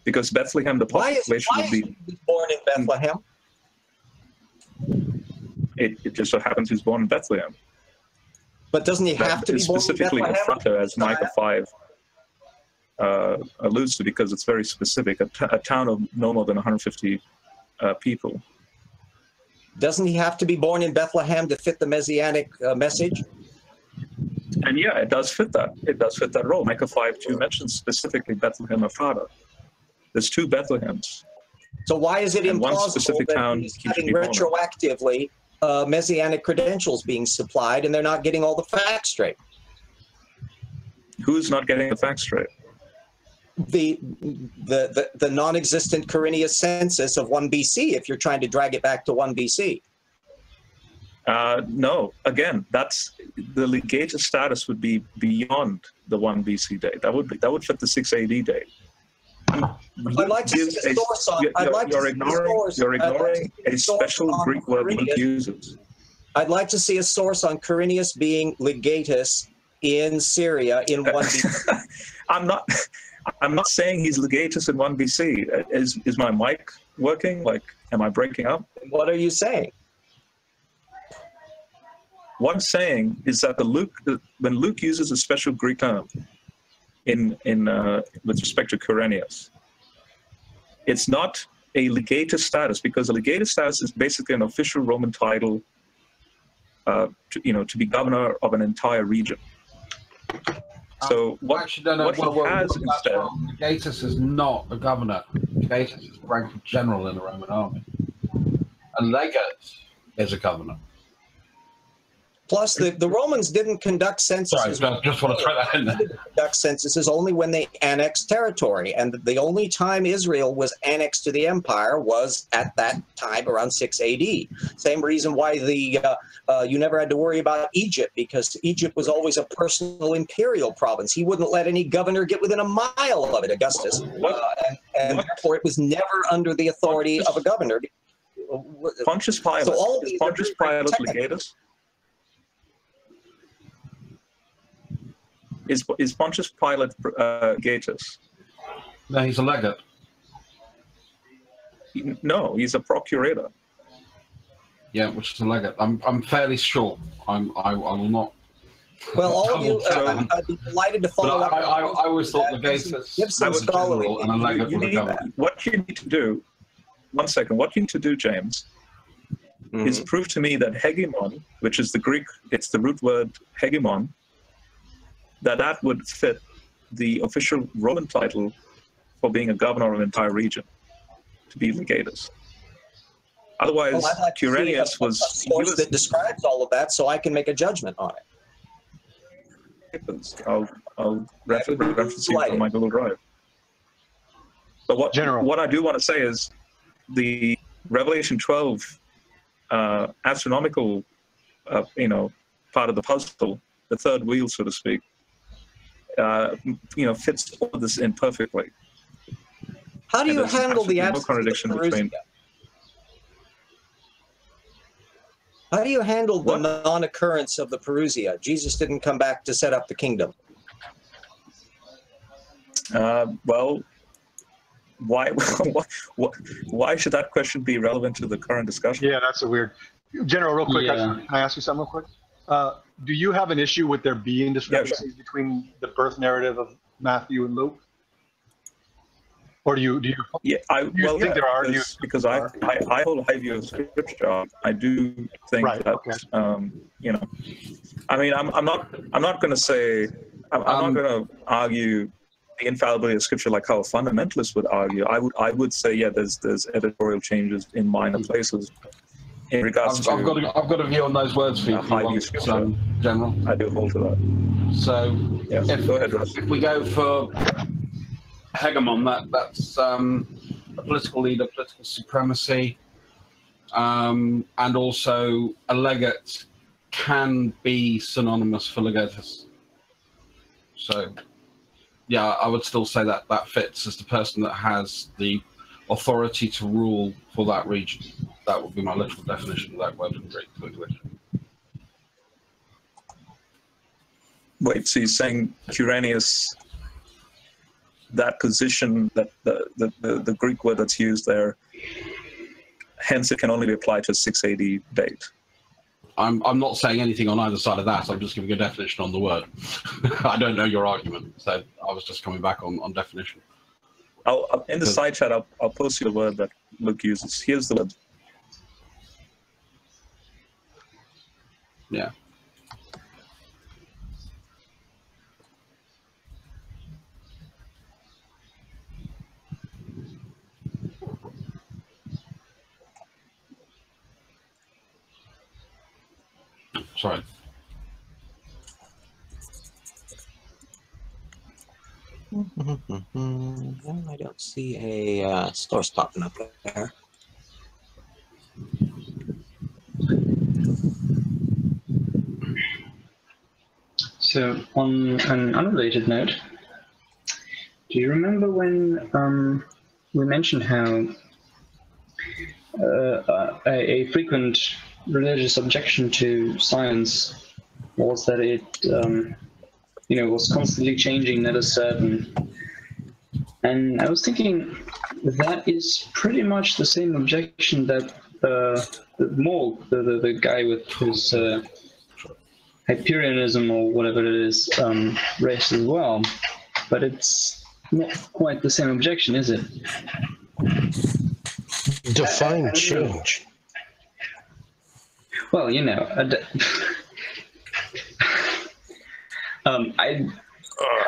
Because Bethlehem, the population would be...
Why is he born in Bethlehem?
It just so happens he's born in Bethlehem.
But doesn't he have to be born in
specifically
Bethlehem?
Ephrata, as Micah 5 alludes to, because it's very specific. A town of no more than 150 people.
Doesn't he have to be born in Bethlehem to fit the messianic message?
And yeah, it does fit that. It does fit that role. Micah 5:2 mentions specifically Bethlehem Ephrata. There's 2 Bethlehems.
So why is it
and
implausible
one specific
that
town
he's having retroactively messianic credentials being supplied and they're not getting all the facts straight?
Who's not getting the facts straight?
The non-existent Quirinius census of 1 BC, if you're trying to drag it back to 1 BC.
No, again, that's the legatus status would be beyond the 1 BC date. That would fit the 6 AD date.
I'd like to see a source on.
You're ignoring a special Greek word Luke uses.
I'd like to see a source on Quirinius being legatus in Syria in 1 BC.
I'm not saying he's legatus in 1 BC. Is my mic working? Like, am I breaking up?
What are you saying?
What I'm saying is that when Luke uses a special Greek term with respect to Quirinius, it's not a legatus status, because a legatus status is basically an official Roman title to be governor of an entire region. So what he has instead...
Legatus is not a governor. Legatus is rank of general in the Roman army. A legate is a governor.
Plus, the Romans didn't conduct censuses.
Sorry, I just want to throw that in there.
They didn't conduct censuses only when they annexed territory, and the only time Israel was annexed to the empire was at that time, around 6 AD. Same reason why you never had to worry about Egypt, because Egypt was always a personal imperial province. He wouldn't let any governor get within a mile of it, Augustus, and therefore it was never under the authority of a governor.
Pontius Pilate.
So all of
is
these
Pontius Pilate legatus? Is Pontius Pilate Gatus?
No, he's a legate.
No, he's a procurator.
Yeah, which is a legate. I'm fairly sure. I will not.
Well, all of you, I'd be delighted to follow up.
I always thought legatus was a general and a legate was a governor.
What you need to do, one second, what you need to do, James, is prove to me that hegemon, which is the Greek, it's the root word hegemon, that would fit the official Roman title for being a governor of an entire region, to be legatus. Otherwise,
well, I'd like
Quirinius was...
a source that describes all of that so I can make a judgment on it.
I'll reference you from my Google Drive. But what I do want to say is the Revelation 12 astronomical, part of the puzzle, the third wheel, so to speak, fits all of this in perfectly.
How do you handle the
no contradiction between?
How do you handle the non-occurrence of the Perusia? Jesus didn't come back to set up the kingdom.
Well, why should that question be relevant to the current discussion?
Yeah, that's a weird. General, real quick, can I ask you something real quick? Do you have an issue with there being discrepancies between the birth narrative of Matthew and Luke? Or do you think there are?
Because I hold a high view of scripture. I do think that I mean, I'm not going to say I'm not going to argue the infallibility of scripture like how a fundamentalist would argue. I would say there's editorial changes in minor places. In regards
I've got a view on those words for you, General.
I do hold to that.
So
go ahead, Russ.
If we go for hegemon, that's a political leader, political supremacy, and also a legate can be synonymous for legatus. So, yeah, I would still say that fits as the person that has the authority to rule for that region. That would be my literal definition of that word in Greek to English.
Wait, so you're saying Quirinius, that position, that the Greek word that's used there, hence it can only be applied to a 6 AD date?
I'm not saying anything on either side of that. I'm just giving a definition on the word. I don't know your argument, so I was just coming back on definition.
In the side chat, I'll post you the word that Luke uses. Here's the word.
Yeah. Sorry.
I don't see a source popping up there.
So, on an unrelated note, do you remember when we mentioned how a frequent religious objection to science was that it, was constantly changing, never certain? And I was thinking that is pretty much the same objection that the guy with his Hyperionism or whatever it is raised as well, but it's not quite the same objection, is it?
Define change.
Well, I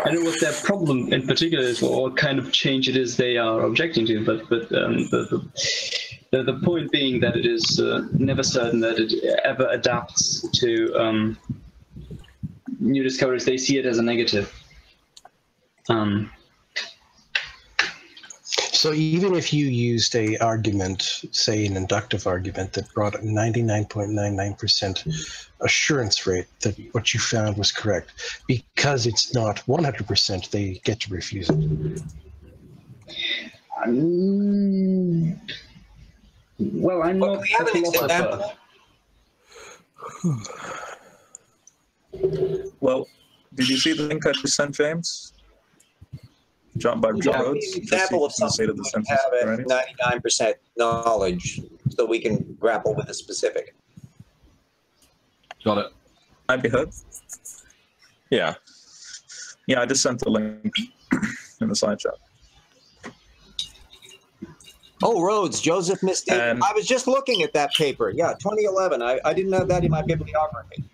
don't know what their problem in particular is, or what kind of change it is they are objecting to, but The point being that it is never certain that it ever adapts to new discoveries. They see it as a negative.
So even if you used a argument, say an inductive argument that brought a 99.99% assurance rate that what you found was correct, because it's not 100%, they get to refuse it.
Well, I'm not
we have an example.
Well, did you see the link I just sent, James? John by Rhodes.
An example of something we have at 99% knowledge, so we can grapple with the specific.
Got it.
I'd be heard. Yeah. Yeah, I just sent the link in the side chat.
Oh, Rhodes, Joseph Misty. I was just looking at that paper. Yeah, 2011. I didn't have that in my bibliography.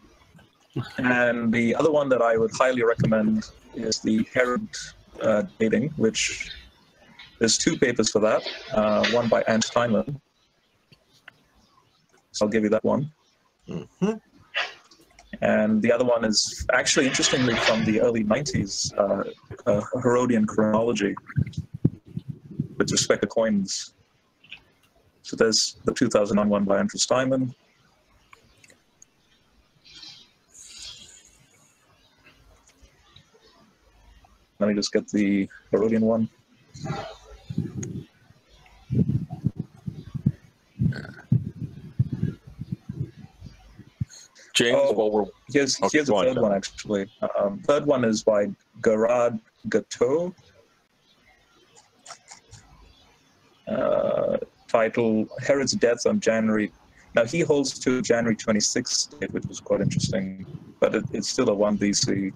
And the other one that I would highly recommend is the Herod dating, which there's 2 papers for that. One by Anne Steinman. So I'll give you that one.
Mm-hmm.
And the other one is actually, interestingly, from the early 90s, Herodian chronology with respect to coins. So there's the 2009 one by Andrew Steinman. Let me just get the Herodian one.
James,
here's the third one, actually. Third one is by Gerard Gateau. Title, Herod's death on January. Now, he holds to January 26th date, which was quite interesting, but it's still a 1 BC.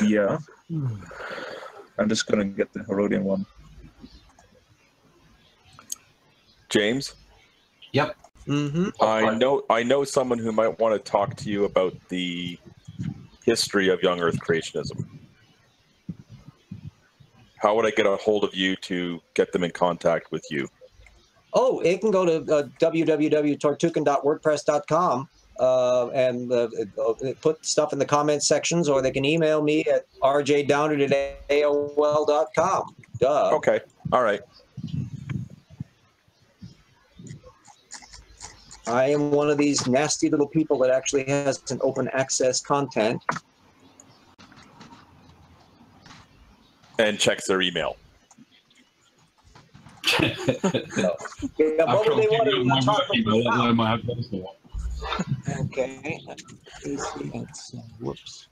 Yeah. I'm just going to get the Herodian one.
James?
Yep.
Mm-hmm.
I know someone who might want to talk to you about the history of young Earth creationism. How would I get a hold of you to get them in contact with you?
Oh, it can go to www.tortucan.wordpress.com and put stuff in the comment sections, or they can email me at rjdownard@aol.com. Duh.
Okay. All right.
I am one of these nasty little people that actually has an open access content.
And checks their email.
Yeah, what would they want to talk about? Okay. Whoops.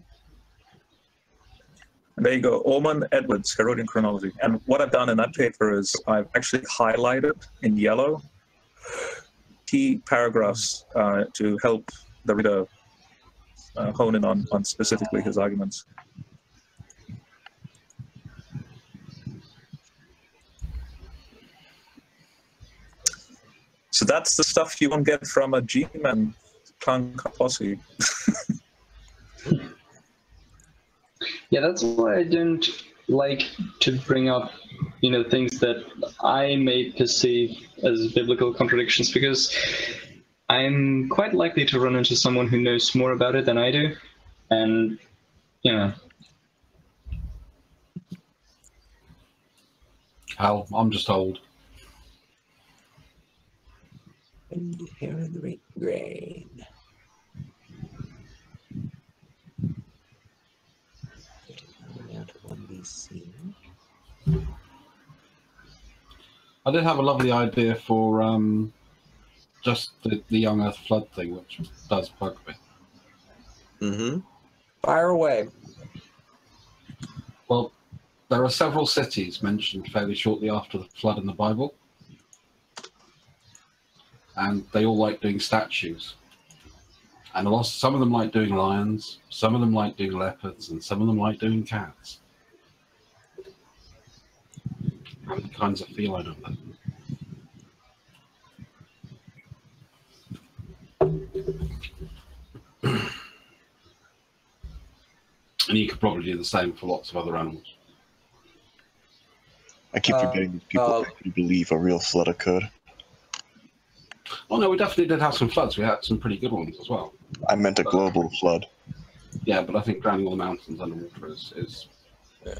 There you go, Orman Edwards, Herodian chronology. And what I've done in that paper is I've actually highlighted in yellow key paragraphs to help the reader hone in on specifically his arguments. So that's the stuff you won't get from a G-Man clown posse.
Yeah, that's why I don't like to bring up, things that I may perceive as biblical contradictions, because I'm quite likely to run into someone who knows more about it than I do, and
Hal, I'm just old.
Hair in the right grain.
I did have a lovely idea for just the young Earth flood thing, which does bug me.
Mm-hmm. Fire away.
Well, there are several cities mentioned fairly shortly after the flood in the Bible. And they all like doing statues. And some of them like doing lions, some of them like doing leopards, and some of them like doing cats. How many kinds of feline are there? And you could probably do the same for lots of other animals.
I keep forgetting these people actually believe a real flood occurred.
Oh no, we definitely did have some floods. We had some pretty good ones as well.
I meant a global flood.
Yeah, but I think drowning all the mountains underwater is yeah.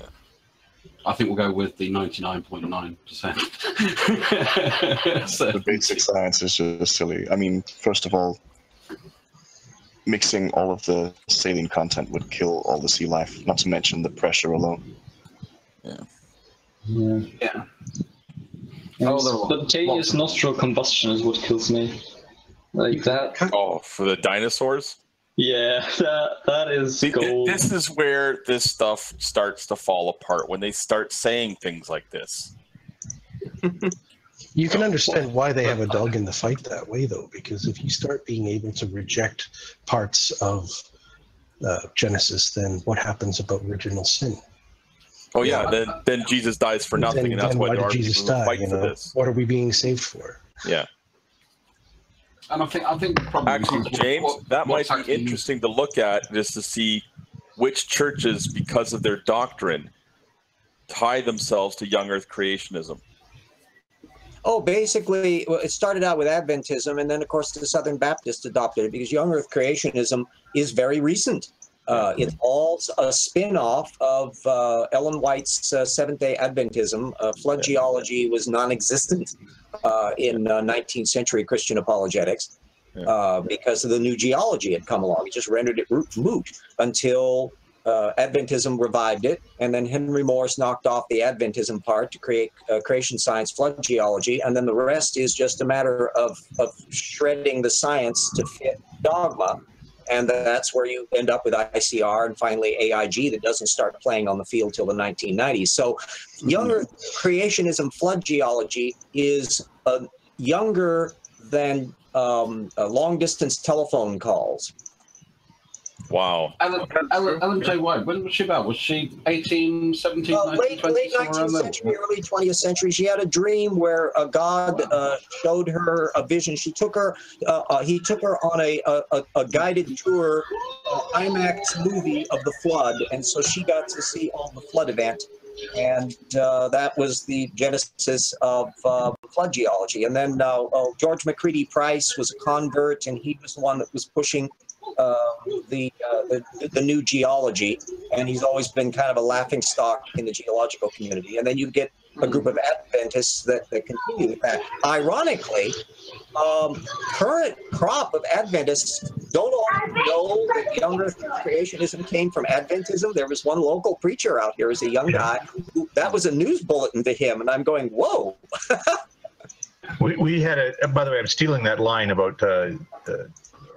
I think we'll go with the 99.9%. So,
the basic science is just silly. I mean, first of all, mixing all of the saline content would kill all the sea life, not to mention the pressure alone.
Yeah.
Yeah. Spontaneous nostril combustion is what kills me. Like that.
Oh, for the dinosaurs?
Yeah, that is gold.
This is where this stuff starts to fall apart, when they start saying things like this.
You can understand why they have a dog in the fight that way, though, because if you start being able to reject parts of Genesis, then what happens about original sin?
Oh yeah, then Jesus dies for nothing, and that's why there are people who fight for this.
What are we being saved for?
Yeah.
And I think probably
actually, James, that might be interesting to look at, just to see which churches, because of their doctrine, tie themselves to young Earth creationism.
Oh, basically, well, it started out with Adventism, and then, of course, the Southern Baptists adopted it, because young Earth creationism is very recent. It's all a spin-off of Ellen White's Seventh-day Adventism. Flood geology was non-existent in 19th century Christian apologetics because of the new geology had come along. It just rendered it moot until Adventism revived it, and then Henry Morris knocked off the Adventism part to create creation science flood geology, and then the rest is just a matter of shredding the science to fit dogma. And that's where you end up with ICR and finally AIG that doesn't start playing on the field till the 1990s. So young Earth creationism flood geology is younger than long-distance telephone calls.
Wow.
Ellen J. White, when was she about? Was she 18, 17, 19,
late 19th century, early 20th century. She had a dream where God showed her a vision. She took her, he took her on a guided tour, IMAX movie of the flood, and so she got to see all the flood event. And that was the genesis of flood geology. And then George McCready Price was a convert, and he was the one that was pushing the new geology, and he's always been kind of a laughingstock in the geological community. And then you get a group of Adventists that continue with that. Ironically, current crop of Adventists don't all know that young Earth creationism came from Adventism. There was one local preacher out here as a young guy who, that was a news bulletin to him, and I'm going, whoa.
we had a, by the way, I'm stealing that line about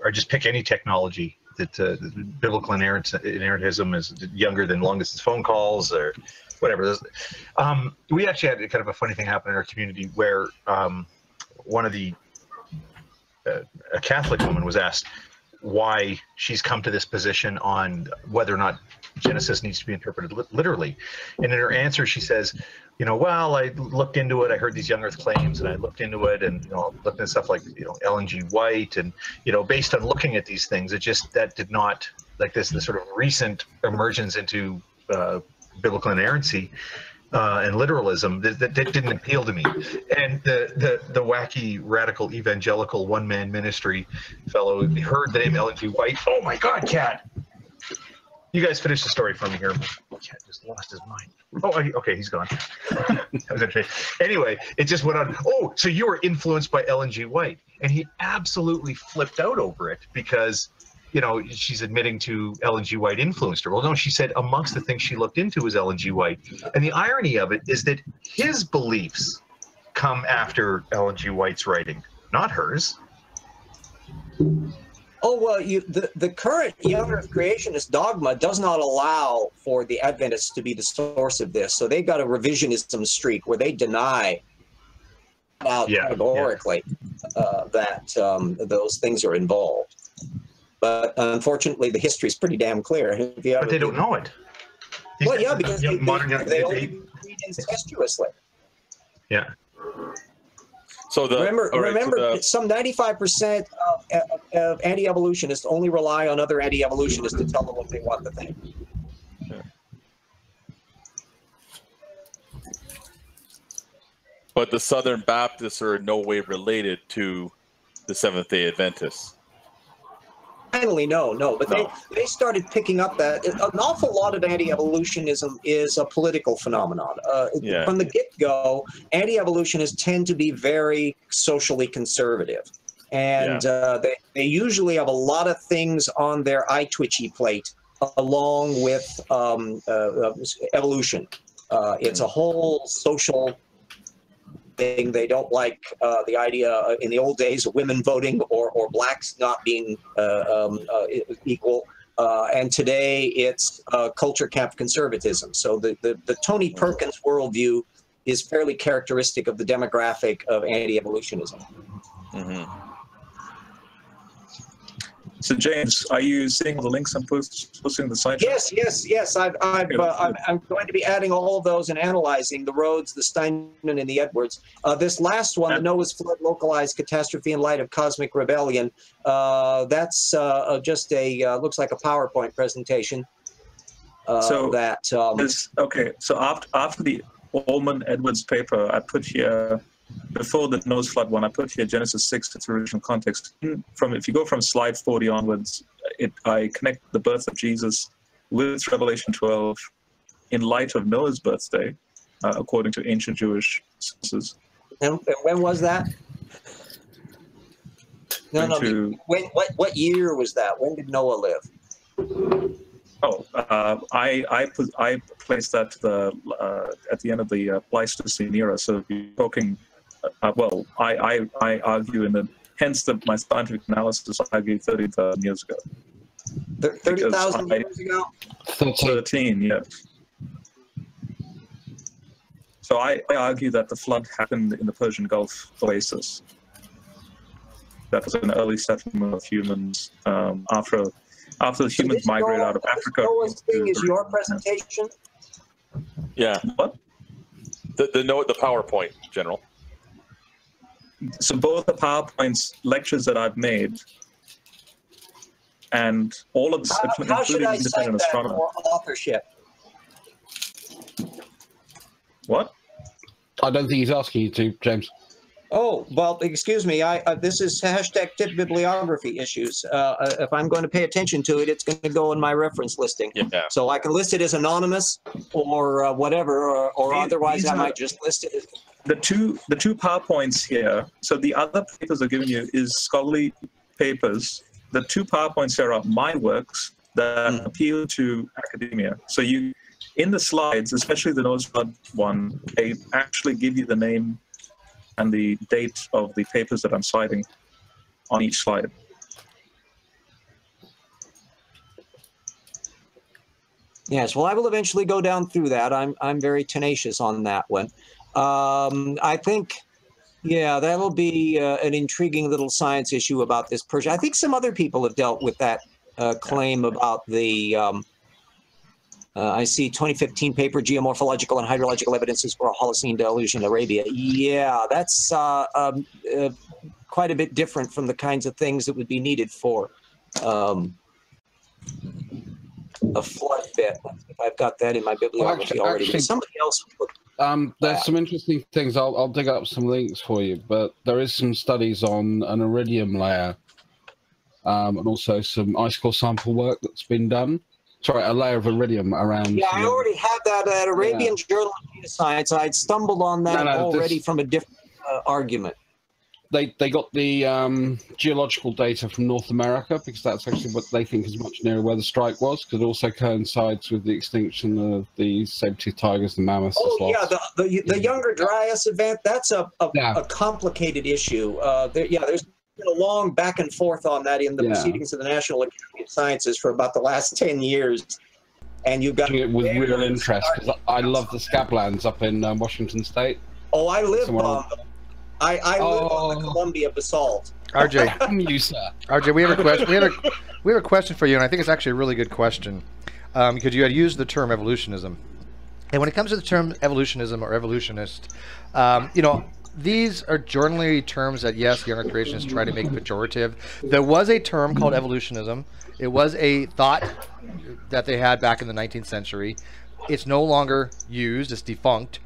or just pick any technology that biblical inerrantism is younger than long distance phone calls or whatever. We actually had kind of a funny thing happen in our community where one of the a Catholic woman was asked why she's come to this position on whether or not Genesis needs to be interpreted literally. And in her answer, she says, you know, well, I looked into it. I heard these young Earth claims, and I looked into it, and looked at stuff like Ellen G. White, and based on looking at these things, it just that did not like this sort of recent emergence into biblical inerrancy and literalism that didn't appeal to me. And the wacky radical evangelical one-man ministry fellow heard the name Ellen G. White. Oh my God, Cat! You guys finish the story for me here. Cat just lost his mind. Oh, okay, he's gone. That was interesting. Anyway, it just went on. Oh, so you were influenced by Ellen G. White, and he absolutely flipped out over it because, she's admitting to Ellen G. White influenced her. Well, no, she said amongst the things she looked into was Ellen G. White, and the irony of it is that his beliefs come after Ellen G. White's writing, not hers.
Oh, well, the current young Earth creationist dogma does not allow for the Adventists to be the source of this. So they've got a revisionism streak where they deny categorically that those things are involved. But unfortunately, the history is pretty damn clear.
But they don't know it.
Well, yeah, because they only read incestuously.
Yeah.
So
remember, some 95% of anti-evolutionists only rely on other anti-evolutionists to tell them what they want to think.
But the Southern Baptists are in no way related to the Seventh-day Adventists.
Finally, no. But they started picking up that an awful lot of anti-evolutionism is a political phenomenon. From the get-go, anti-evolutionists tend to be very socially conservative. And they usually have a lot of things on their eye-twitchy plate along with evolution. It's a whole social thing. They don't like the idea in the old days of women voting or blacks not being equal. And today it's culture camp conservatism. So the Tony Perkins worldview is fairly characteristic of the demographic of anti-evolutionism.
Mm-hmm.
So James, are you seeing the links I'm posting in the site?
Yes. I'm going to be adding all of those and analyzing the Rhodes, the Steinman, and the Edwards. This last one, the Noah's Flood Localized Catastrophe in Light of Cosmic Rebellion, that's just a looks like a PowerPoint presentation. So after the Ullman Edwards paper, I put here. Before the nose flood one, I put here Genesis 6 to its original context. If you go from slide 40 onwards, I connect the birth of Jesus with Revelation 12 in light of Noah's birthday, according to ancient Jewish sources. And when was that? What year was that? When did Noah live?
Oh, I placed that to at the end of the Pleistocene era. So if you're talking. I argue hence my scientific analysis, I argue 30,000 years ago.
30,000 years ago?
13, yes. So I argue that the flood happened in the Persian Gulf oasis. That was an early settlement of humans after the humans migrated out of Africa.
Noah's thing is your presentation?
Yeah.
What?
The PowerPoint, General.
So both the PowerPoints lectures that I've made and all of the
how should I cite that for authorship?
What?
I don't think he's asking you to, James.
Oh, well, excuse me. This is hashtag tip bibliography issues. If I'm going to pay attention to it, it's going to go in my reference listing.
Yeah.
So I can list it as anonymous or whatever, or otherwise I might just list it as...
The two PowerPoints here, so the other papers I've given you is scholarly papers. The two PowerPoints here are my works that appeal to academia. So in the slides, especially the Noah's Flood one, they actually give you the name and the date of the papers that I'm citing on each slide.
Yes, well, I will eventually go down through that. I'm very tenacious on that one. I think, yeah, that'll be an intriguing little science issue about this Persian. I think some other people have dealt with that claim about the, I see 2015 paper, Geomorphological and Hydrological Evidences for a Holocene Deluge in Arabia. Yeah, that's quite a bit different from the kinds of things that would be needed for a flood bit. I've got that in my bibliography already. But somebody else would.
There's some interesting things. I'll dig up some links for you, but there is some studies on an iridium layer and also some ice core sample work that's been done. Sorry, a layer of iridium around.
Yeah, I already had that at Arabian Journal of Geoscience. I'd stumbled on that already from a different argument.
They got the geological data from North America because that's actually what they think is much nearer where the strike was, because it also coincides with the extinction of the saber-toothed tigers, the mammoths.
Oh yeah, the Younger Dryas event. That's a complicated issue. There's been a long back and forth on that in the proceedings of the National Academy of Sciences for about the last 10 years. And you've got
it with real interest because I love the scablands up in Washington State.
Oh, I live on them. I live on the Columbia basalt.
RJ,
you, sir.
RJ, we have a question. We have a question for you, and I think it's actually a really good question because you had used the term evolutionism, and when it comes to the term evolutionism or evolutionist, these are generally terms that yes, younger creationists try to make pejorative. There was a term called evolutionism. It was a thought that they had back in the 19th century. It's no longer used. It's defunct.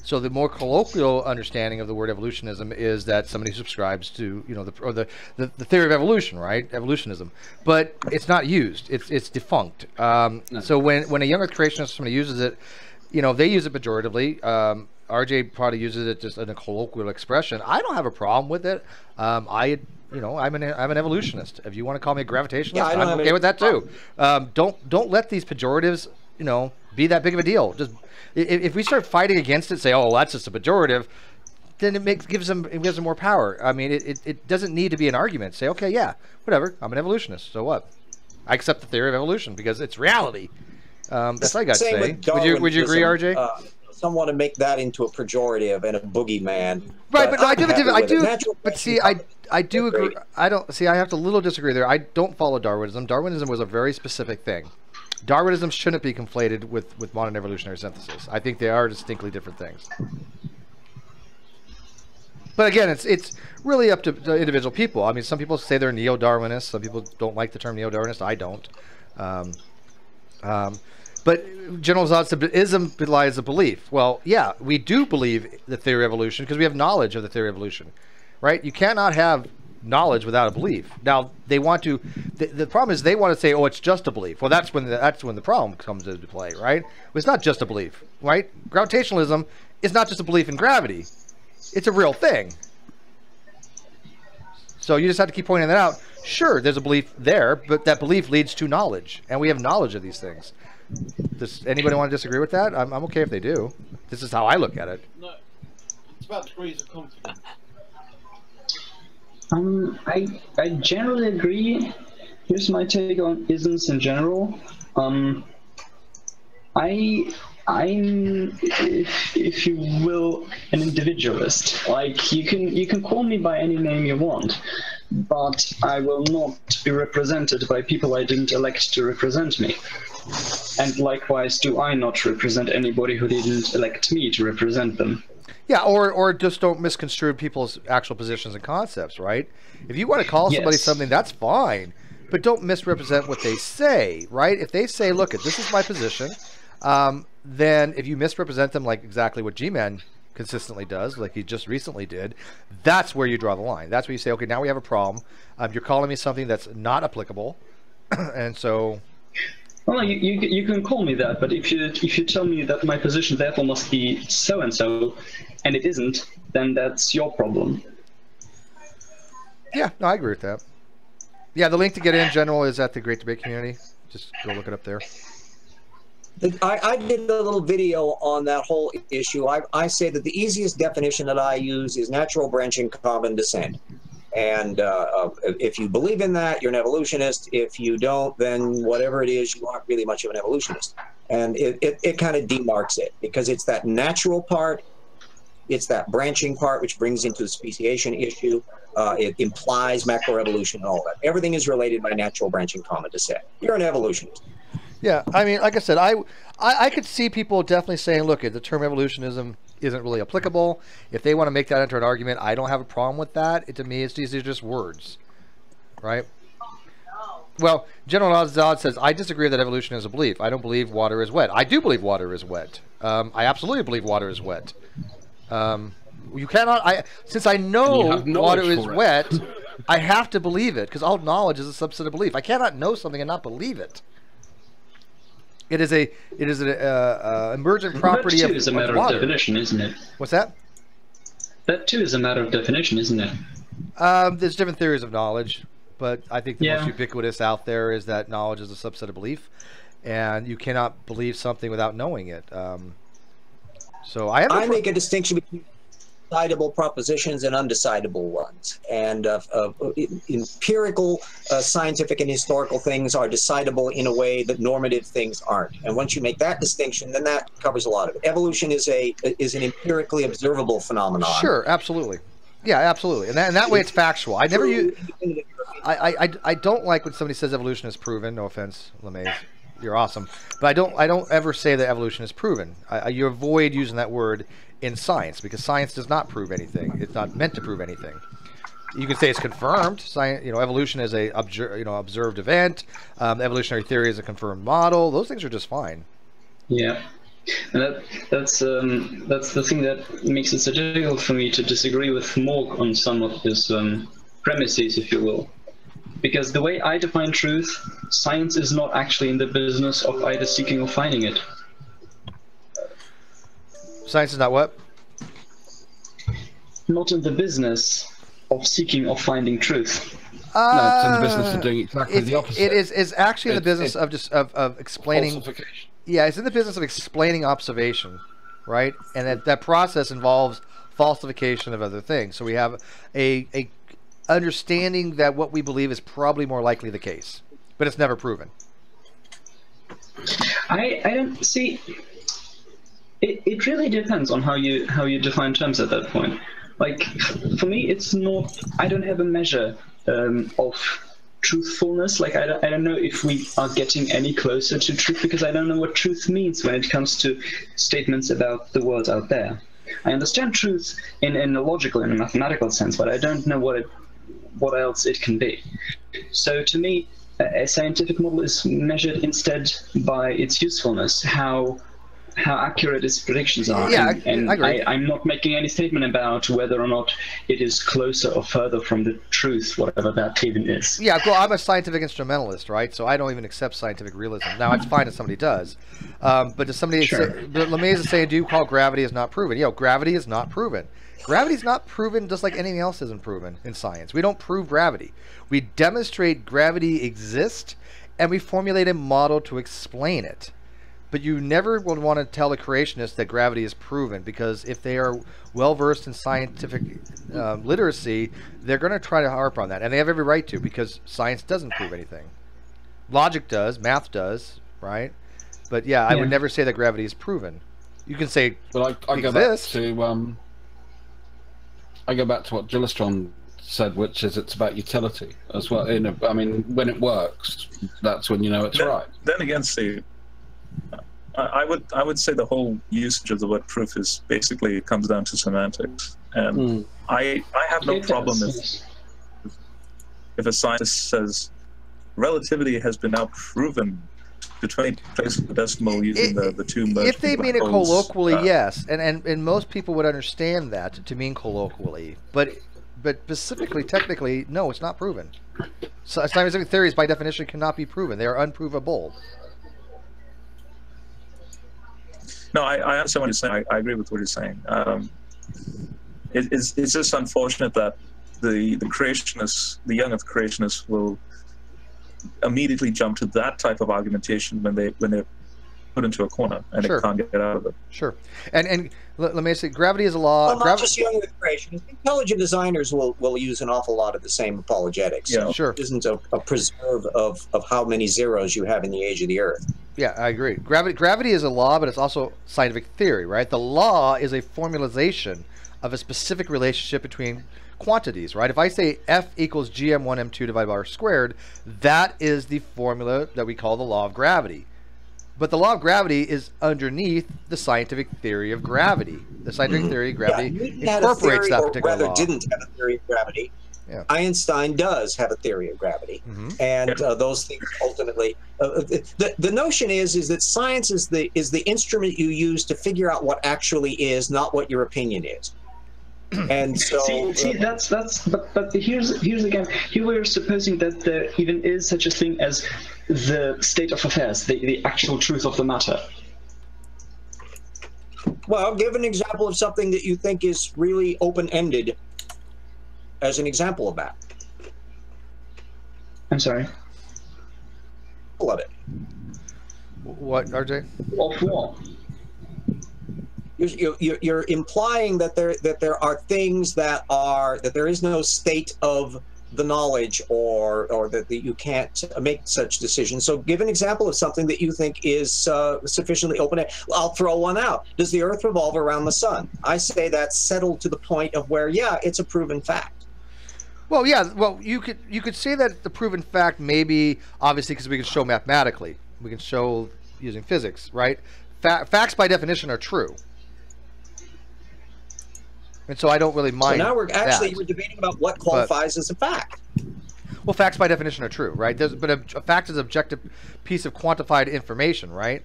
So the more colloquial understanding of the word evolutionism is that somebody subscribes to, you know, the theory of evolution, right? Evolutionism, but it's not used. It's defunct. So when a young Earth creationist, somebody uses it, you know, they use it pejoratively. RJ probably uses it just in a colloquial expression. I don't have a problem with it. I'm an evolutionist. If you want to call me a gravitationalist,
Yeah,
I'm okay with that too. Don't let these pejoratives, you know, be that big of a deal. Just if we start fighting against it, say, oh, that's just a pejorative, then it gives them more power. I mean, it doesn't need to be an argument. Say, okay, yeah, whatever, I'm an evolutionist. So what? I accept the theory of evolution because it's reality. That's all I got to say. Would you agree, RJ?
Some want to make that into a pejorative and a boogeyman.
Right, but no, I do. But see, I do agree. I don't see. I have to little disagree there. I don't follow Darwinism. Darwinism was a very specific thing. Darwinism shouldn't be conflated with modern evolutionary synthesis. I think they are distinctly different things. But again, it's really up to the individual people. I mean, some people say they're neo-Darwinists. Some people don't like the term neo-Darwinist. I don't. But generalization belies a belief. Well, yeah, we do believe the theory of evolution because we have knowledge of the theory of evolution, right? You cannot have knowledge without a belief. Now they want to. The problem is they want to say, "Oh, it's just a belief." Well, that's when the problem comes into play, right? It's not just a belief, right? Gravitationalism is not just a belief in gravity; it's a real thing. So you just have to keep pointing that out. Sure, there's a belief there, but that belief leads to knowledge, and we have knowledge of these things. Does anybody want to disagree with that? I'm okay if they do. This is how I look at it.
No, it's about degrees of confidence.
I generally agree. Here's my take on isms in general. I'm, if you will, an individualist. Like you can call me by any name you want, but I will not be represented by people I didn't elect to represent me. And likewise, do I not represent anybody who didn't elect me to represent them.
Yeah, or just don't misconstrue people's actual positions and concepts, right? If you want to call somebody something, that's fine, but don't misrepresent what they say, right? If they say, look, this is my position, then if you misrepresent them like exactly what G-Man consistently does, like he just recently did, that's where you draw the line. That's where you say, okay, now we have a problem. You're calling me something that's not applicable, and so...
Well, you can call me that, but if you tell me that my position therefore must be so and so, and it isn't, then that's your problem.
Yeah, no, I agree with that. Yeah, the link to get in general is at the Great Debate Community. Just go look it up there.
I did a little video on that whole issue. I say that the easiest definition that I use is natural branching common descent. And if you believe in that, you're an evolutionist. If you don't, then whatever it is, you aren't really much of an evolutionist. And it kind of demarks it, because it's that natural part, it's that branching part, which brings into the speciation issue. It implies macroevolution and all that. Everything is related by natural branching common descent. You're an evolutionist.
Yeah, I mean, like I said, I could see people definitely saying, look, the term evolutionism isn't really applicable. If they want to make that into an argument, I don't have a problem with that. To me, these are just words, right? Well, General Ozzad says, I disagree that evolution is a belief. I don't believe water is wet. I do believe water is wet. I absolutely believe water is wet. You cannot, since I know water is wet, I have to believe it, because all knowledge is a subset of belief. I cannot know something and not believe it. It is an emergent property of water. That too is a matter of
definition, isn't it?
What's that?
That too is a matter of definition, isn't it?
There's different theories of knowledge, but I think the most ubiquitous out there is that knowledge is a subset of belief, and you cannot believe something without knowing it. So I
make a distinction between decidable propositions and undecidable ones. And empirical, scientific and historical things are decidable in a way that normative things aren't. And once you make that distinction, then that covers a lot of it. Evolution is an empirically observable phenomenon.
Sure, absolutely. Yeah, absolutely. And that way it's factual. I never use... I don't like when somebody says evolution is proven. No offense, LeMay. You're awesome. But I don't ever say that evolution is proven. You avoid using that word in science, because science does not prove anything. It's not meant to prove anything. You can say it's confirmed. Science, evolution is a observed event. Evolutionary theory is a confirmed model. Those things are just fine.
Yeah. And that's the thing that makes it so difficult for me to disagree with Morg on some of his premises, if you will. Because the way I define truth, science is not actually in the business of either seeking or finding it.
Science is not what?
Not in the business of seeking or finding truth.
No, it's in the business of doing exactly the opposite.
It is actually in the business of explaining. Yeah, it's in the business of explaining observation, right? And that process involves falsification of other things. So we have a understanding that what we believe is probably more likely the case, but it's never proven.
I don't see. It really depends on how you define terms at that point. Like, for me, it's not. I don't have a measure of truthfulness. Like, I don't know if we are getting any closer to truth, because I don't know what truth means when it comes to statements about the world out there. I understand truth in a logical and a mathematical sense, but I don't know what else it can be. So to me, a scientific model is measured instead by its usefulness, how accurate its predictions are.
Yeah,
and
I agree.
I'm not making any statement about whether or not it is closer or further from the truth, whatever that even is.
Yeah, well, I'm a scientific instrumentalist, right? So I don't even accept scientific realism. Now, it's fine if somebody does. But does somebody say, but LeMay is saying, do you call gravity is not proven? Gravity is not proven. Gravity is not proven just like anything else isn't proven in science. We don't prove gravity. We demonstrate gravity exists, and we formulate a model to explain it. But you never would want to tell a creationist that gravity is proven, because if they are well-versed in scientific literacy, they're going to try to harp on that. And they have every right to, because science doesn't prove anything. Logic does, math does, right? But yeah, I would never say that gravity is proven. You can say
I go back to what Gillestron said, which is it's about utility as well. I mean, when it works, that's when you know it's right.
Then again, Steve, I would say the whole usage of the word proof is basically, it comes down to semantics. And I have no problem if a scientist says relativity has been now proven to 20 places the decimal using the two merged.
If they mean it colloquially, yes, and most people would understand that to mean colloquially, but specifically, technically, no, it's not proven. So scientific theories, by definition, cannot be proven; they are unprovable.
No, I understand what you're saying. I agree with what you're saying. It's just unfortunate that the creationists, the young Earth creationists, will immediately jump to that type of argumentation when they're put into a corner and they can't get out of it.
Sure. And let me say, gravity is a law.
Well, not just young Earth creationists. Intelligent designers will use an awful lot of the same apologetics.
Yeah, sure.
It isn't a preserve of how many zeros you have in the age of the Earth.
Yeah, I agree. Gravity is a law, but it's also scientific theory, right? The law is a formalization of a specific relationship between quantities, right? If I say F equals gm1m2 divided by r squared, that is the formula that we call the law of gravity. But the law of gravity is underneath the scientific theory of gravity. The scientific theory of gravity incorporates that particular law.
Didn't have a theory of gravity. Yeah. Einstein does have a theory of gravity, and those things ultimately. The notion is that science is the instrument you use to figure out what actually is, not what your opinion is. And so,
see, but here's again, here we're supposing that there even is such a thing as the state of affairs, the actual truth of the matter.
Well, give an example of something that you think is really open-ended as an example of that.
I'm sorry.
Love it.
What, RJ?
Of what?
You're implying that there are things that there is no state of the knowledge, or that you can't make such decisions. So give an example of something that you think is sufficiently open. I'll throw one out. Does the Earth revolve around the sun? I say that's settled to the point of where, yeah, it's a proven fact.
Well, yeah. Well, you could say that the proven fact may be, obviously, because we can show mathematically. We can show using physics, right? Facts by definition are true. And so I don't really mind.
So now we're debating about what qualifies as a fact.
Well, facts by definition are true, right? But a fact is an objective piece of quantified information, right?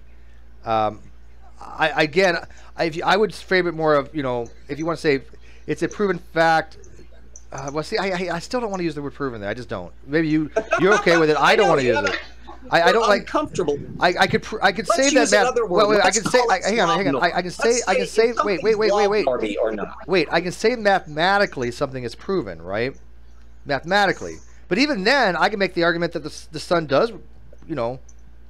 I would frame it more of, if you want to say it's a proven fact. Well, see, I still don't want to use the word proven there. I just don't. Maybe you're okay with it. I don't want to use it. I don't like
comfortable.
I could say that math. Well, wait, I can say. Hang on. I can say. Wait.
Or not.
Wait, I can say mathematically something is proven, right? Mathematically, but even then, I can make the argument that the sun does,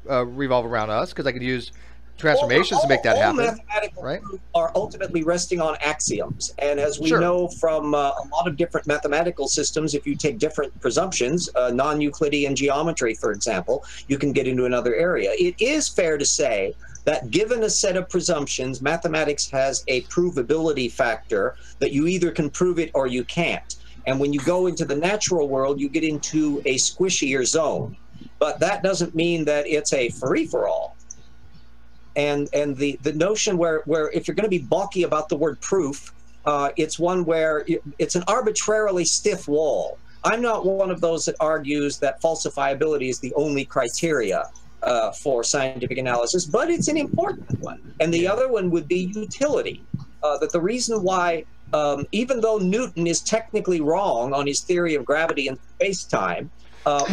revolve around us, because I could use transformations to make that happen.
Mathematical
right?
proofs are ultimately resting on axioms, and as we know from a lot of different mathematical systems, if you take different presumptions, non-Euclidean geometry, for example, you can get into another area. It is fair to say that given a set of presumptions, mathematics has a provability factor that you either can prove it or you can't. And when you go into the natural world, you get into a squishier zone. But that doesn't mean that it's a free-for-all. And the notion where if you're going to be balky about the word proof, it's one where it's an arbitrarily stiff wall. I'm not one of those that argues that falsifiability is the only criteria for scientific analysis, but it's an important one. And the other one would be utility. That the reason why, even though Newton is technically wrong on his theory of gravity and space-time,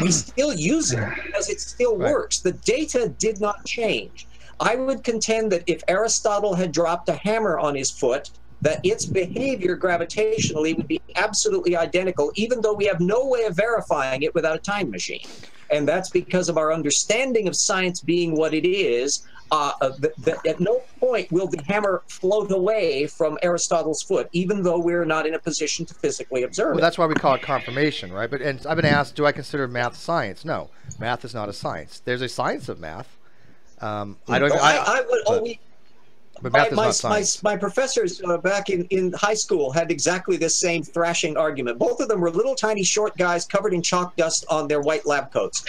we still use it because it still works. The data did not change. I would contend that if Aristotle had dropped a hammer on his foot, that its behavior gravitationally would be absolutely identical, even though we have no way of verifying it without a time machine. And that's because of our understanding of science being what it is. At no point will the hammer float away from Aristotle's foot, even though we're not in a position to physically observe it.
That's why we call it confirmation, right? And I've been asked, do I consider math science? No, math is not a science. There's a science of math.
My professors back in high school had exactly this same thrashing argument. Both of them were little tiny short guys covered in chalk dust on their white lab coats.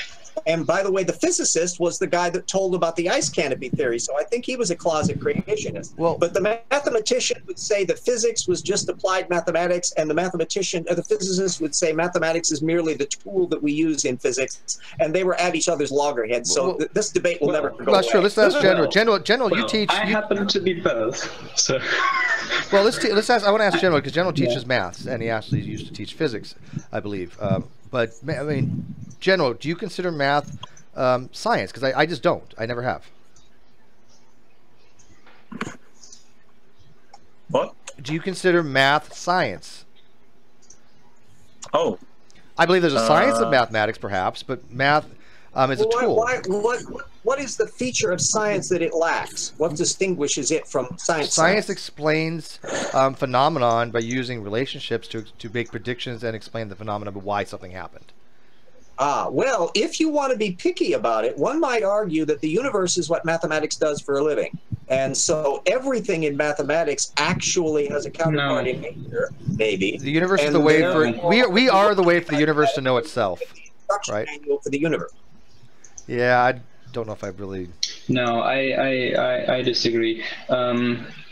And by the way, the physicist was the guy that told about the ice canopy theory, so I think he was a closet creationist. But the mathematician would say that physics was just applied mathematics, and the physicist would say mathematics is merely the tool that we use in physics, and they were at each other's loggerheads. So this debate will never go away.
Sure. Let's ask General. General, you teach.
I happen to be both. So.
Well, let's ask. I want to ask General because General teaches maths, and he actually used to teach physics, I believe. But I mean, General, do you consider math science? Because I just don't. I never have.
What?
Do you consider math science?
Oh.
I believe there's a science of mathematics, perhaps, but math is a tool.
What is the feature of science that it lacks? What distinguishes it from science?
Science explains phenomenon by using relationships to make predictions and explain the phenomenon of why something happened.
Well, if you want to be picky about it, one might argue that the universe is what mathematics does for a living. And so everything in mathematics actually has a counterpart in nature, maybe.
The universe is the way for... We are the way for the universe to know itself, right?
Manual for the universe.
Yeah, I don't know if I really...
No, I disagree.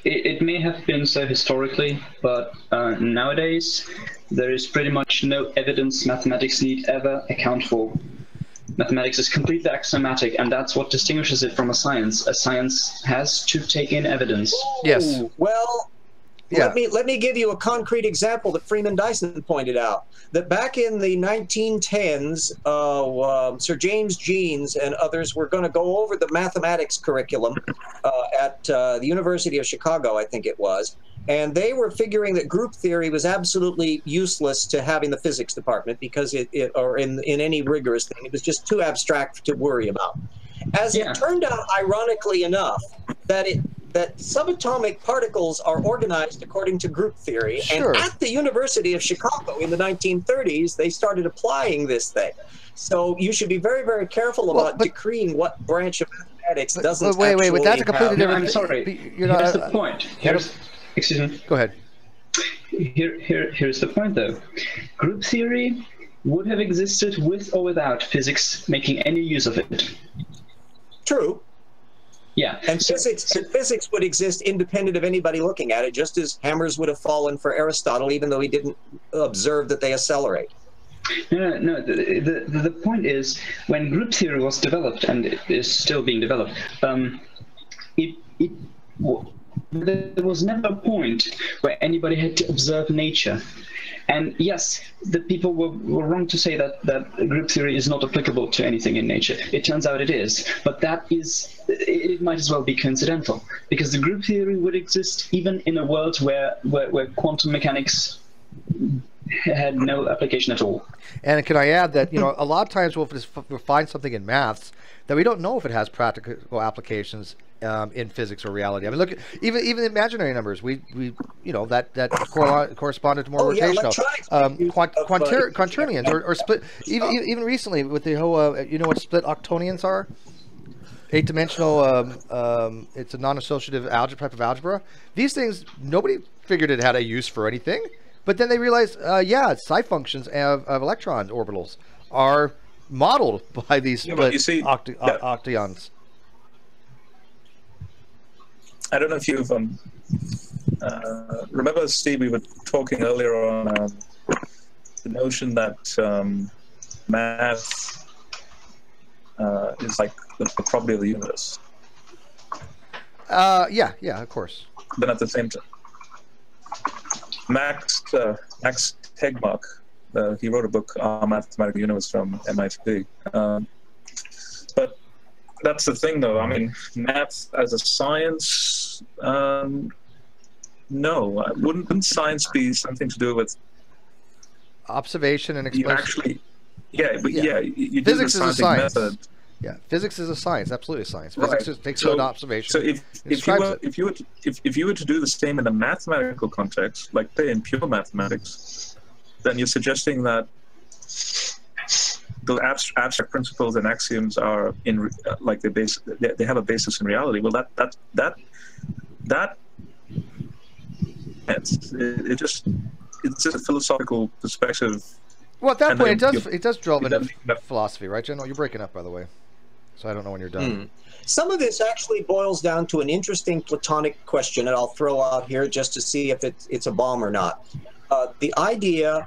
It may have been so historically, but nowadays there is pretty much no evidence mathematics need ever account for. Mathematics is completely axiomatic, and that's what distinguishes it from a science. A science has to take in evidence.
Yes.
Well, let me give you a concrete example that Freeman Dyson pointed out. That back in the 1910s, Sir James Jeans and others were going to go over the mathematics curriculum at the University of Chicago, I think it was. And they were figuring that group theory was absolutely useless to have in the physics department because or in any rigorous thing. It was just too abstract to worry about. As it turned out, ironically enough, that subatomic particles are organized according to group theory.
Sure.
And at the University of Chicago in the 1930s, they started applying this thing. So you should be very, very careful about decreeing what branch of mathematics doesn't
wait, that's a completely different...
I'm sorry. Here's the point. Excuse me.
Go ahead.
Here's the point, though. Group theory would have existed with or without physics making any use of it.
True.
Yeah.
And physics would exist independent of anybody looking at it, just as hammers would have fallen for Aristotle, even though he didn't observe that they accelerate.
No. The point is, when group theory was developed, and it is still being developed, there was never a point where anybody had to observe nature. And yes, the people were wrong to say that group theory is not applicable to anything in nature. It turns out it is, but it might as well be coincidental, because the group theory would exist even in a world where quantum mechanics had no application at all.
And can I add that, a lot of times we'll find something in maths that we don't know if it has practical applications in physics or reality. I mean, look at even imaginary numbers. We that corresponded to more rotational. Quaternions or split. Even recently with the whole, what split octonions are? 8-dimensional. It's a non-associative algebra type of algebra. These things, nobody figured it had a use for anything, but then they realized, psi functions of electron orbitals are modeled by these split octonions.
I don't know if you've remember, Steve, we were talking earlier on the notion that math is like the property of the universe.
Yeah, of course.
But at the same time, Max Tegmark, he wrote a book on mathematical universe from MIT. But that's the thing, though. I mean, math as a science, no. Wouldn't science be something to do with
observation and explanation?
Actually, you do
physics
the
is a science.
method.
Yeah, physics is a science, absolutely a science.
Right.
Physics takes an observation.
So if you were to do the same in a mathematical context, like say in pure mathematics, then you're suggesting that the abstract principles and axioms are they have a basis in reality. Well, it's just a philosophical perspective.
Well, at that point, it does delve into philosophy, right, General? You're breaking up, by the way, so I don't know when you're done.
Some of this actually boils down to an interesting Platonic question that I'll throw out here just to see if it's a bomb or not. The idea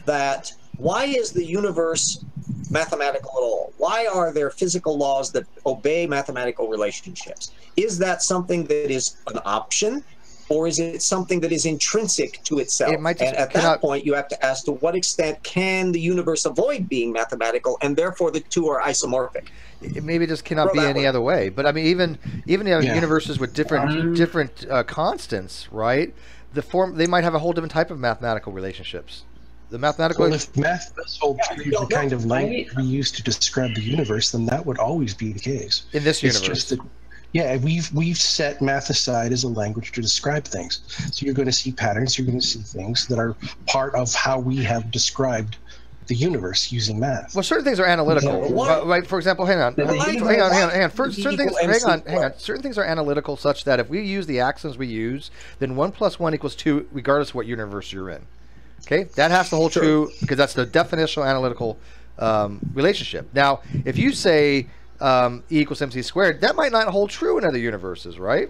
that why is the universe mathematical at all? Why are there physical laws that obey mathematical relationships? Is that something that is an option, or is it something that is intrinsic to itself? And at that point, you have to ask, to what extent can the universe avoid being mathematical, and therefore the two are isomorphic?
It maybe just cannot be any other way. But I mean, even universes with different constants, right? They might have a whole different type of mathematical relationships. The mathematical.
Well, if math does hold true to the kind of language we use to describe the universe, then that would always be the case.
In this universe.
It's just that, we've set math aside as a language to describe things. So you're going to see patterns, you're going to see things that are part of how we have described the universe using math.
Well, certain things are analytical, right? For example, hang on. Certain things are analytical, such that if we use the axioms we use, then 1 + 1 = 2, regardless of what universe you're in. Okay, that has to hold true because that's the definitional analytical relationship. Now, if you say E = mc², that might not hold true in other universes, right?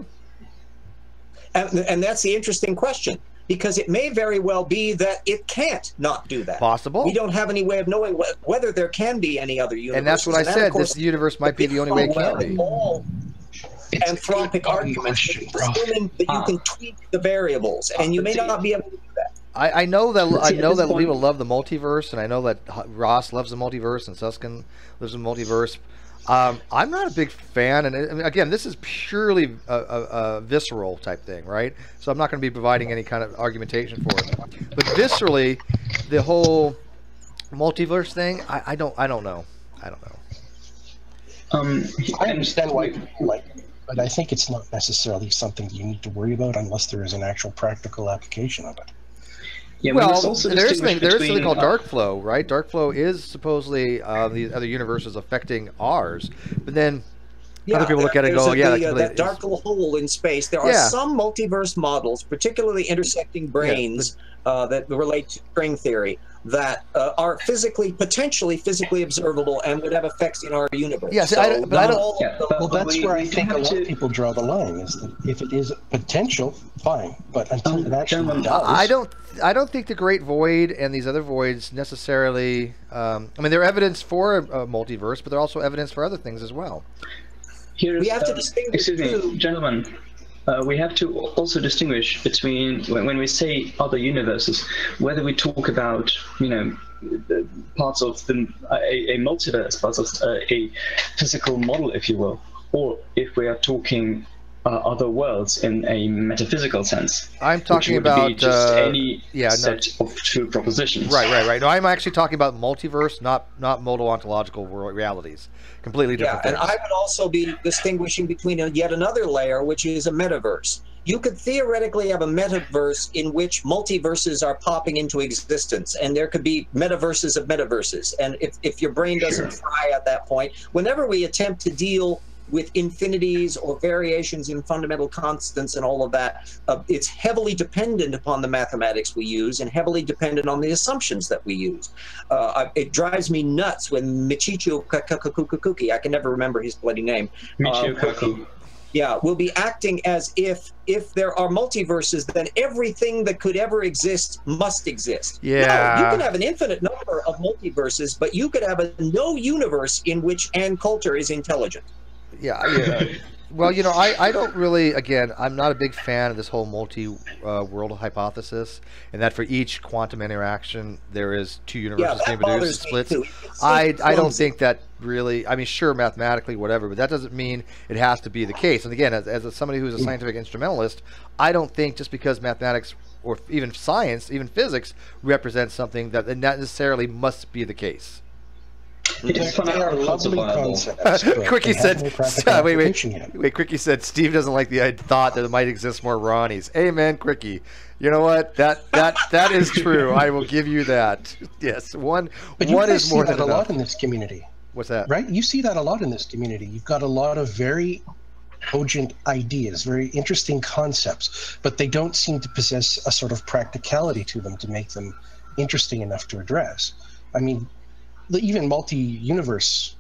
And that's the interesting question, because it may very well be that it can't not do that.
Possible.
We don't have any way of knowing whether there can be any other universe.
And that's what I said. This universe might be the only way it can be.
Anthropic arguments assuming that you can tweak the variables, and you may not be able to do that.
I know that people love the multiverse, and I know that Ross loves the multiverse, and Susskind loves the multiverse. I'm not a big fan, and again, this is purely a visceral type thing, right? So I'm not going to be providing any kind of argumentation for it. But viscerally, the whole multiverse thing, I don't know.
I understand why people like it, but I think it's not necessarily something you need to worry about unless there is an actual practical application of it.
Yeah, well, there is something called dark flow, right? Dark flow is supposedly the other universes affecting ours, but then other people look at it and go,
that dark little hole in space. There are some multiverse models, particularly intersecting brains, that relate to string theory, that are potentially physically observable and would have effects in our universe.
Yes, but I don't. Well, that's where I think a lot of people draw the line. Is that if it is potential, fine, but until it actually does,
I don't think the Great Void and these other voids necessarily. I mean, they're evidence for a multiverse, but they're also evidence for other things as well.
We have to distinguish. Excuse me, gentlemen. we have to also distinguish between when we say other universes, whether we talk about, you know, parts of a multiverse, parts of a physical model, if you will, or if we are talking other worlds in a metaphysical sense.
I'm talking
which would
about
be just any set of true propositions.
Right. No, I'm actually talking about multiverse, not modal ontological realities. Completely different things.
And I would also be distinguishing between yet another layer, which is a metaverse. You could theoretically have a metaverse in which multiverses are popping into existence, and there could be metaverses of metaverses. And if your brain doesn't fry at that point, whenever we attempt to deal with infinities or variations in fundamental constants and all of that, it's heavily dependent upon the mathematics we use and heavily dependent on the assumptions that we use. It drives me nuts when Michio Kaku, I can never remember his bloody name.
Michio Kaku.
Yeah, will be acting as if there are multiverses, then everything that could ever exist must exist.
Yeah.
No, you can have an infinite number of multiverses, but you could have no universe in which Ann Coulter is intelligent.
Yeah. Well, you know, I don't really, again, I'm not a big fan of this whole multi-world hypothesis, and that for each quantum interaction, there is two universes being produced and splits. I don't think that really, I mean, sure, mathematically, whatever, but that doesn't mean it has to be the case. And again, as somebody who's a scientific instrumentalist, I don't think just because mathematics or even science, even physics, represents something that necessarily must be the case.
They are lovely concepts.
Quickie said, wait, Quickie said, Steve doesn't like the thought that it might exist more Ronnies. Amen, Quickie. You know what? That is true. I will give you that. Yes, one is more than enough.
You see that a lot in this community.
What's that?
Right? You see that a lot in this community. You've got a lot of very cogent ideas, very interesting concepts, but they don't seem to possess a sort of practicality to them to make them interesting enough to address. I mean, even multi-universe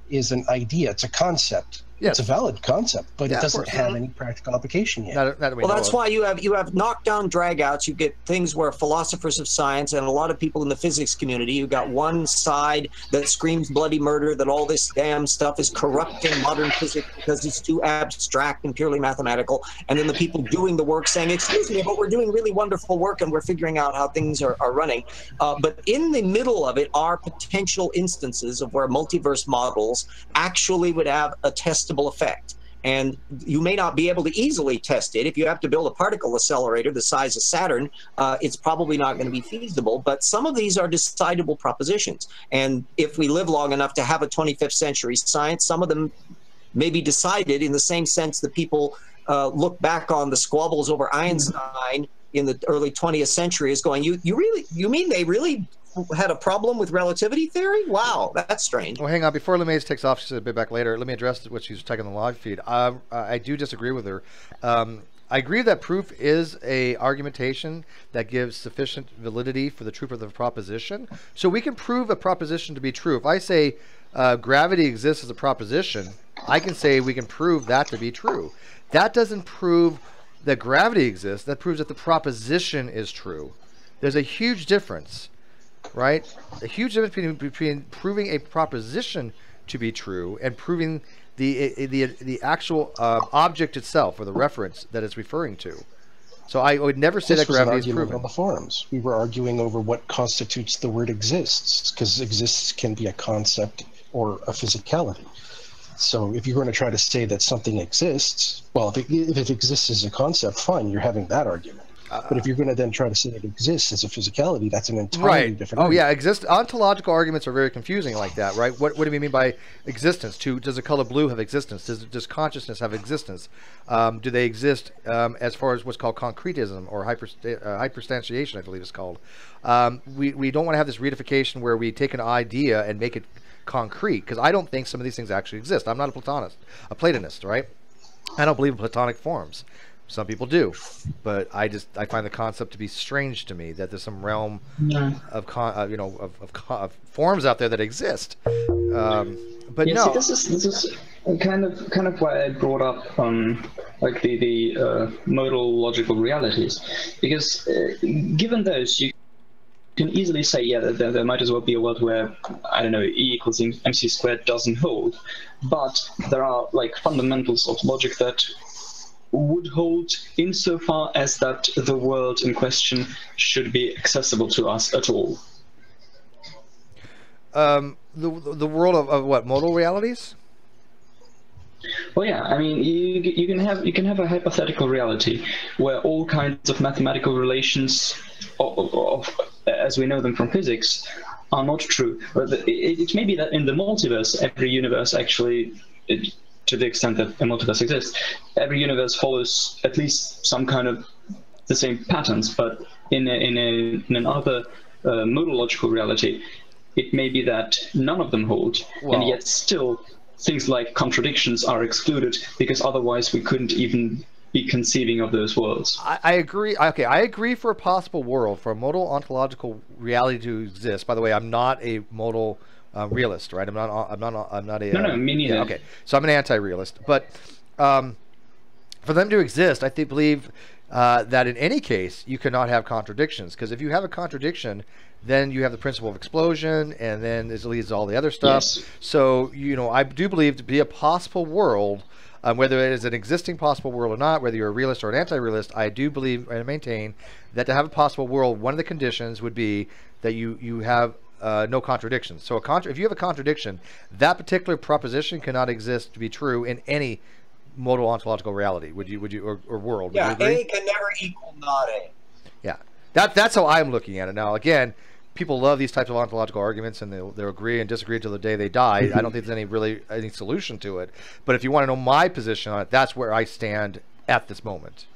is an idea. It's a concept. Yes. It's a valid concept, but it doesn't have any practical application yet.
Well, that's why you have knockdown dragouts. You get things where philosophers of science and a lot of people in the physics community, you got one side that screams bloody murder, that all this damn stuff is corrupting modern physics because it's too abstract and purely mathematical. And then the people doing the work saying, excuse me, but we're doing really wonderful work and we're figuring out how things are running. But in the middle of it are potential instances of where multiverse models actually would have a testable effect. And you may not be able to easily test it. If you have to build a particle accelerator the size of Saturn, it's probably not going to be feasible. But some of these are decidable propositions. And if we live long enough to have a 25th century science, some of them may be decided in the same sense that people look back on the squabbles over Einstein in the early 20th century as going, you mean they really had a problem with relativity theory? Wow, that's strange.
Well, hang on. Before LeMays takes off, she's a bit back later. Let me address what she's taking on the live feed. I do disagree with her. I agree that proof is a argumentation that gives sufficient validity for the truth of the proposition. So we can prove a proposition to be true. If I say gravity exists as a proposition, I can say we can prove that to be true. That doesn't prove that gravity exists. That proves that the proposition is true. There's a huge difference. Right? A huge difference between proving a proposition to be true and proving the actual object itself or the reference that it's referring to. So I would never say that gravity is proven.
On the forums, we were arguing over what constitutes the word exists, because exists can be a concept or a physicality. So if you're going to try to say that something exists, well, if it exists as a concept, fine, you're having that argument. But if you're going to then try to say it exists as a physicality, that's an entirely different argument.
Yeah, ontological arguments are very confusing like that, right? What do we mean by existence? Does the color blue have existence? Does consciousness have existence? Do they exist as far as what's called concretism or hyperstantiation, I believe it's called? We don't want to have this reification where we take an idea and make it concrete, because I don't think some of these things actually exist. I'm not a Platonist, right? I don't believe in Platonic forms. Some people do, but I find the concept to be strange to me that there's some realm of forms out there that exist. But
yeah,
no,
see, this is kind of why I brought up like the modal logical realities, because given those, you can easily say, yeah, there might as well be a world where, I don't know, E equals MC squared doesn't hold, but there are like fundamentals of logic that would hold insofar as that the world in question should be accessible to us at all.
The world of what, modal realities?
Well, yeah. I mean, you can have a hypothetical reality where all kinds of mathematical relations, as we know them from physics, are not true. But it may be that in the multiverse, every universe actually, to the extent that a multiverse exists, every universe follows at least some kind of the same patterns. But in another modological reality, it may be that none of them hold, and yet still things like contradictions are excluded, because otherwise we couldn't even be conceiving of those worlds.
I agree. Okay, I agree for a possible world for a modal ontological reality to exist. By the way, I'm not a modal realist, right? I'm not a.
No, me neither.
Yeah, okay, so I'm an anti-realist, but for them to exist, I believe that in any case you cannot have contradictions, because if you have a contradiction, then you have the principle of explosion, and then this leads to all the other stuff. Yes. So, I do believe to be a possible world, whether it is an existing possible world or not, whether you're a realist or an anti-realist, I do believe and maintain that to have a possible world, one of the conditions would be that you have no contradictions. So if you have a contradiction, that particular proposition cannot exist to be true in any modal ontological reality. Would you or world?
Yeah,
would you agree?
A can never equal not A.
Yeah, that's how I'm looking at it now. Again, people love these types of ontological arguments, and they'll agree and disagree till the day they die. I don't think there's any solution to it. But if you want to know my position on it, that's where I stand at this moment.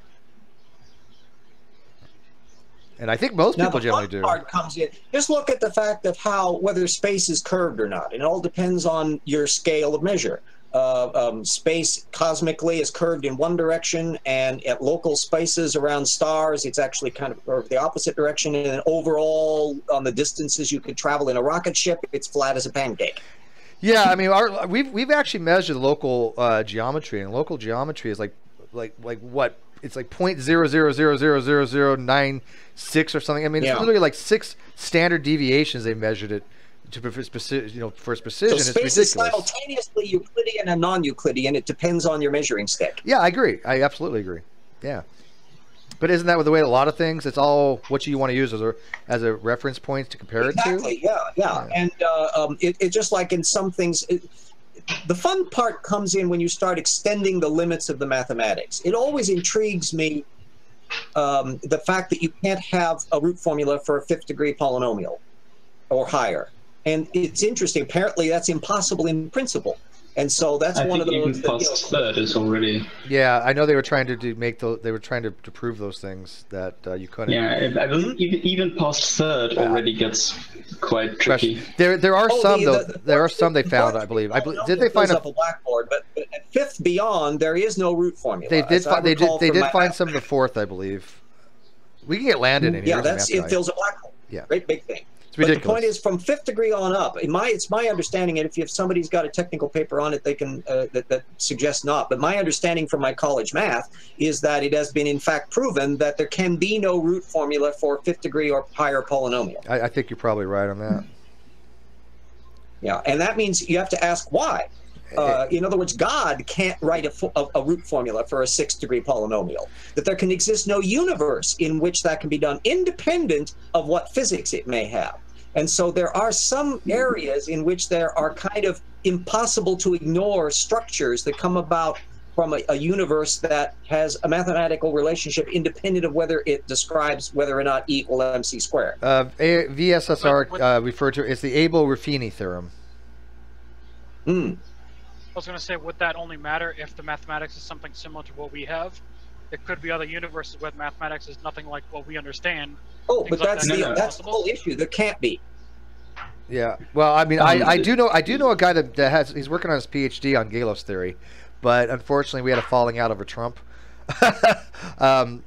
And I think most people generally do.
Now, the fun part comes in. Just look at the fact of whether space is curved or not. It all depends on your scale of measure. Space cosmically is curved in one direction, and at local spaces around stars, it's actually kind of curved the opposite direction. And then overall, on the distances you could travel in a rocket ship, it's flat as a pancake.
Yeah, I mean, we've actually measured local geometry, and local geometry is like what? It's like 0.00000096 or something. I mean, it's literally like 6 standard deviations they measured it for precision. So it's
space
ridiculous.
Is simultaneously Euclidean and non-Euclidean. It depends on your measuring stick.
Yeah, I agree. I absolutely agree. Yeah, but isn't that the way a lot of things? It's all what you want to use as a reference point to compare it to.
Exactly. Yeah. And it's just like in some things. The fun part comes in when you start extending the limits of the mathematics. It always intrigues me, the fact that you can't have a root formula for a 5th degree polynomial or higher. And it's interesting. Apparently, that's impossible in principle. And so that's one of those.
Even past third is already.
Yeah, I know they were trying to they were trying to prove those things that you couldn't.
Yeah, I believe even past third already gets quite tricky.
There are some though. There are some they found. I believe. Did they find
a blackboard? But at 5th beyond, there is no root formula.
They did. They did find some of the 4th, I believe. We can get Landon in here.
Yeah, it fills a black hole.
Yeah,
great big thing.
It's ridiculous.
But the point is, from 5th degree on up, it's my understanding, and if somebody's got a technical paper on it, they can that suggests not. But my understanding from my college math is that it has been in fact proven that there can be no root formula for a 5th degree or higher polynomial.
I think you're probably right on that.
Yeah, and that means you have to ask why. In other words, God can't write a root formula for a 6th degree polynomial. That there can exist no universe in which that can be done, independent of what physics it may have. And so there are some areas in which there are kind of impossible to ignore structures that come about from a universe that has a mathematical relationship independent of whether it describes whether or not E equal MC squared.
VSSR referred to as the Abel-Ruffini theorem.
Hmm.
I was going to say, would that only matter if the mathematics is something similar to what we have? There could be other universes where mathematics is nothing like what we understand.
Oh, but that's the whole issue. There can't be.
Yeah. Well, I mean, I do know a guy that he's working on his PhD on Galos theory, but unfortunately we had a falling out over Trump.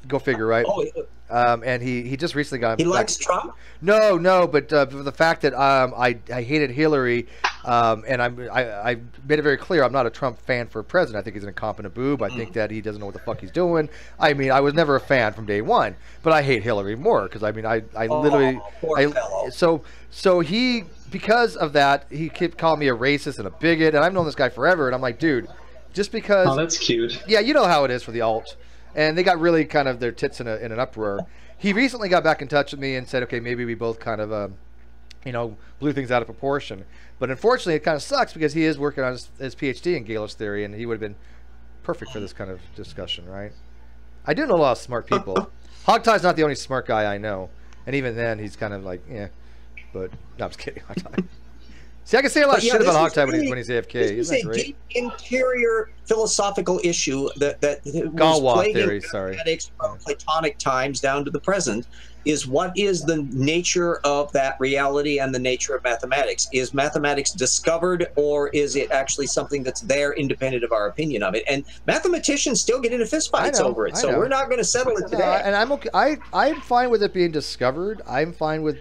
Go figure, right? Oh. And he just recently got.
He likes Trump?
No, but the fact that I hated Hillary, and I made it very clear I'm not a Trump fan for president. I think he's an incompetent boob. I think that he doesn't know what the fuck he's doing. I mean, I was never a fan from day one, but I hate Hillary more because I mean I literally so he, because of that, he kept calling me a racist and a bigot, and I've known this guy forever, and I'm like, dude, just because.
Oh, that's cute.
Yeah, you know how it is for the alt, and they got really kind of their tits in an uproar. He recently got back in touch with me and said, okay, maybe we both kind of, blew things out of proportion. But unfortunately, it kind of sucks because he is working on his PhD in Gaelic theory, and he would have been perfect for this kind of discussion, right? I do know a lot of smart people. Hogtie's not the only smart guy I know, and even then, he's kind of like, yeah. But no, I'm just kidding. Hogtie. See, I can say a lot of shit about Hogtie when he's AFK.
This is a deep interior philosophical issue that
was
plaguing
theory,
mathematics from Platonic times down to the present. Is what is the nature of that reality and the nature of mathematics? Is mathematics discovered, or is it actually something that's there independent of our opinion of it? And mathematicians still get into fistfights over it, so we're not going to settle it today.
And I'm okay. I'm fine with it being discovered. I'm fine with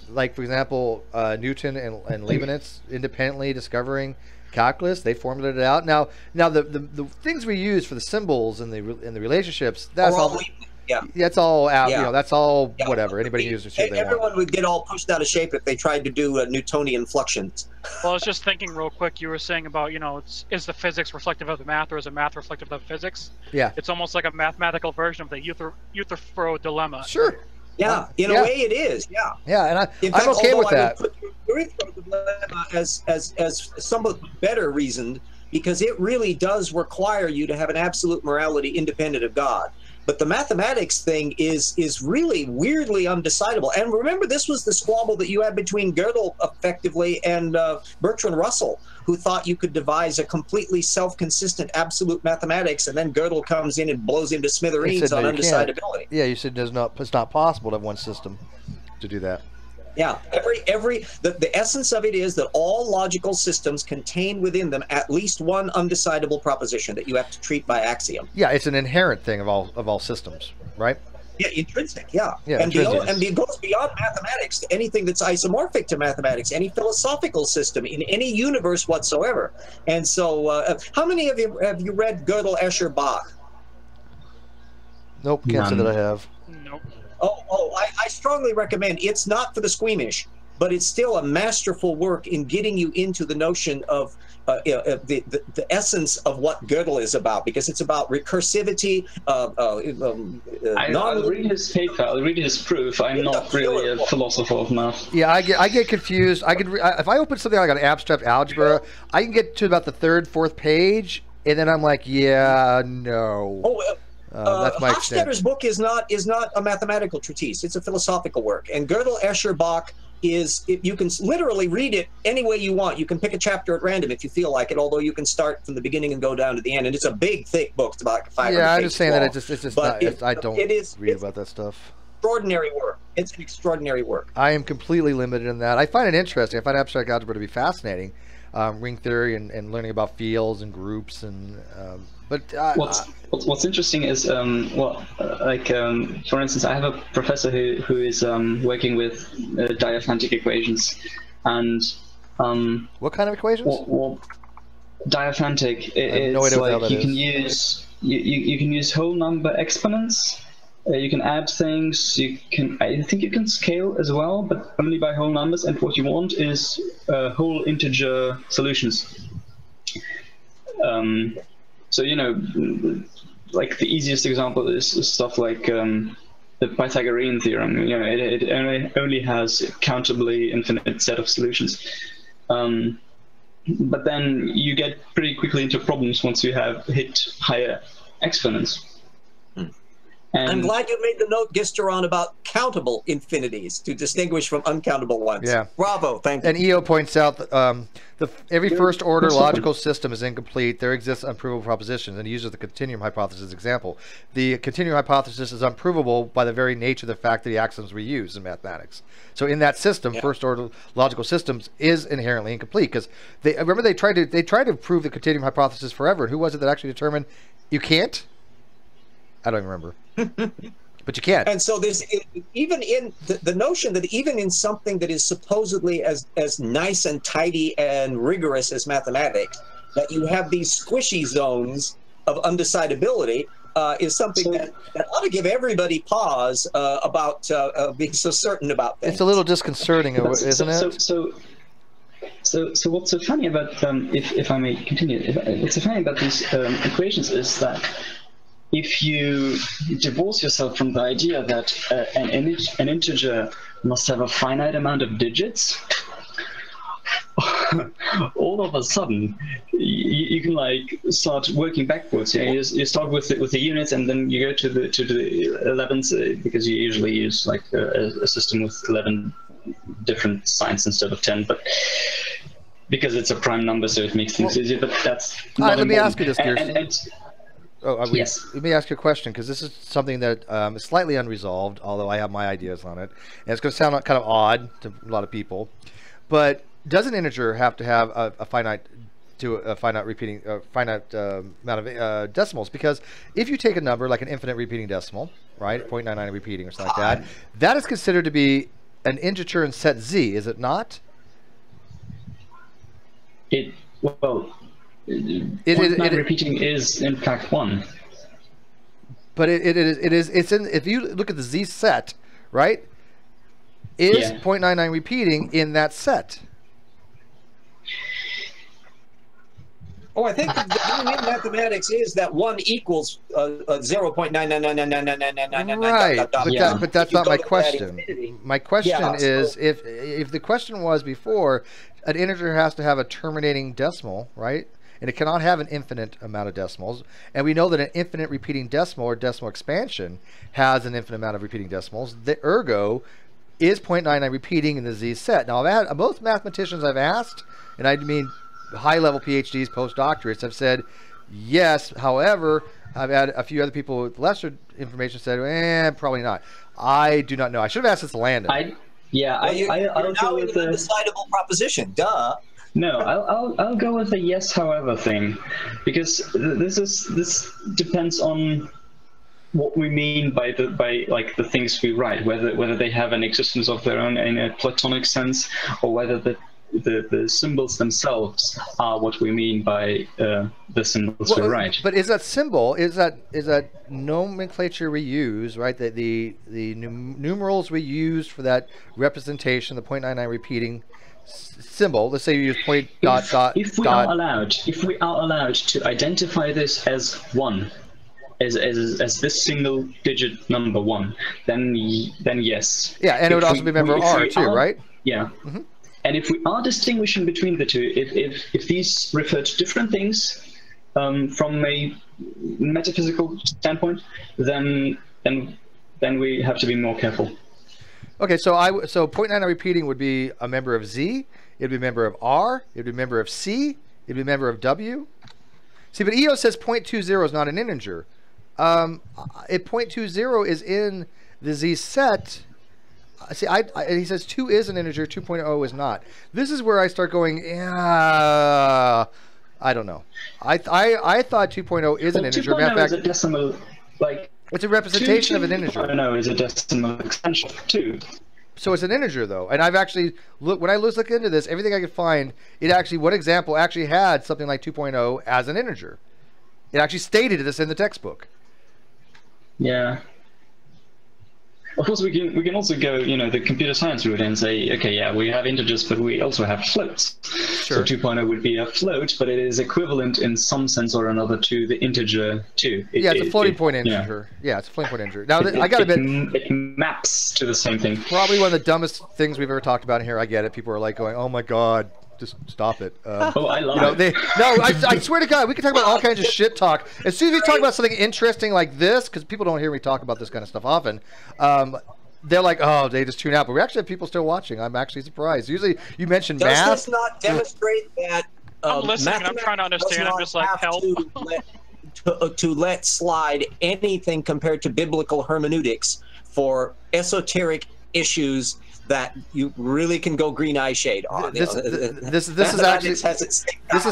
like, for example, Newton and Leibniz independently discovering calculus. They formulated it out. Now the things we use for the symbols and the relationships, that's all. Yeah, that's all out. Yeah. That's all whatever. Anybody can use it.
Everyone would get all pushed out of shape if they tried to do Newtonian fluxions.
Well, I was just thinking real quick. You were saying about, is the physics reflective of the math, or is the math reflective of the physics?
Yeah.
It's almost like a mathematical version of the Euthyphro dilemma.
Sure.
Yeah, in a way it is. Yeah.
Yeah, and I'm okay with that. I would put the Euthyphro dilemma as somewhat better reasoned, because it really does require you to have an absolute morality independent of God. But the mathematics thing is really weirdly undecidable. And remember, this was the squabble that you had between Gödel, effectively, and Bertrand Russell, who thought you could devise a completely self-consistent absolute mathematics, and then Gödel comes in and blows him to smithereens on undecidability. Yeah, you said it's not possible to have one system to do that.
Yeah, the essence of it is that all logical systems contain within them at least one undecidable proposition that you have to treat by axiom.
Yeah, it's an inherent thing of all systems, right?
Yeah, intrinsic. Yeah, and it goes beyond mathematics to anything that's isomorphic to mathematics, any philosophical system in any universe whatsoever. And so, how many of you have you read Gödel, Escher, Bach?
Nope, can't say that I have.
Nope.
I strongly recommend. It's not for the squeamish, but it's still a masterful work in getting you into the notion of the essence of what Gödel is about, because it's about recursivity.
I'll read his paper. I'll read his proof. I'm not really a philosopher of math.
Yeah, I get confused. If I open something like an abstract algebra, I can get to about the third, fourth page, and then I'm like, yeah, no. That's my
Hofstadter's book is not a mathematical treatise. It's a philosophical work. And Gödel, Escher, Bach you can literally read it any way you want. You can pick a chapter at random if you feel like it, although you can start from the beginning and go down to the end. And it's a big, thick book. It's about 500 pages.
Yeah, I'm just saying that it's just not, I don't read about that stuff.
Extraordinary work. It's an extraordinary work.
I am completely limited in that. I find it interesting. I find abstract algebra to be fascinating. Ring theory and learning about fields and groups and
what's interesting is for instance, I have a professor who is working with diaphantic equations, and
what kind of equations?
Well, diaphantic is like you can use you can use whole number exponents. You can add things. I think you can scale as well, but only by whole numbers. And what you want is whole integer solutions. So like the easiest example is stuff like the Pythagorean theorem. It only has a countably infinite set of solutions. But then you get pretty quickly into problems once you have hit higher exponents.
And I'm glad you made the note, Gisteron, about countable infinities to distinguish from uncountable ones.
Yeah.
Bravo, thank you.
And EO points out that every first-order logical system is incomplete. There exists unprovable propositions, and he uses the continuum hypothesis example. The continuum hypothesis is unprovable by the very nature of the fact that the axioms we use in mathematics. So in that system, first-order logical systems is inherently incomplete, because they tried to prove the continuum hypothesis forever. And who was it that actually determined you can't? I don't remember. But you can't.
And so even in the notion that even in something that is supposedly as nice and tidy and rigorous as mathematics, that you have these squishy zones of undecidability is something that ought to give everybody pause about being so certain about things.
It's a little disconcerting, isn't it?
So what's so funny about if I may continue, what's so funny about these equations is that if you divorce yourself from the idea that an integer must have a finite amount of digits, all of a sudden you can like start working backwards. Yeah, you start with the units, and then you go to the 11s because you usually use like a system with 11 different signs instead of 10, but because it's a prime number, so it makes things easier. But that's
let me ask you this, Kirsten.
Yes.
Let me ask you a question, because this is something that is slightly unresolved, although I have my ideas on it, and it's going to sound kind of odd to a lot of people. But does an integer have to have a finite repeating amount of decimals? Because if you take a number like an infinite repeating decimal, right, 0.99 repeating or something like that, that is considered to be an integer in set Z, is it not?
Repeating is in fact 1.
But it's in, if you look at the Z set, right? Is 0.99 repeating in that set?
Oh, I think the meaning in mathematics is that 1 equals 0.999999999.
Right, but that's not my question. My question is, if the question was before, an integer has to have a terminating decimal, right? And it cannot have an infinite amount of decimals. And we know that an infinite repeating decimal or decimal expansion has an infinite amount of repeating decimals. The ergo is 0.99 repeating in the Z set. Now, most mathematicians I've asked, and I mean high-level PhDs, postdoctorates, have said yes. However, I've had a few other people with lesser information said, probably not. I do not know. I should have asked this to Landon.
I'll go with the undecidable proposition. Duh.
No, I'll go with a yes, however thing, because this depends on what we mean by the things we write, whether they have an existence of their own in a Platonic sense, or whether the symbols themselves are what we mean by the symbols we write.
But is that symbol, is that nomenclature we use, right? The numerals we use for that representation, the 0.99 repeating symbol. Let's say you use
If we are allowed to identify this as 1, as this single digit number 1, then yes.
Yeah, and it would also be a member of R too, right?
Yeah. Mm-hmm. And if we are distinguishing between the two, if these refer to different things from a metaphysical standpoint, then we have to be more careful.
Okay, so 0.99 repeating would be a member of Z, it'd be a member of R, it'd be a member of C, it'd be a member of W. See, but EO says 0.20 is not an integer. If 0.20 is in the Z set, see, he says 2 is an integer, 2.0 is not. This is where I start going, I don't know. I thought 2.0 is an integer.
2.0 is a decimal,
it's a representation of an integer.
2.0 is a decimal extension of 2.
So it's an integer, though. And I've actually when I look into this, everything I could find, one example actually had something like 2.0 as an integer. It actually stated this in the textbook.
Yeah. Of course, we can also go, the computer science route and say, okay, yeah, we have integers, but we also have floats. Sure. So 2.0 would be a float, but it is equivalent in some sense or another to the integer 2.
It's a floating point integer. Yeah, it's a floating point integer. Now, I got to admit,
it maps to the same thing.
Probably one of the dumbest things we've ever talked about in here. I get it. People are like going, "Oh my god." Just stop it.
I love it.
I swear to God, we can talk about all kinds of shit talk. As soon as we talk about something interesting like this, because people don't hear me talk about this kind of stuff often, they're like, oh, they just tune out. But we actually have people still watching. I'm actually surprised. Usually you mention math.
Does this not demonstrate that
I'm listening and I'm trying to understand. I'm just like, help.
To let slide anything compared to biblical hermeneutics for esoteric issues that you really can go green eye shade on.
This is actually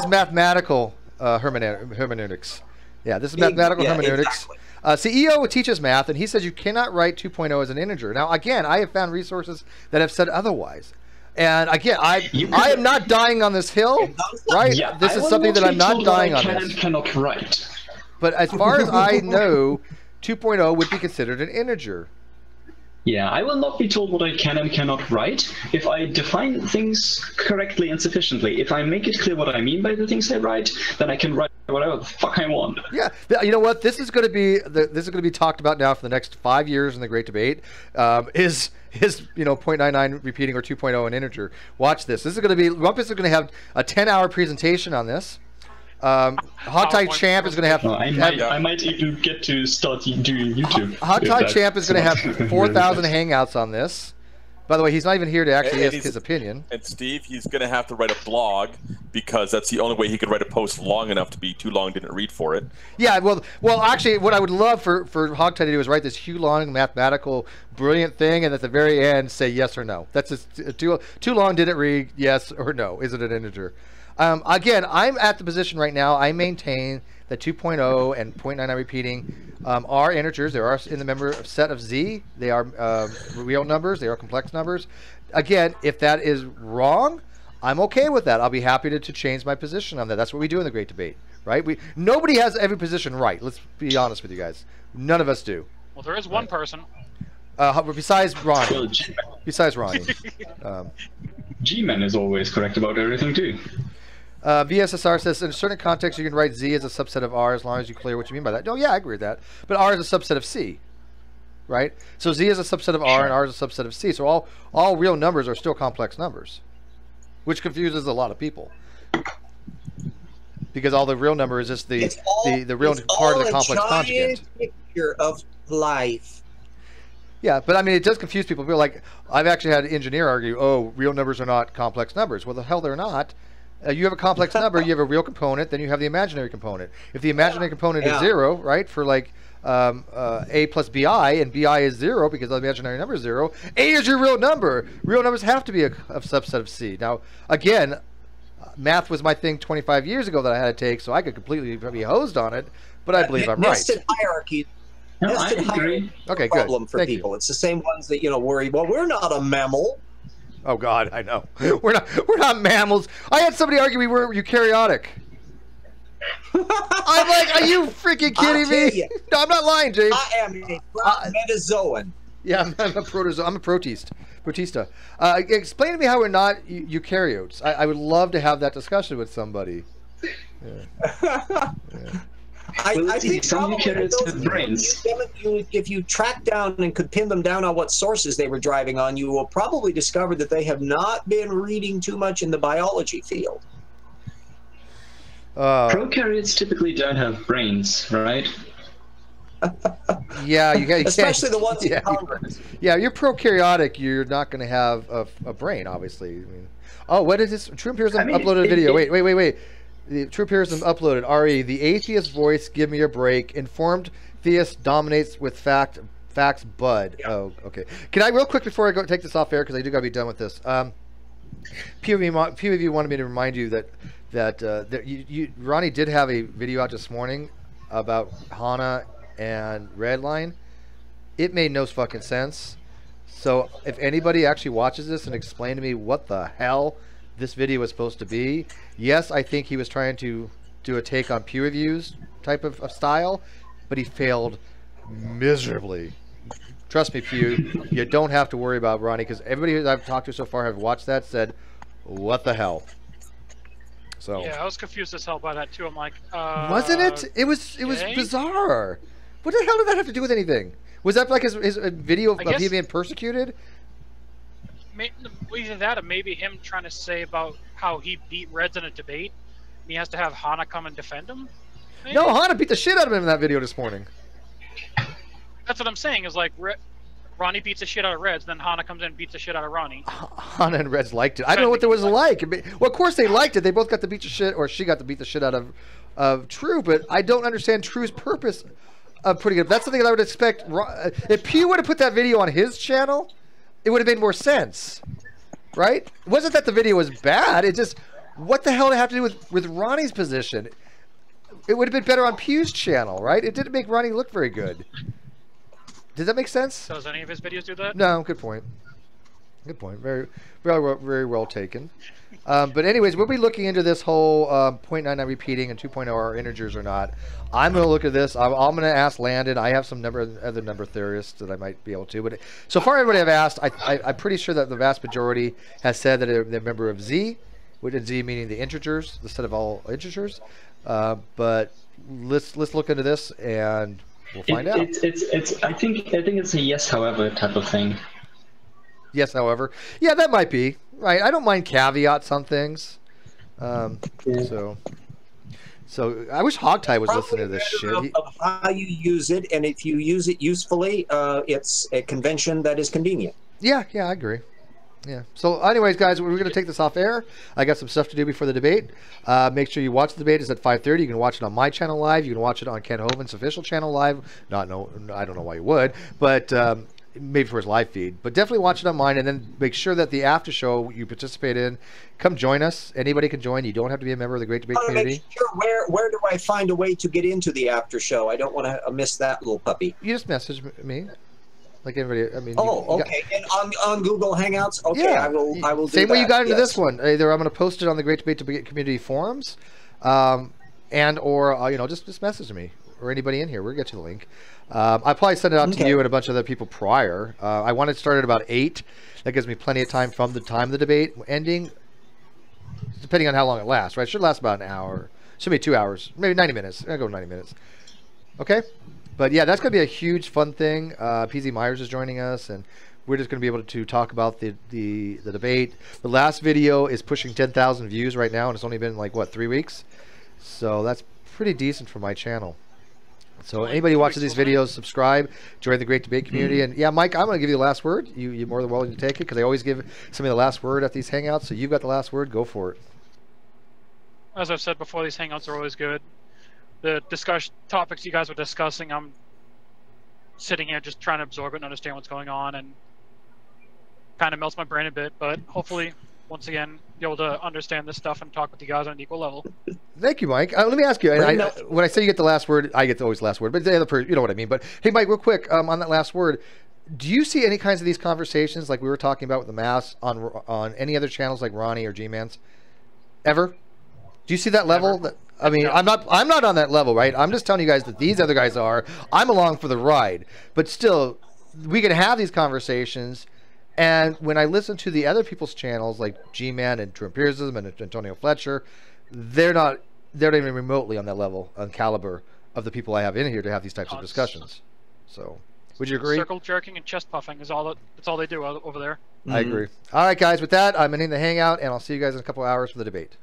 mathematical hermeneutics. Yeah, this is mathematical hermeneutics.
Exactly.
CEO teaches math, and he says you cannot write 2.0 as an integer. Now, again, I have found resources that have said otherwise. And again, I am not dying on this hill, right?
Yeah,
this is something that I'm not dying on.
Cannot write.
But as far as I know, 2.0 would be considered an integer.
Yeah, I will not be told what I can and cannot write if I define things correctly and sufficiently. If I make it clear what I mean by the things I write, then I can write whatever the fuck I want.
Yeah, you know what? This is going to be talked about now for the next 5 years in the Great Debate. Is 0.99 repeating or 2.0 an integer? Watch this. This is going to be Rumpus is going to have a 10-hour presentation on this. Hogtie Champ is going to have.
I might even get to start doing YouTube.
Hogtie Champ is going to have 4,000 hangouts on this. By the way, he's not even here to actually ask his opinion.
And Steve, he's going to have to write a blog because that's the only way he could write a post long enough to be too long, didn't read for it.
Yeah, well, actually, what I would love for Hogtie to do is write this huge, long, mathematical, brilliant thing, and at the very end say yes or no. That's just too long, didn't read, yes or no. Is it an integer? Again, I'm at the position right now. I maintain that 2.0 and 0.99 repeating are integers. They are in the member set of Z. They are real numbers. They are complex numbers. Again, if that is wrong, I'm okay with that. I'll be happy to change my position on that. That's what we do in the Great Debate, right? Nobody has every position right. Let's be honest with you guys. None of us do.
Well, there is one person.
Besides Ronnie. Besides Ronnie.
G-Man is always correct about everything too.
VSSR says, in a certain context, you can write Z as a subset of R as long as you clear what you mean by that. No, yeah, I agree with that. But R is a subset of C, right? So Z is a subset of R, and R is a subset of C. So all real numbers are still complex numbers, which confuses a lot of people. Because all the real number is just the real part of the complex conjugate.
Picture of life.
Yeah, but I mean, it does confuse people. People like, I've actually had an engineer argue, oh, real numbers are not complex numbers. Well, the hell they're not. You have a complex number, you have a real component, then you have the imaginary component. If the imaginary component is 0, right, for like A plus BI, and BI is 0 because the imaginary number is 0, A is your real number. Real numbers have to be a subset of C. Now, again, math was my thing 25 years ago that I had to take, so I could completely be hosed on it, but I believe I'm right.
Nested hierarchy. Nested hierarchy.
Okay, good.
Problem for people. It's the same ones that worry. Well, we're not a mammal.
Oh God, I know. We're not mammals. I had somebody argue we were eukaryotic. I'm like, are you freaking kidding me? No, I'm not lying, James.
I am a metazoan.
Yeah, I'm a protozoan. I'm a protista. Explain to me how we're not eukaryotes. I would love to have that discussion with somebody. Yeah.
I think some eukaryotes have brains. If you track down and could pin them down on what sources they were driving on, you will probably discover that they have not been reading too much in the biology field.
Prokaryotes typically don't have brains, right?
Yeah, you can't.
Especially the ones in Congress.
Yeah, you're prokaryotic. You're not going to have a brain, obviously. I mean, oh, what is this? True Empiricism uploaded a video. Wait. The True Empiricism uploaded. RE, the atheist voice, give me a break. Informed theist dominates with facts, bud. Yeah. Oh, okay. Can I, real quick, before I go take this off air, because I do got to be done with this. Few of you wanted me to remind you that Ronnie did have a video out this morning about HANA and Redline. It made no fucking sense. So if anybody actually watches this and explain to me what the hell this video was supposed to be, yes, I think he was trying to do a take on peer reviews type of style, but he failed miserably. Trust me, Pew, you don't have to worry about Ronnie, because everybody who I've talked to so far have watched that said, what the hell? So
yeah, I was confused as hell by that too. I'm like,
wasn't it? It was bizarre. What the hell did that have to do with anything? Was that like his video of him being persecuted?
Either that or maybe him trying to say about how he beat Reds in a debate. And he has to have Hana come and defend him. Maybe?
No, Hana beat the shit out of him in that video this morning.
That's what I'm saying. Is like Ronnie beats the shit out of Reds, then Hana comes in and beats the shit out of Ronnie.
Hana and Reds liked it. I don't know what there was like. Well, of course they liked it. They both got to beat the shit, or she got to beat the shit out of True. But I don't understand True's purpose of putting it. That's something that I would expect. If Pew would have put that video on his channel, it would have made more sense, right? It wasn't that the video was bad. It just, what the hell did it have to do with Ronnie's position? It would have been better on Pew's channel, right? It didn't make Ronnie look very good. Does that make sense?
Does any of his videos do that?
No, good point. Good point. Very well taken. But anyways, we'll be looking into this whole 0.99 repeating and 2.0 are integers or not. I'm going to look at this. I'm going to ask Landon. I have some other number theorists that I might be able to. But so far, everybody I've asked, I'm pretty sure that the vast majority has said that they're a member of Z, with Z meaning the integers, the set of all integers. But let's look into this and we'll find out.
I think it's a yes, however type of thing.
Yes, however. Yeah, that might be. Right. I don't mind caveats on things. So I wish Hogtie was listening to this shit.
Of how you use it, and if you use it usefully, it's a convention that is convenient.
Yeah, I agree. Yeah. So anyways, guys, we're going to take this off air. I got some stuff to do before the debate. Make sure you watch the debate. It's at 5:30. You can watch it on my channel live. You can watch it on Ken Hovind's official channel live. I don't know why you would, but maybe for his live feed. But definitely watch it on mine, and then make sure that the after show you participate in, come join us. Anybody can join. You don't have to be a member of the Great Debate community.
Sure. Where do I find a way to get into the after show? I don't want to miss that little puppy.
You just message me. Like everybody, I mean.
Oh, okay. And on Google Hangouts, okay, yeah. I will. Do
Same
that.
way you got into this one. Either I'm going to post it on the Great Debate community forums, and or just message me or anybody in here. We'll get you the link. I'll probably send it out to you and a bunch of other people prior. I want to start at about 8. That gives me plenty of time from the time of the debate ending, depending on how long it lasts. Right? It should last about an hour. Should be 2 hours, maybe 90 minutes. I'll go 90 minutes. Okay. But yeah, that's going to be a huge fun thing. PZ Myers is joining us, and we're just going to be able to talk about the debate. The last video is pushing 10,000 views right now, and it's only been like, what, 3 weeks? So that's pretty decent for my channel. So anybody who watches these videos, subscribe, join the Great Debate community. And yeah, Mike, I'm going to give you the last word. You're more than willing to take it, because I always give somebody the last word at these Hangouts. So you've got the last word. Go for it.
As I've said before, these Hangouts are always good. The topics you guys were discussing, I'm sitting here just trying to absorb it and understand what's going on, and kind of melts my brain a bit. But hopefully, once again, be able to understand this stuff and talk with you guys on an equal level.
Thank you, Mike. Let me ask you. When I say you get the last word, I get always the last word. But the other person, you know what I mean. But hey, Mike, real quick on that last word, do you see any kinds of these conversations like we were talking about with the mass on any other channels like Ronnie or G-Man's? Ever? Do you see that level? I mean, I'm not on that level, right? I'm just telling you guys that these other guys are. I'm along for the ride, but still, we can have these conversations. And when I listen to the other people's channels, like G-Man and True Empiricism and Antonio Fletcher, they're not even remotely on that level, on caliber of the people I have in here to have these types of discussions. So, would you agree?
Circle jerking and chest puffing is that's all they do over there.
I agree. All right, guys. With that, I'm ending the Hangout, and I'll see you guys in a couple of hours for the debate.